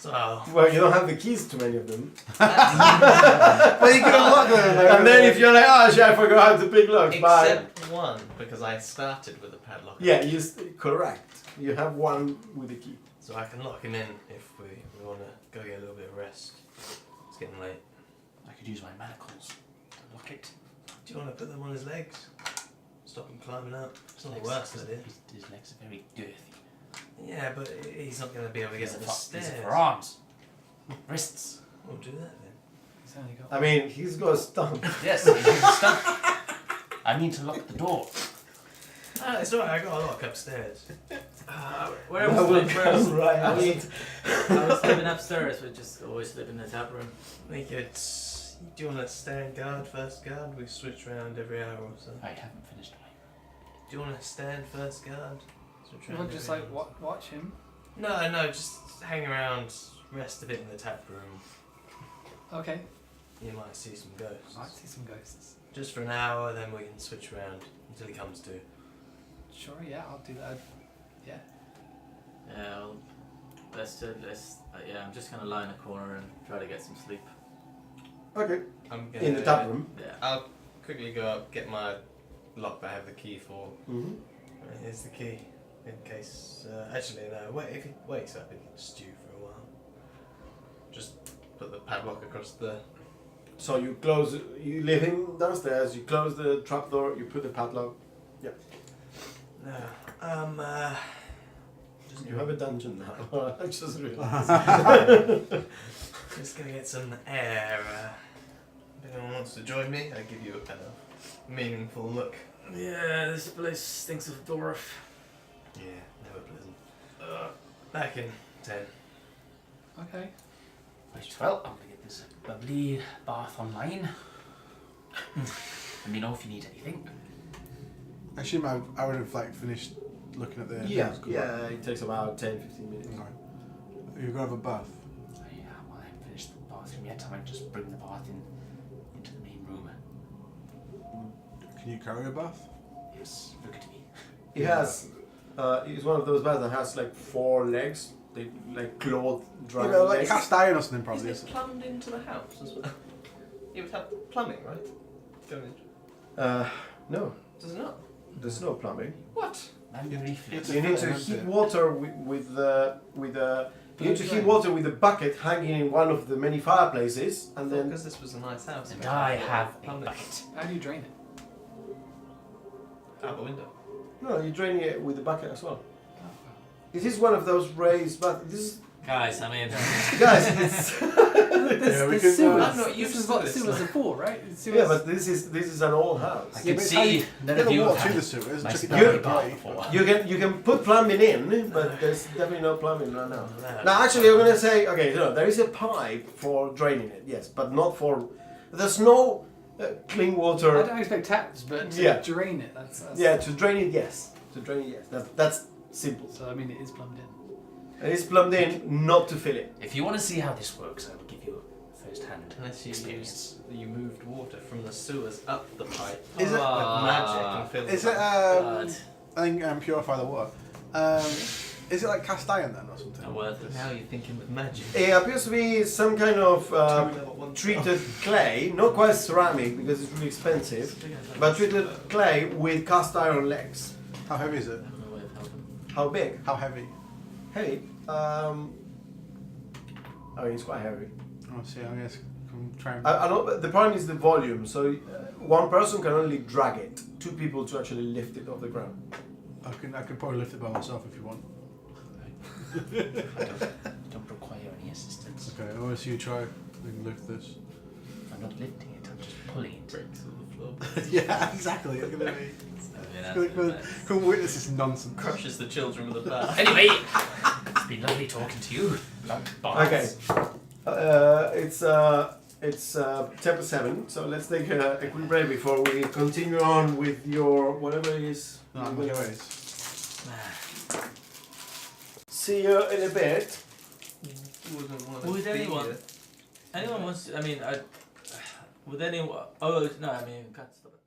So Well, you don't have the keys to many of them. Well, you can unlock them. And then if you're like, oh shit, I forgot how to pick locks. Bye. except one, because I started with a padlock. Yeah, correct. You have one with the key. So I can lock him in if we want to go get a little bit of rest. It's getting late. I could use my manacles to lock it. Do you want to put them on his legs? Stop him climbing up. It's not the Legs- worst idea. His legs are very girthy. Yeah, but he's not going to be able to get These up are the for- these stairs. are for arms. Wrists. We'll do that then. He's only got. I mean, he's got a stump. Yes, you can stunt. I mean to lock the door. Ah, it's alright, I got a lock upstairs. Where That will was come right I out. was living upstairs. We just always live in the tap room. We could. Do you want to stand guard, first guard? We switch around every hour or so. I haven't finished mine. Do you want to stand first guard? Switch You around want just every like hour. watch him. No, just hang around, rest a bit in the tap room. Okay. You might see some ghosts. I see some ghosts. Just for an hour, then we can switch around until he comes to. Sure, yeah, I'll do that. Yeah. Yeah, well, yeah, I'm just gonna lie in a corner and try to get some sleep. Okay. I'm gonna, In the tap room. Yeah. I'll quickly go up, get my lock that I have the key for. Mm-hmm. Here's the key. In case. Actually, no, wait, if he wakes up, he can stew for a while. Just put the padlock across the. So you leave him downstairs, you close the trapdoor, you put the padlock. No. You have a dungeon now. I just realized. Just gonna get some air. If anyone wants to join me, I'll give you a kind of meaningful look. Yeah, this place stinks of Dorf. Yeah, never pleasant. Back in 10. Okay. Right, well, I'm going to get this lovely bath online. Let me know if you need anything. I assume I would have like finished looking at the. Yeah, things, 'cause, yeah, it takes about 10-15 minutes. Like, you're gonna have a bath. Yeah, well, I haven't finished the bathroom yet. I might just bring the bath into the main room. Can you carry a bath? Yes, look at me. He has, he's one of those baths that has like 4 legs. They like cloth dry You know, like legs. cast iron or something probably. Is it plumbed into the house as well? You would have plumbing, right? Going in. No, Does it not? there's no plumbing. What? Manual reflex. You need to heat water with the you need to heat water with a bucket hanging in one of the many fireplaces, and then Because this was a nice house. And I have a plumbing bucket. How do you drain it? out the window. no, you drain it with the bucket as well. It is one of those raised baths. This is, Guys, I mean, guys, it's Yeah, we can, sewers. I'm not used This is to what this, sewers like- are for, right? yeah, but this is an old house. I Yeah, can but it's how see you none get of the you water have to the had sewers. my Check it security out. bath Right. before. You can put plumbing in, but there's definitely no plumbing right now. No. Now, actually, I'm gonna say, okay, no, there is a pipe for draining it, yes, but not for. There's no clean I water. don't expect taps, but to Yeah. drain it, that's Yeah, to drain it, yes. To drain it, yes. That's simple. So I mean, it is plumbed in. It is plumbed in, not to fill it. If you want to see how this works, I will give you first-hand Unless you experience. you moved water from the sewers up the pipe. Is it- with magic and filled Is the it? pipe. God, I think purify the water. Is it like cast iron then or something? not worth it. Now you're thinking with magic. It appears to be some kind of Level 1 treated clay, not quite ceramic because it's really expensive, but treated clay with cast iron legs. How heavy is I it? have no way of helping. How big? How heavy? Heavy. I mean, it's quite heavy. Oh, see, I guess come try and. I know, but the problem is the volume. So one person can only drag it. 2 people to actually lift it off the ground. I can probably lift it by myself if you want. I don't require any assistance. Okay, I want to see you try and lift this. I'm not lifting it, I'm just pulling it. Breaks on the floor. Yeah, exactly. Look at me. that's Couldn't it. couldn't witness this nonsense. Crushes the children with a bat. Anyway, it's been lovely talking to you. Okay. It's 10 to 7, so let's take a quick break before we continue on with your whatever it is. No, I'm going ways. See you in a bit. Would anyone wants? I mean, would anyone? Oh no, I mean, cut stuff.